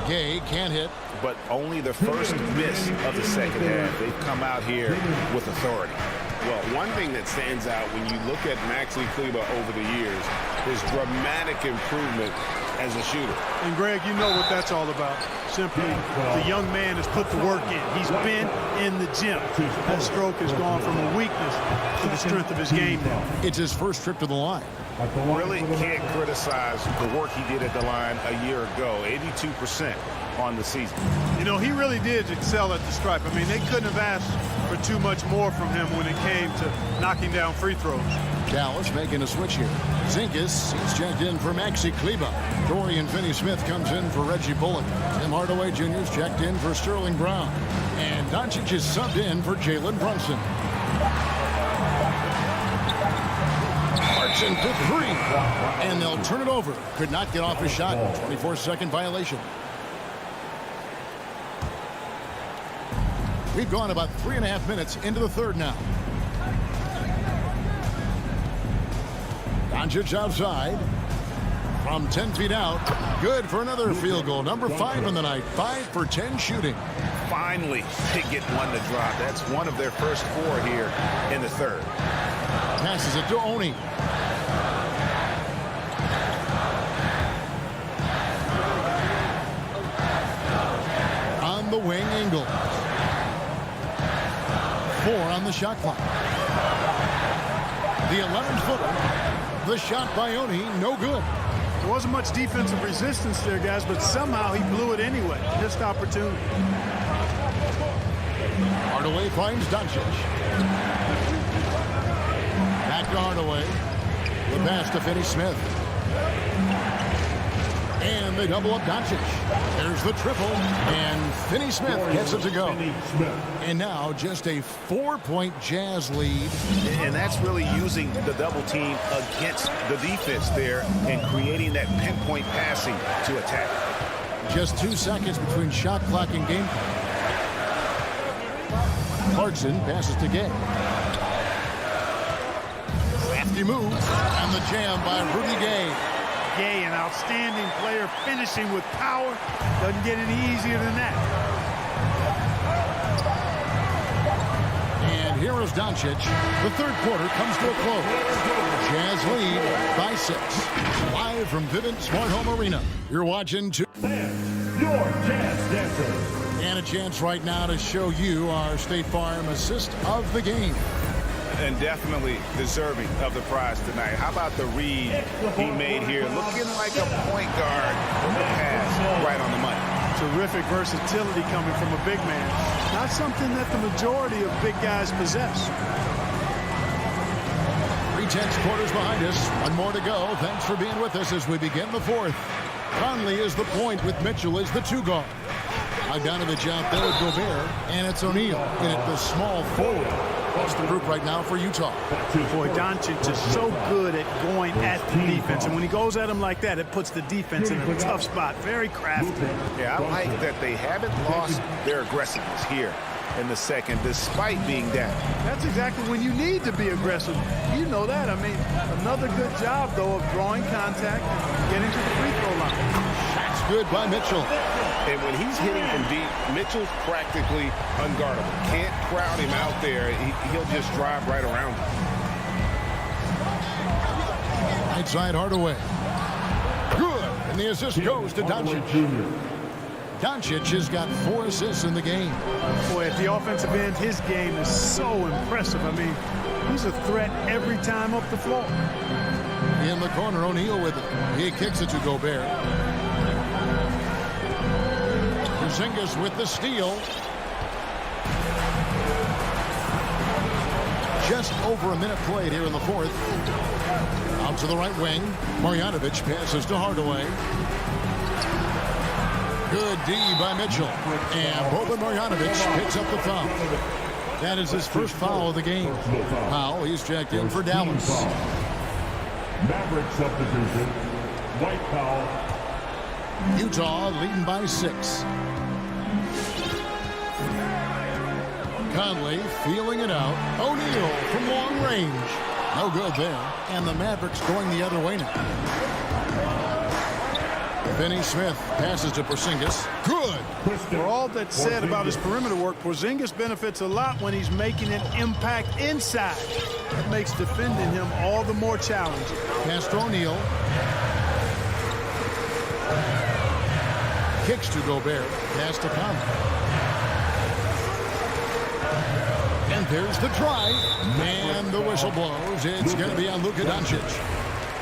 Gay can't hit. But only the first miss of the second half. They've come out here with authority. Well, one thing that stands out when you look at Maxi Kleba over the years is dramatic improvement as a shooter. And Greg, you know what that's all about. Simply, the young man has put the work in. He's been in the gym. That stroke has gone from a weakness to the strength of his game now. It's his first trip to the line. Really can't criticize the work he did at the line a year ago. 82% on the season. You know, he really did excel at the stripe. I mean, they couldn't have asked for too much more from him when it came to knocking down free throws. Dallas making a switch here. Zingas is checked in for Maxi Kleba. Dorian Finney-Smith comes in for Reggie Bullock. Tim Hardaway Jr. is checked in for Sterling Brown. And Doncic is subbed in for Jalen Brunson. Clarkson for three. And they'll turn it over. Could not get off his shot. 24-second violation. We've gone about 3.5 minutes into the third now. Doncic outside from 10 feet out. Good for another field goal. Number 5 in the night. 5 for 10 shooting. Finally, they get one to drop. That's one of their first 4 here in the third. Passes it to Oni. On the wing, Ingles. 4 on the shot clock. The 11-footer. The shot by Oni, no good. There wasn't much defensive resistance there, guys, but somehow he blew it anyway. Missed opportunity. Hardaway finds Doncic. Back to Hardaway. The pass to Finney-Smith. And they double up Doncic. There's the triple. And Finney-Smith gets it to go. And now just a 4-point Jazz lead. And that's really using the double team against the defense there and creating that pinpoint passing to attack. Just 2 seconds between shot clock and game. Clarkson passes to Gay. Crafty move. And the jam by Rudy Gay. Gay, an outstanding player, finishing with power. Doesn't get any easier than that. And here is Doncic. The third quarter comes to a close. Jazz lead by 6. Live from Vivint Smart Home Arena. You're watching your Jazz Dancers. And a chance right now to show you our State Farm assist of the game. And definitely deserving of the prize tonight. How about the read he made here? Looking like a point guard with the pass right on the money. Terrific versatility coming from a big man. Not something that the majority of big guys possess. 3/10 quarters behind us. One more to go. Thanks for being with us as we begin the fourth. Conley is the point with Mitchell as the 2 guard. Bogdanovich out there with Gobert. And it's O'Neal in at the small forward. That's the group right now for Utah. Boy, Doncic is so good at going at the defense. And when he goes at him like that, it puts the defense in a tough spot. Very crafty. Yeah, I like that they haven't lost their aggressiveness here in the second, despite being down. That's exactly when you need to be aggressive. You know that. I mean, another good job, though, of drawing contact and getting to the free throw line. That's good by Mitchell. And when he's hitting from deep, Mitchell's practically unguardable. Can't crowd him out there. He'll just drive right around him. Right side Hardaway. Good. And the assist goes to Doncic. Doncic has got 4 assists in the game. Boy, at the offensive end, his game is so impressive. I mean, he's a threat every time up the floor. In the corner, O'Neal with it. He kicks it to Gobert. Porzingis with the steal. Just over a minute played here in the fourth. Out to the right wing. Marjanovic passes to Hardaway. Good D by Mitchell. And Boban Marjanovic picks up the foul. That is his first foul of the game. Powell, he's checked in for Dallas. Maverick substitution. White Powell. Utah leading by 6. Conley feeling it out. O'Neal from long range. No good there. And the Mavericks going the other way now. Finney Smith passes to Porzingis. Good. For all that's said about his perimeter work, Porzingis benefits a lot when he's making an impact inside. That makes defending him all the more challenging. Pass to O'Neal. Kicks to Gobert. Pass to Conley. And there's the drive. And the whistle blows. It's going to be on Luka Doncic.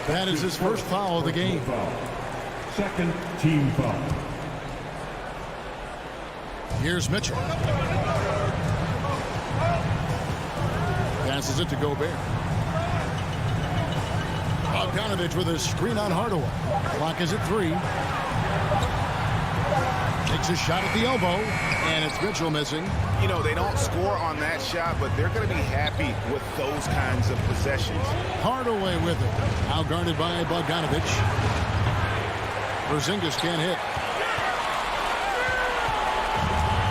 That is his first foul of the game. Second team foul. Here's Mitchell. Passes it to Gobert. Bogdanovich with a screen on Hardaway. Clock is at 3. Takes a shot at the elbow, and it's Mitchell missing. You know, they don't score on that shot, but they're going to be happy with those kinds of possessions. Hardaway with it. Now guarded by Bogdanovich. Porzingis can't hit.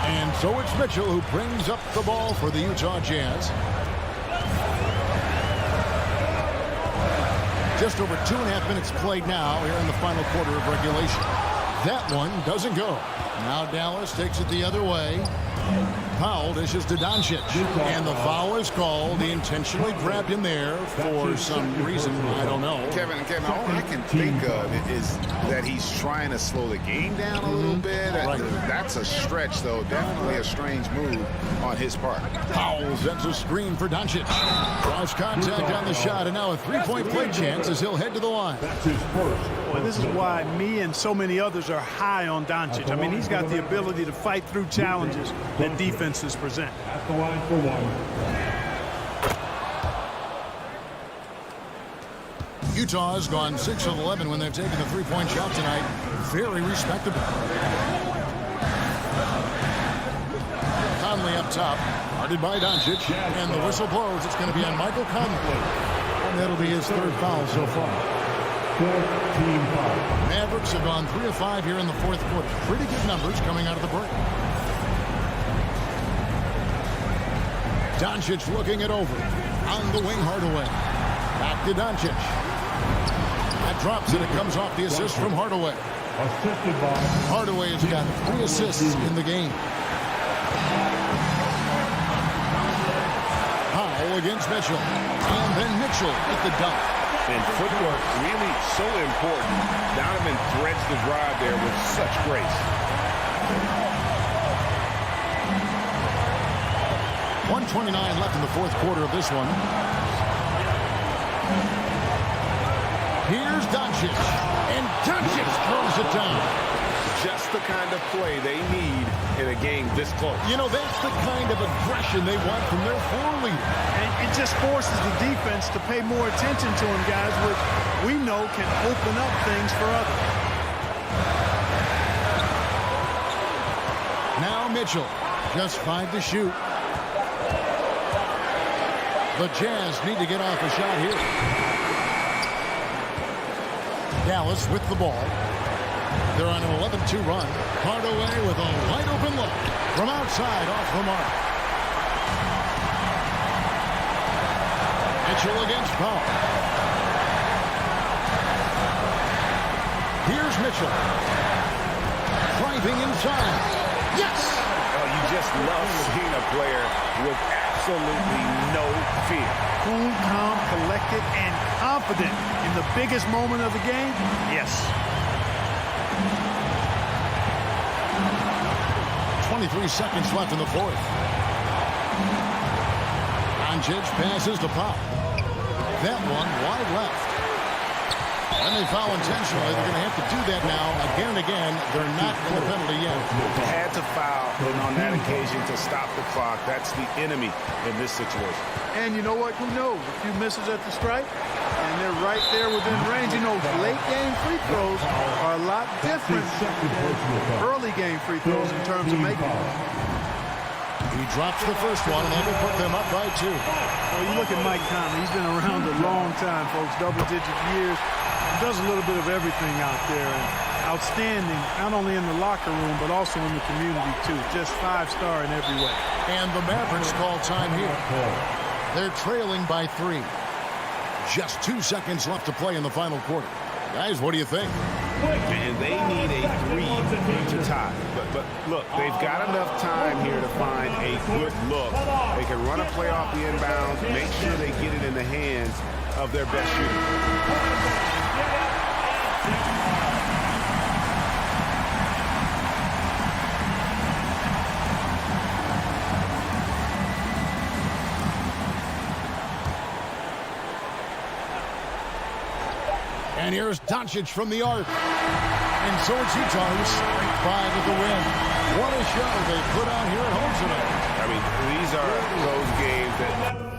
And so it's Mitchell who brings up the ball for the Utah Jazz. Just over 2.5 minutes played now here in the final quarter of regulation. That one doesn't go. Now Dallas takes it the other way. Powell dishes to Doncic. And the foul is called. He intentionally grabbed him there for some reason. I don't know. Kevin, all I can think of is that he's trying to slow the game down a little bit. Right. That's a stretch, though. Definitely a strange move on his part. Powell sets a screen for Doncic. Cross contact on the shot, and now a three-point play chance as he'll head to the line. That's his first. Boy, this is why me and so many others are high on Doncic. I mean, he's got the ability to fight through challenges that defenses present. At the line for one. Utah has gone 6 of 11 when they've taken a three-point shot tonight. Very respectable. Conley up top, guarded by Doncic, and the whistle blows. It's going to be on Michael Conley. And that'll be his third foul so far. Team foul. Mavericks have gone 3 of 5 here in the fourth quarter. Pretty good numbers coming out of the break. Doncic looking it over. On the wing, Hardaway. Back to Doncic. That drops and it comes off the assist from Hardaway. Assisted by Hardaway has got 3 assists in the game. Powell against Mitchell. And then Mitchell with the dunk. And footwork really so important. Donovan threads the drive there with such grace. 1:29 left in the fourth quarter of this one. Here's Doncic. And Doncic throws it down. Just the kind of play they need in a game this close. You know, that's the kind of aggression they want from their floor leader. And it just forces the defense to pay more attention to him, guys, which we know can open up things for others. Now Mitchell, just 5 to shoot. The Jazz need to get off a shot here. Dallas with the ball. They're on an 11-2 run. Hardaway with a wide open look from outside off the mark. Mitchell against Powell. Here's Mitchell. Driving inside. Yes! Oh, you just love seeing a player with absolutely no fear. Cool, calm, collected, and confident in the biggest moment of the game. Yes. 23 seconds left in the fourth. Doncic passes to Powell. That one wide left. When they foul intentionally, they're going to have to do that now again and again. They're not in the penalty yet. Had to foul, and on that occasion to stop the clock. That's the enemy in this situation. And you know what? Who knows? A few misses at the stripe, and they're right there within range. You know, late game free throws are a lot different than early game free throws in terms of making them. He drops the first one, and that will put them up by 2. Well, you look at Mike Conley. He's been around a long time, folks, double-digit years. He does a little bit of everything out there, and outstanding, not only in the locker room, but also in the community, too. Just 5-star in every way. And the Mavericks call time here. They're trailing by 3. Just 2 seconds left to play in the final quarter. Guys, what do you think? And they need a 3 to tie. But look, they've got enough time here to find a good look. They can run a play off the inbounds, make sure they get it in the hands of their best shooter. And here's Doncic from the arc. And so it's Utah's straight 5 at the win. What a show they put on here at home tonight. I mean, these are those games that...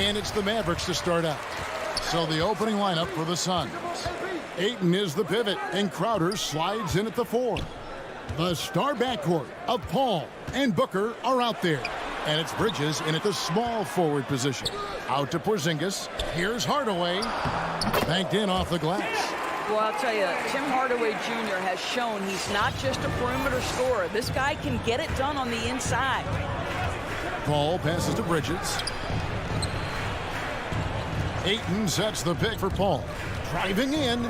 And it's the Mavericks to start out. So the opening lineup for the Suns. Ayton is the pivot, and Crowder slides in at the 4. The star backcourt of Paul and Booker are out there. And it's Bridges in at the small forward position. Out to Porzingis. Here's Hardaway. Banked in off the glass. Well, I'll tell you, Tim Hardaway Jr. has shown he's not just a perimeter scorer. This guy can get it done on the inside. Paul passes to Bridges. Ayton sets the pick for Paul. Driving in.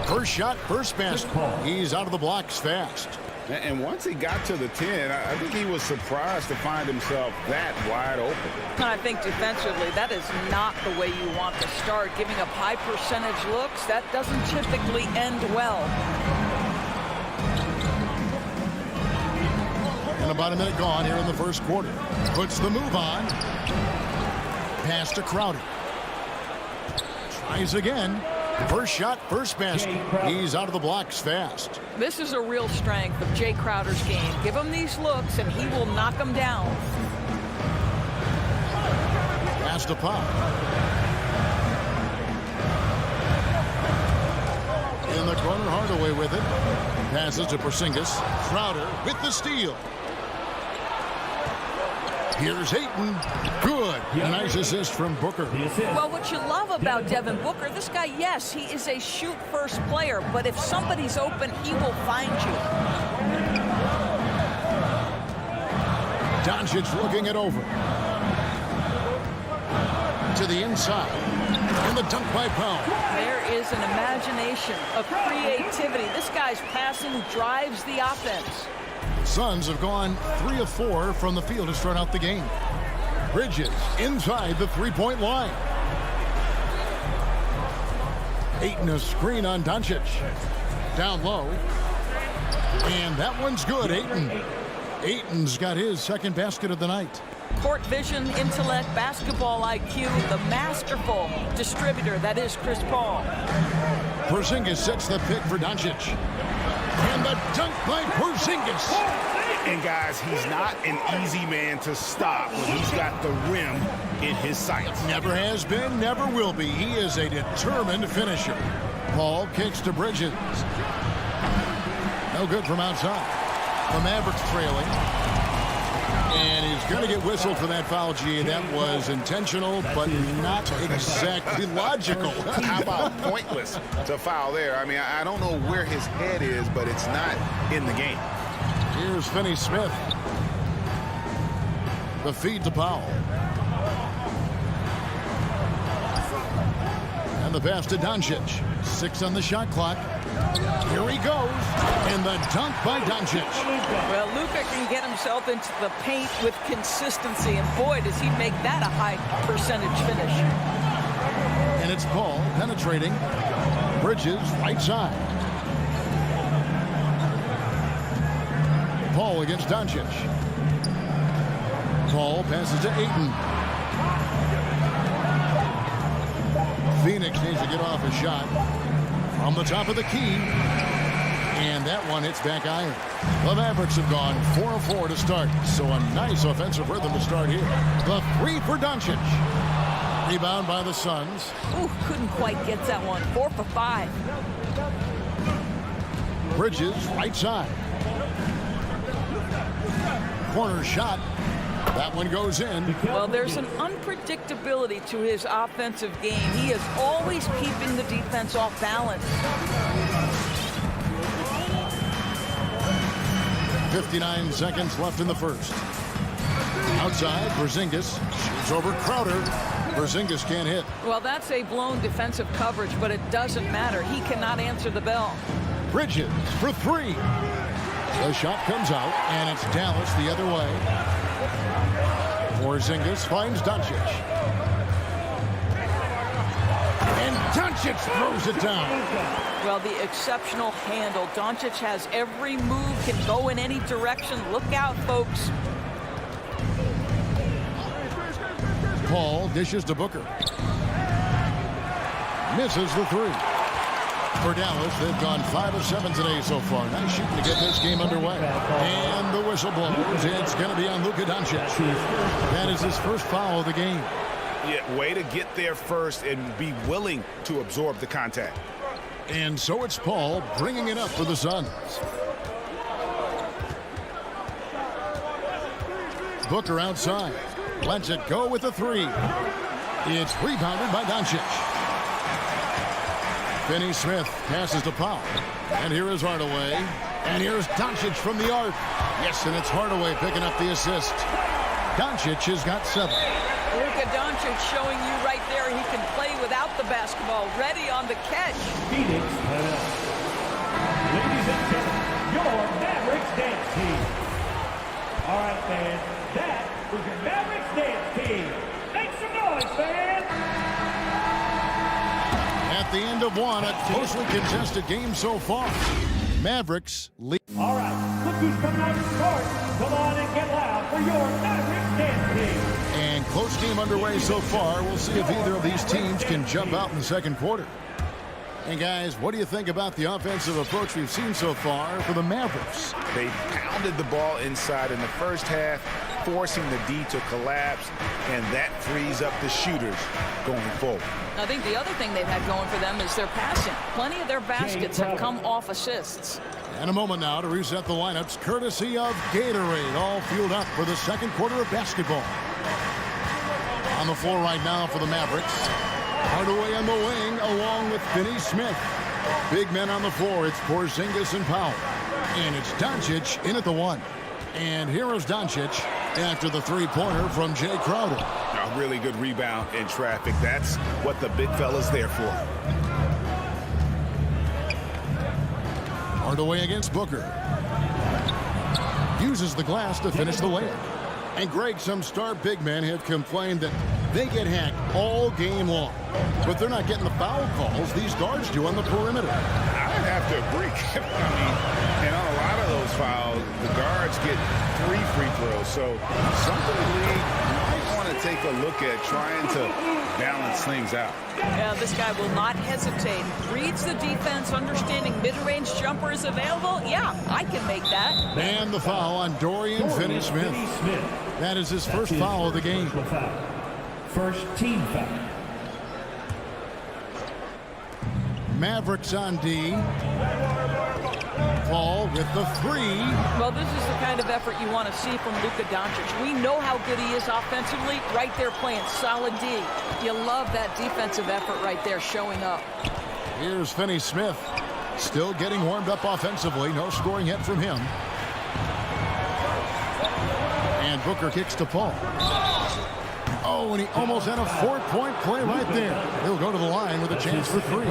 First shot, first basket. He's out of the blocks fast. And once he got to the 10, I think he was surprised to find himself that wide open. I think defensively, that is not the way you want to start. Giving up high percentage looks, that doesn't typically end well. And about a minute gone here in the first quarter. Puts the move on. Pass to Crowder. Tries again. First shot, first basket. He's out of the blocks fast. This is a real strength of Jay Crowder's game. Give him these looks, and he will knock them down. Pass to Pop. In the corner, Hardaway with it. Passes to Porzingis. Crowder with the steal. Here's Ayton. Good. Nice assist from Booker. Well, what you love about Devin Booker, this guy, yes, he is a shoot-first player, but if somebody's open, he will find you. Doncic looking it over. To the inside. And the dunk by Powell. There is an imagination of creativity. This guy's passing drives the offense. Suns have gone 3 of 4 from the field to start out the game. Bridges inside the three-point line. Ayton a screen on Doncic. Down low. And that one's good, Ayton. Ayton's got his second basket of the night. Court vision, intellect, basketball IQ, the masterful distributor that is Chris Paul. Porzingis sets the pick for Doncic. And the dunk by Porzingis. And guys, he's not an easy man to stop when he's got the rim in his sights. Never has been, never will be. He is a determined finisher. Paul kicks to Bridges. No good from outside. The Mavericks trailing. And he's going to get whistled for that foul, G. That was intentional, but not exactly logical. How about pointless to foul there? I mean, I don't know where his head is, but it's not in the game. Here's Finney-Smith. The feed to Powell. And the pass to Doncic. 6 on the shot clock. Here he goes. And the dunk by Doncic. Well, Luka can get himself into the paint with consistency. And boy, does he make that a high percentage finish. And it's Paul penetrating. Bridges right side. Paul against Doncic. Paul passes to Ayton. Phoenix needs to get off a shot from the top of the key. And that one hits back iron. The Mavericks have gone 4 of 4 to start. So a nice offensive rhythm to start here. The 3 for Doncic. Rebound by the Suns. Ooh, couldn't quite get that one. 4 for 5. Bridges right side. Corner shot. That one goes in. Well, there's an unpredictability to his offensive game. He is always keeping the defense off balance. 59 seconds left in the first. Outside, Porzingis shoots over Crowder. Porzingis can't hit. Well, that's a blown defensive coverage, but it doesn't matter. He cannot answer the bell. Bridges for 3. The shot comes out, and it's Dallas the other way. Porzingis finds Doncic. And Doncic throws it down. Well, the exceptional handle. Doncic has every move, can go in any direction. Look out, folks. Paul dishes to Booker. Misses the 3. For Dallas, they've gone 5 of 7 today so far. Nice shooting to get this game underway. And the whistle blows. It's going to be on Luka Doncic. That is his first foul of the game. Yeah, way to get there first and be willing to absorb the contact. And so it's Paul bringing it up for the Suns. Booker outside. Lets it go with a 3. It's rebounded by Doncic. Finney-Smith passes to Powell. And here is Hardaway. And here's Doncic from the arc. Yes, and it's Hardaway picking up the assist. Doncic has got 7. Luka Doncic showing you right there he can play without the basketball. Ready on the catch. Phoenix timeout. Ladies and gentlemen, your Mavericks dance team. All right, fans. That was your Mavericks dance team. Make some noise, fans. At the end of one, a closely contested game so far. Mavericks lead. All right, look who's coming out of the court. Come on and get loud for your Mavericks dance team. And close game underway so far. We'll see if either of these teams can jump out in the second quarter. And guys, what do you think about the offensive approach we've seen so far for the Mavericks? They pounded the ball inside in the first half, forcing the D to collapse, and that frees up the shooters going forward. I think the other thing they've had going for them is their passing. Plenty of their baskets have come off assists. And a moment now to reset the lineups, courtesy of Gatorade, all fueled up for the second quarter of basketball. On the floor right now for the Mavericks. Hardaway on the wing along with Finney-Smith. Big men on the floor. It's Porzingis and Powell. And it's Doncic in at the 1. And here is Doncic after the 3-pointer from Jay Crowder. A really good rebound in traffic. That's what the big fella's there for. Hardaway against Booker. Uses the glass to finish the layup. And Greg, some star big men have complained that they get hacked all game long. But they're not getting the foul calls these guards do on the perimeter. I'd have to agree. I mean, and on a lot of those fouls, the guards get 3 free throws. So something the league might want to take a look at trying to balance things out. Yeah, this guy will not hesitate. Reads the defense, understanding mid-range jumper is available. Yeah, I can make that. And the foul on Dorian Finney-Smith. That is his first foul of the game. First team foul. Mavericks on D. Paul with the 3. Well, this is the kind of effort you want to see from Luka Doncic. We know how good he is offensively. Right there playing solid D. You love that defensive effort right there showing up. Here's Finney-Smith. Still getting warmed up offensively. No scoring yet from him. And Booker kicks to Paul. Oh, and he almost had a 4-point play right there. He'll go to the line with a chance for 3.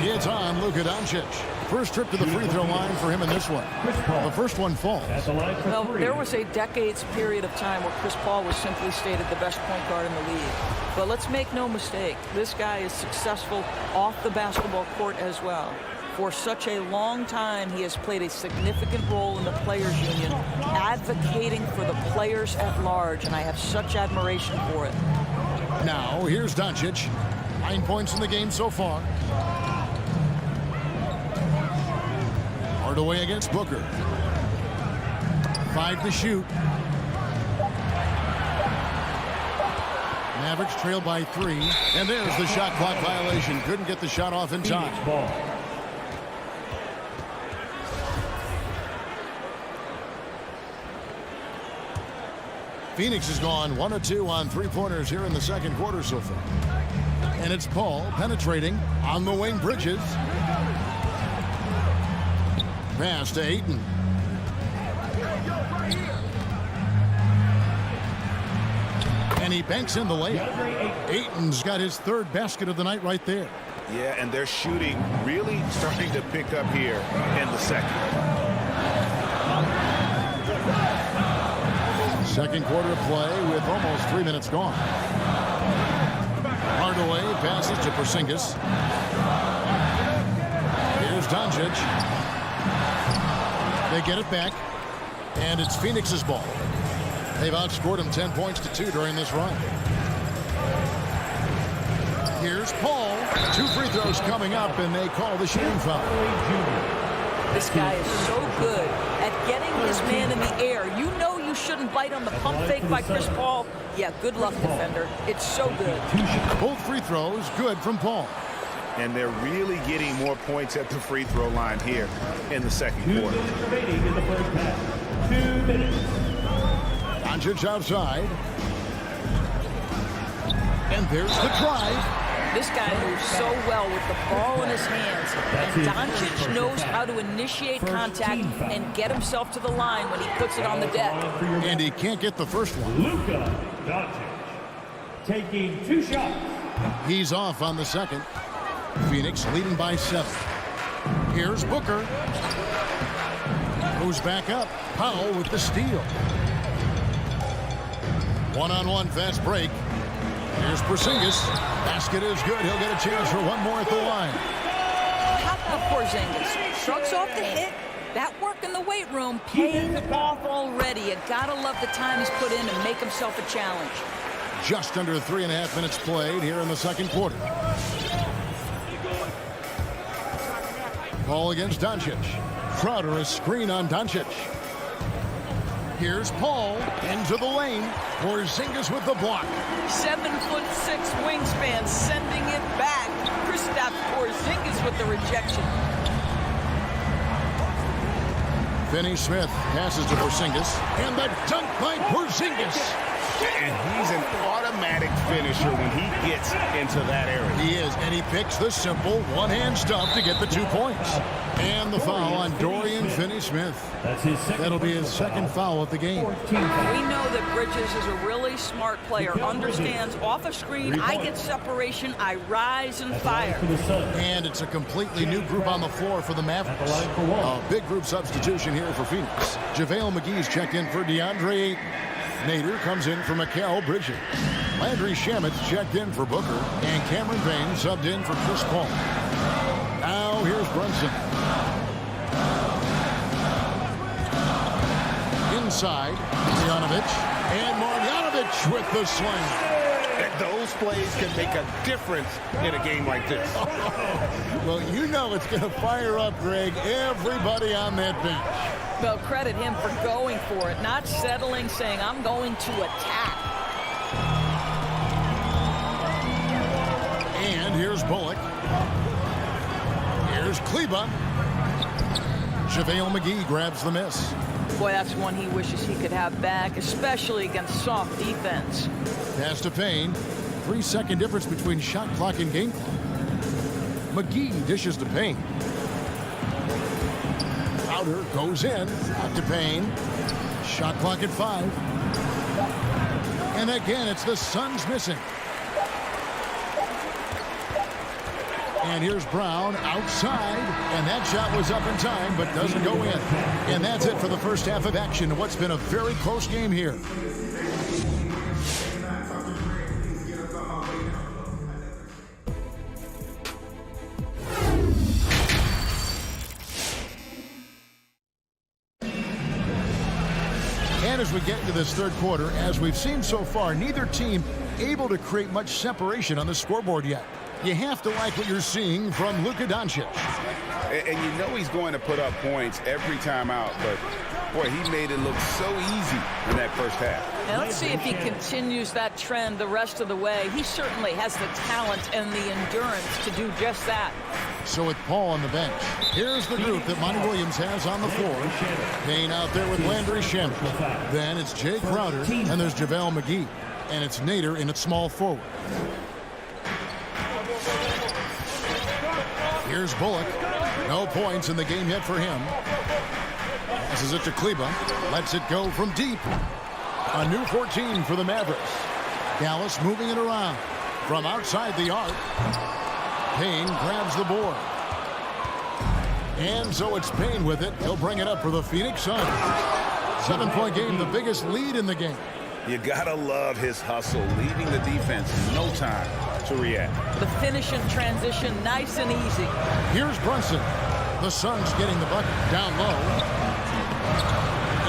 It's on Luka Doncic. First trip to the free throw line for him in this one. The first one falls. Well, there was a decades period of time where Chris Paul was simply stated the best point guard in the league. But let's make no mistake, this guy is successful off the basketball court as well. For such a long time, he has played a significant role in the Players Union, advocating for the players at large, and I have such admiration for it. Now, here's Doncic. 9 points in the game so far. Hardaway against Booker. 5 to shoot. Mavericks trail by 3. And there's the shot clock violation. Couldn't get the shot off in time. Phoenix has gone 1 of 2 on 3-pointers here in the second quarter so far. And it's Paul penetrating on the wing. Bridges. Pass to Ayton. And he banks in the layup. Ayton's got his 3rd basket of the night right there. Yeah, and their shooting really starting to pick up here in the second. Second quarter play with almost 3 minutes gone. Hardaway passes to Porzingis. Here's Doncic. They get it back, and it's Phoenix's ball. They've outscored him 10 points to 2 during this run. Here's Paul. 2 free throws coming up, and they call the shooting foul. This guy is so good at getting his man in the air. You know you shouldn't bite on the pump fake by Chris Paul. Yeah, good luck, defender. It's so good. Both free throws good from Paul. And they're really getting more points at the free throw line here in the second quarter. 2 minutes remaining in the first half. 2 minutes. Doncic outside. And there's the drive. This guy moves so well with the ball in his hands. And Doncic knows how to initiate contact and get himself to the line when he puts it on the deck. And he can't get the first one. Luka Doncic taking 2 shots. He's off on the second. Phoenix leading by 7. Here's Booker. Goes back up. Powell with the steal. One-on-one fast break. Here's Porzingis. Basket is good. He'll get a chance for one more at the line. How about Porzingis? Shrugs off the hit. That work in the weight room paying off already. You gotta love the time he's put in and make himself a challenge. Just under 3.5 minutes played here in the second quarter. Ball against Doncic. Crowder, a screen on Doncic. Here's Paul into the lane. Porzingis with the block. 7'6" wingspan, sending it back. Kristaps Porzingis with the rejection. Finney-Smith passes to Porzingis. And the dunk by Porzingis. And he's an automatic finisher when he gets into that area. He is, and he picks the simple one-hand stuff to get the 2 points. And the foul on Dorian Finney-Smith. That'll be his second foul of the game. We know that Bridges is a really smart player, understands off a screen, I get separation, I rise and fire. And it's a completely new group on the floor for the Mavericks. A big group substitution here for Phoenix. JaVale McGee's checked in for DeAndre Ayton. Nader comes in for Mikal Bridges. Landry Shamet's checked in for Booker. And Cameron Payne subbed in for Chris Paul. Now here's Brunson. Inside, Marjanovic. And Marjanovic with the swing. Those plays can make a difference in a game like this. Well, you know it's going to fire up, Greg, everybody on that bench. Well, credit him for going for it, not settling, saying, I'm going to attack. And here's Bullock. Here's Kleba. JaVale McGee grabs the miss. Boy, that's one he wishes he could have back, especially against soft defense. Pass to Payne. 3-second difference between shot clock and game clock. McGee dishes to Payne. Crowder goes in. Out to Payne. Shot clock at 5. And again, it's the Suns missing. And here's Brown outside. And that shot was up in time, but doesn't go in. And that's it for the first half of action. What's been a very close game here. And as we get into this third quarter, as we've seen so far, neither team able to create much separation on the scoreboard yet. You have to like what you're seeing from Luka Doncic. And you know he's going to put up points every time out, but boy, he made it look so easy in that first half. And let's see if he continues that trend the rest of the way. He certainly has the talent and the endurance to do just that. So with Paul on the bench, here's the group that Monty Williams has on the floor. Payne out there with Landry Shamet. Then it's Jay Crowder, and there's JaVale McGee. And it's Nader in at small forward. Here's Bullock. No points in the game yet for him. Passes it to Kleba. Lets it go from deep. A new 14 for the Mavericks. Dallas moving it around. From outside the arc. Payne grabs the board. And so it's Payne with it. He'll bring it up for the Phoenix Suns. 7-point game, the biggest lead in the game. You gotta love his hustle, leaving the defense no time to react. The finish and transition, nice and easy. Here's Brunson. The Suns getting the bucket down low.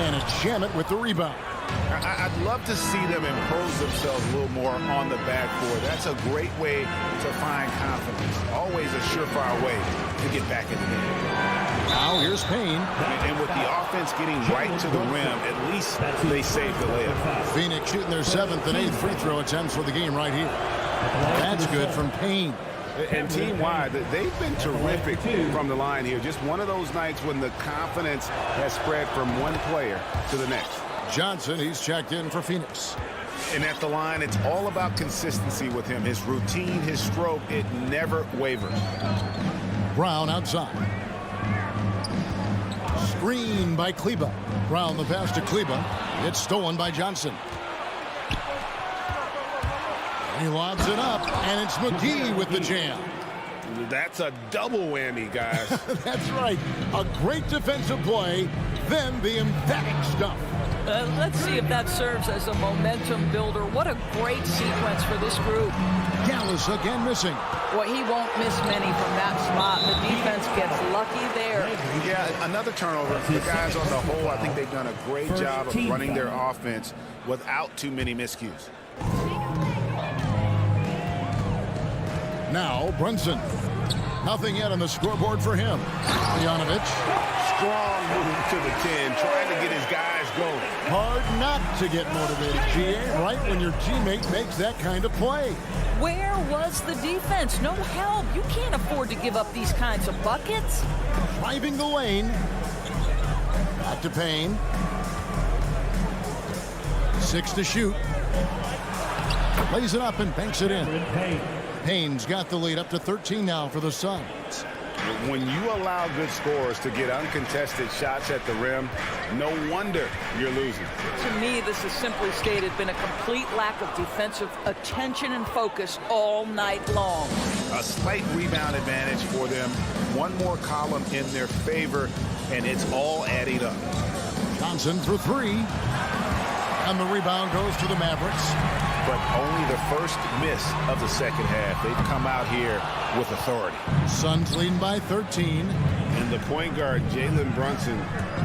And it's Shamet with the rebound. I'd love to see them impose themselves a little more on the backboard. That's a great way to find confidence. Always a surefire way to get back in the game. Now here's Payne. And with the offense getting right to the rim, at least they saved the layup. Phoenix shooting their 7th and 8th free throw attempts for the game right here. That's good from Payne. And team-wide, they've been terrific from the line here. Just one of those nights when the confidence has spread from one player to the next. Johnson, he's checked in for Phoenix. And at the line, it's all about consistency with him. His routine, his stroke, it never wavers. Brown outside. Screen by Kleba. Brown the pass to Kleba. It's stolen by Johnson. He lobs it up, and it's McGee with the jam. That's a double whammy, guys. That's right. A great defensive play, then the emphatic stuff. Let's see if that serves as a momentum builder. What a great sequence for this group. Gallus again missing. Well, he won't miss many from that spot. The defense gets lucky there. Yeah, another turnover. The guys on the whole, I think they've done a great job of running their offense without too many miscues. Now Brunson. Nothing yet on the scoreboard for him. Bogdanovic. Strong move to the 10, trying to get his guys going. Hard not to get motivated, GA, right when your teammate makes that kind of play. Where was the defense? No help. You can't afford to give up these kinds of buckets. Driving the lane. Back to Payne. 6 to shoot. Lays it up and banks it in. Payne's got the lead up to 13 now for the Suns. When you allow good scorers to get uncontested shots at the rim, no wonder you're losing. To me, this has simply stated been a complete lack of defensive attention and focus all night long. A slight rebound advantage for them. One more column in their favor, and it's all adding up. Johnson for 3. And the rebound goes to the Mavericks. But only the first miss of the second half. They've come out here with authority. Suns leading by 13. And the point guard, Jalen Brunson,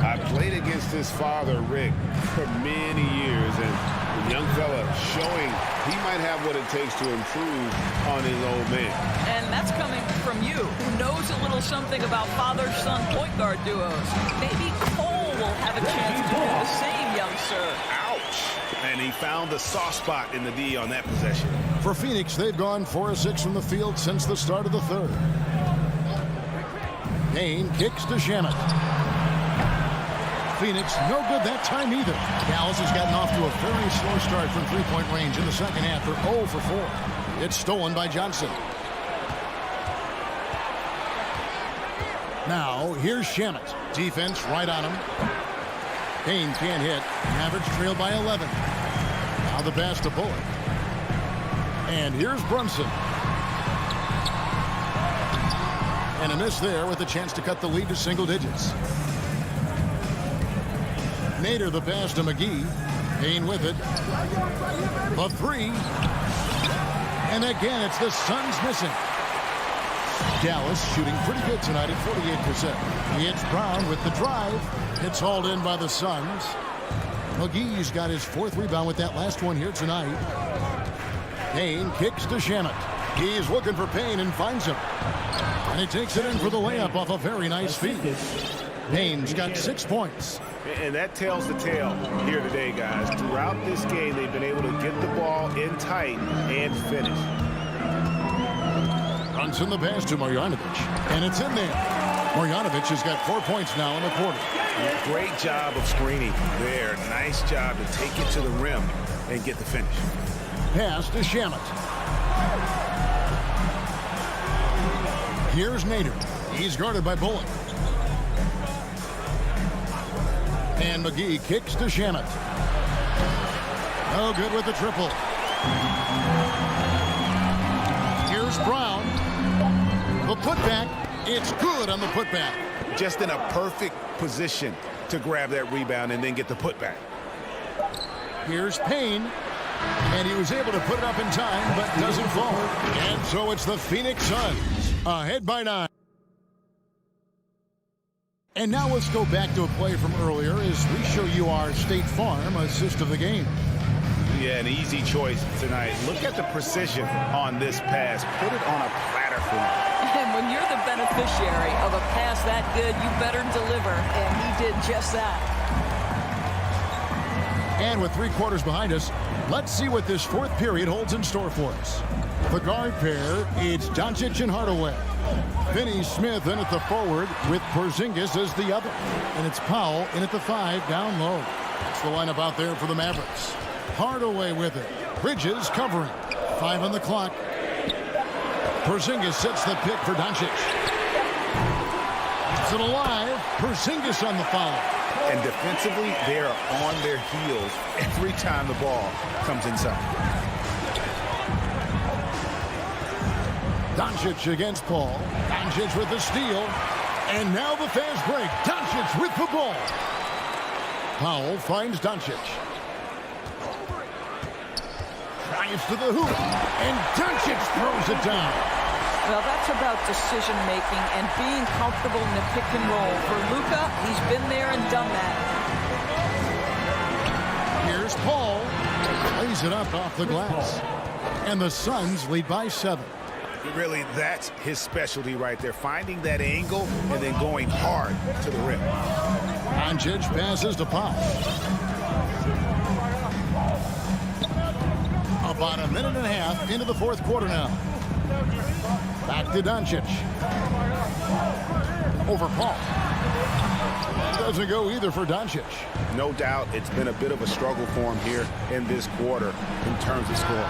I played against his father, Rick, for many years. And the young fella showing he might have what it takes to improve on his old man. And that's coming from you, who knows a little something about father-son point guard duos. Maybe Cole will have a chance to do the same, young sir. Ouch. And he found the soft spot in the D on that possession. For Phoenix, they've gone 4 of 6 from the field since the start of the third. Payne kicks to Shamet. Phoenix, no good that time either. Dallas has gotten off to a very slow start from three-point range in the second half. They're 0 for 4. It's stolen by Johnson. Now, here's Shamet. Defense right on him. Payne can't hit. Mavericks trail by 11. Now the pass to Bullock. And here's Brunson. And a miss there with a chance to cut the lead to single digits. Nader the pass to McGee. Payne with it. The 3. And again, it's the Suns missing. Dallas shooting pretty good tonight at 48%. It's Brown with the drive. It's hauled in by the Suns. McGee's got his 4th rebound with that last one here tonight. Payne kicks to Shamet. He's looking for Payne and finds him. And he takes it in for the layup off a very nice feed. Payne's got 6 points. And that tells the tale here today, guys. Throughout this game, they've been able to get the ball in tight and finish. Brunson the pass to Marjanovic. And it's in there. Marjanovic has got 4 points now in the quarter. Great job of screening there. Nice job to take it to the rim and get the finish. Pass to Shamet. Here's Nader. He's guarded by Bullock. And McGee kicks to Shamet. No good with the triple. Here's Brown. The putback. It's good on the putback. Just in a perfect position to grab that rebound and then get the putback. Here's Payne. And he was able to put it up in time, but doesn't fall. And so it's the Phoenix Suns ahead by 9. And now let's go back to a play from earlier as we show you our State Farm assist of the game. Yeah, an easy choice tonight. Look at the precision on this pass. Put it on a platter for him. And when you're the beneficiary of a pass that good, you better deliver. And he did just that. And with 3 quarters behind us, let's see what this 4th period holds in store for us. The guard pair, it's Doncic and Hardaway. Finney Smith in at the forward with Porzingis as the other. And it's Powell in at the 5 down low. That's the lineup out there for the Mavericks. Hardaway with it. Bridges covering. 5 on the clock. Porzingis sets the pick for Doncic. Keeps it alive. Porzingis on the foul. And defensively, they are on their heels every time the ball comes inside. Doncic against Paul. Doncic with the steal. And now the fast break. Doncic with the ball. Powell finds Doncic. Drives to the hoop. And Doncic throws it down. Well, that's about decision-making and being comfortable in the pick and roll. For Luka, he's been there and done that. Here's Paul. Lays it up off the glass. And the Suns lead by 7. Really, that's his specialty right there. Finding that angle and then going hard to the rim. Doncic passes to Powell. About a minute and a half into the 4th quarter now. Back to Doncic. Over Paul. Doesn't go either for Doncic. No doubt it's been a bit of a struggle for him here in this quarter in terms of scoring.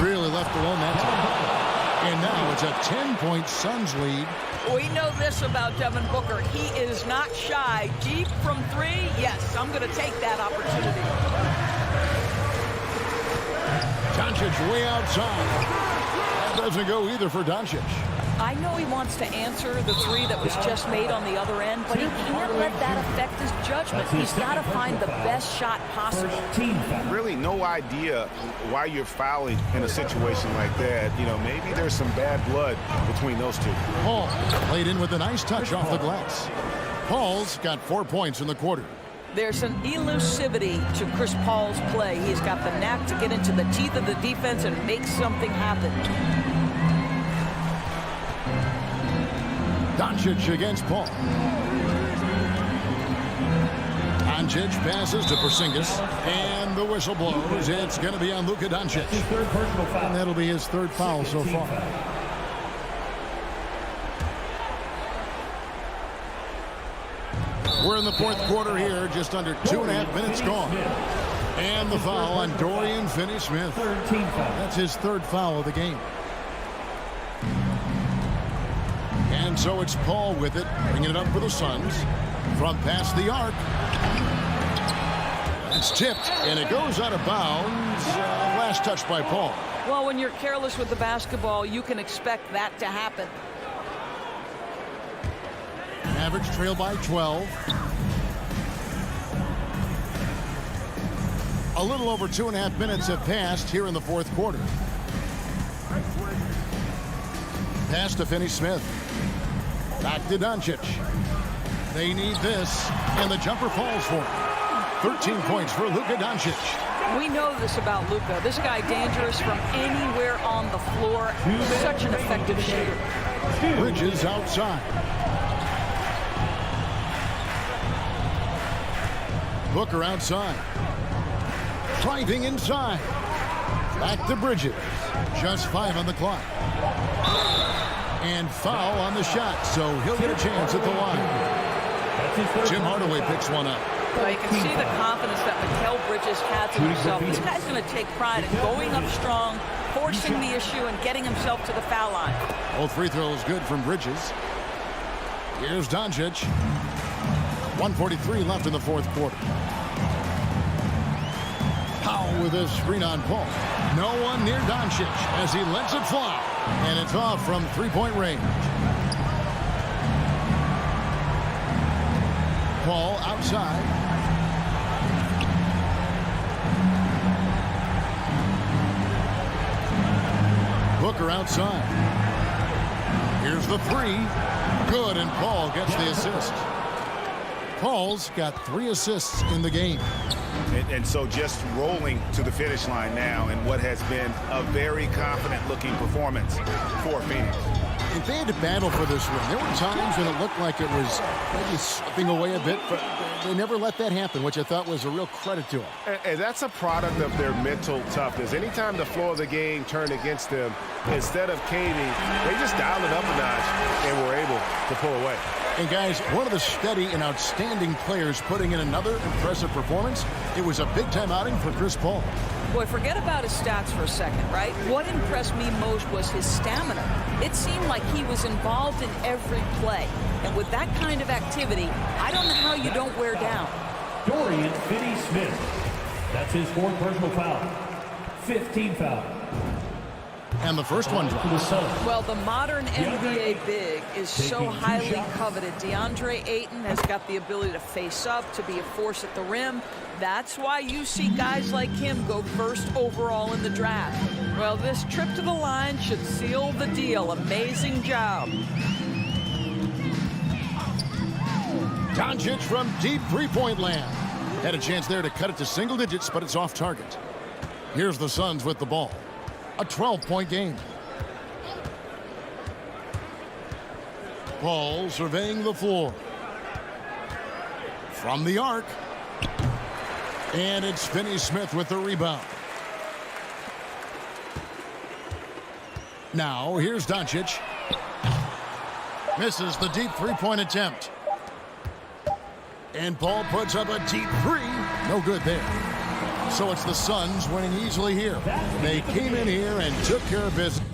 Really left alone that time. And now it's a 10-point Suns lead. We know this about Devin Booker. He is not shy. Deep from 3, yes, I'm going to take that opportunity. Doncic way outside. That doesn't go either for Doncic. I know he wants to answer the 3 that was just made on the other end, but he can't let that affect his judgment. He's got to find the best shot possible. Really no idea why you're fouling in a situation like that. You know, maybe there's some bad blood between those two. Paul played in with a nice touch off the glass. Paul's got 4 points in the quarter. There's an elusivity to Chris Paul's play. He's got the knack to get into the teeth of the defense and make something happen. Doncic against Paul. Doncic passes to Porzingis, and the whistle blows. It's going to be on Luka Doncic. And that'll be his 3rd foul so far. We're in the 4th quarter here, just under 2.5 minutes gone. And the foul on Dorian Finney-Smith. That's his 3rd foul of the game. And so it's Paul with it, bringing it up for the Suns. From past the arc. It's tipped, and it goes out of bounds. Last touch by Paul. Well, when you're careless with the basketball, you can expect that to happen. Mavericks trail by 12. A little over 2.5 minutes have passed here in the 4th quarter. Pass to Finney-Smith. Back to Doncic. They need this, and the jumper falls for him. 13 points for Luka Doncic. We know this about Luka. This guy dangerous from anywhere on the floor. Such an effective shooter. Bridges outside. Booker outside. Driving inside. Back to Bridges. Just 5 on the clock. And foul on the shot, so he'll get a chance at the line. Jim Hardaway picks one up. Well, you can see the confidence that Mikal Bridges has in himself. This guy's going to take pride in going up strong, forcing the issue, and getting himself to the foul line. Both free throws good from Bridges. Here's Doncic. 1:43 left in the 4th quarter. Powell with a screen on Paul. No one near Doncic as he lets it fly. And it's off from 3-point range. Paul outside. Booker outside. Here's the 3. Good, and Paul gets the assist. Paul's got 3 assists in the game. And so just rolling to the finish line now in what has been a very confident-looking performance for Phoenix. If they had to battle for this win, there were times when it looked like it was maybe slipping away a bit, but they never let that happen, which I thought was a real credit to them. And that's a product of their mental toughness. Anytime the floor of the game turned against them, instead of caving, they just dialed it up a notch and were able to pull away. And guys, one of the steady and outstanding players putting in another impressive performance. It was a big-time outing for Chris Paul. Boy, forget about his stats for a second, right? What impressed me most was his stamina. It seemed like he was involved in every play. And with that kind of activity, I don't know how you don't wear down. Dorian Finney-Smith. That's his 4th personal foul. 15 foul. And the first one dropped. Well, the modern NBA big is so highly coveted. DeAndre Ayton has got the ability to face up, to be a force at the rim. That's why you see guys like him go first overall in the draft. Well, this trip to the line should seal the deal. Amazing job. Doncic from deep three-point land. Had a chance there to cut it to single digits, but it's off target. Here's the Suns with the ball. A 12-point game. Paul surveying the floor. From the arc. And it's Finney-Smith with the rebound. Now, here's Doncic. Misses the deep three-point attempt. And Paul puts up a deep 3. No good there. So it's the Suns winning easily here. They came in here and took care of business.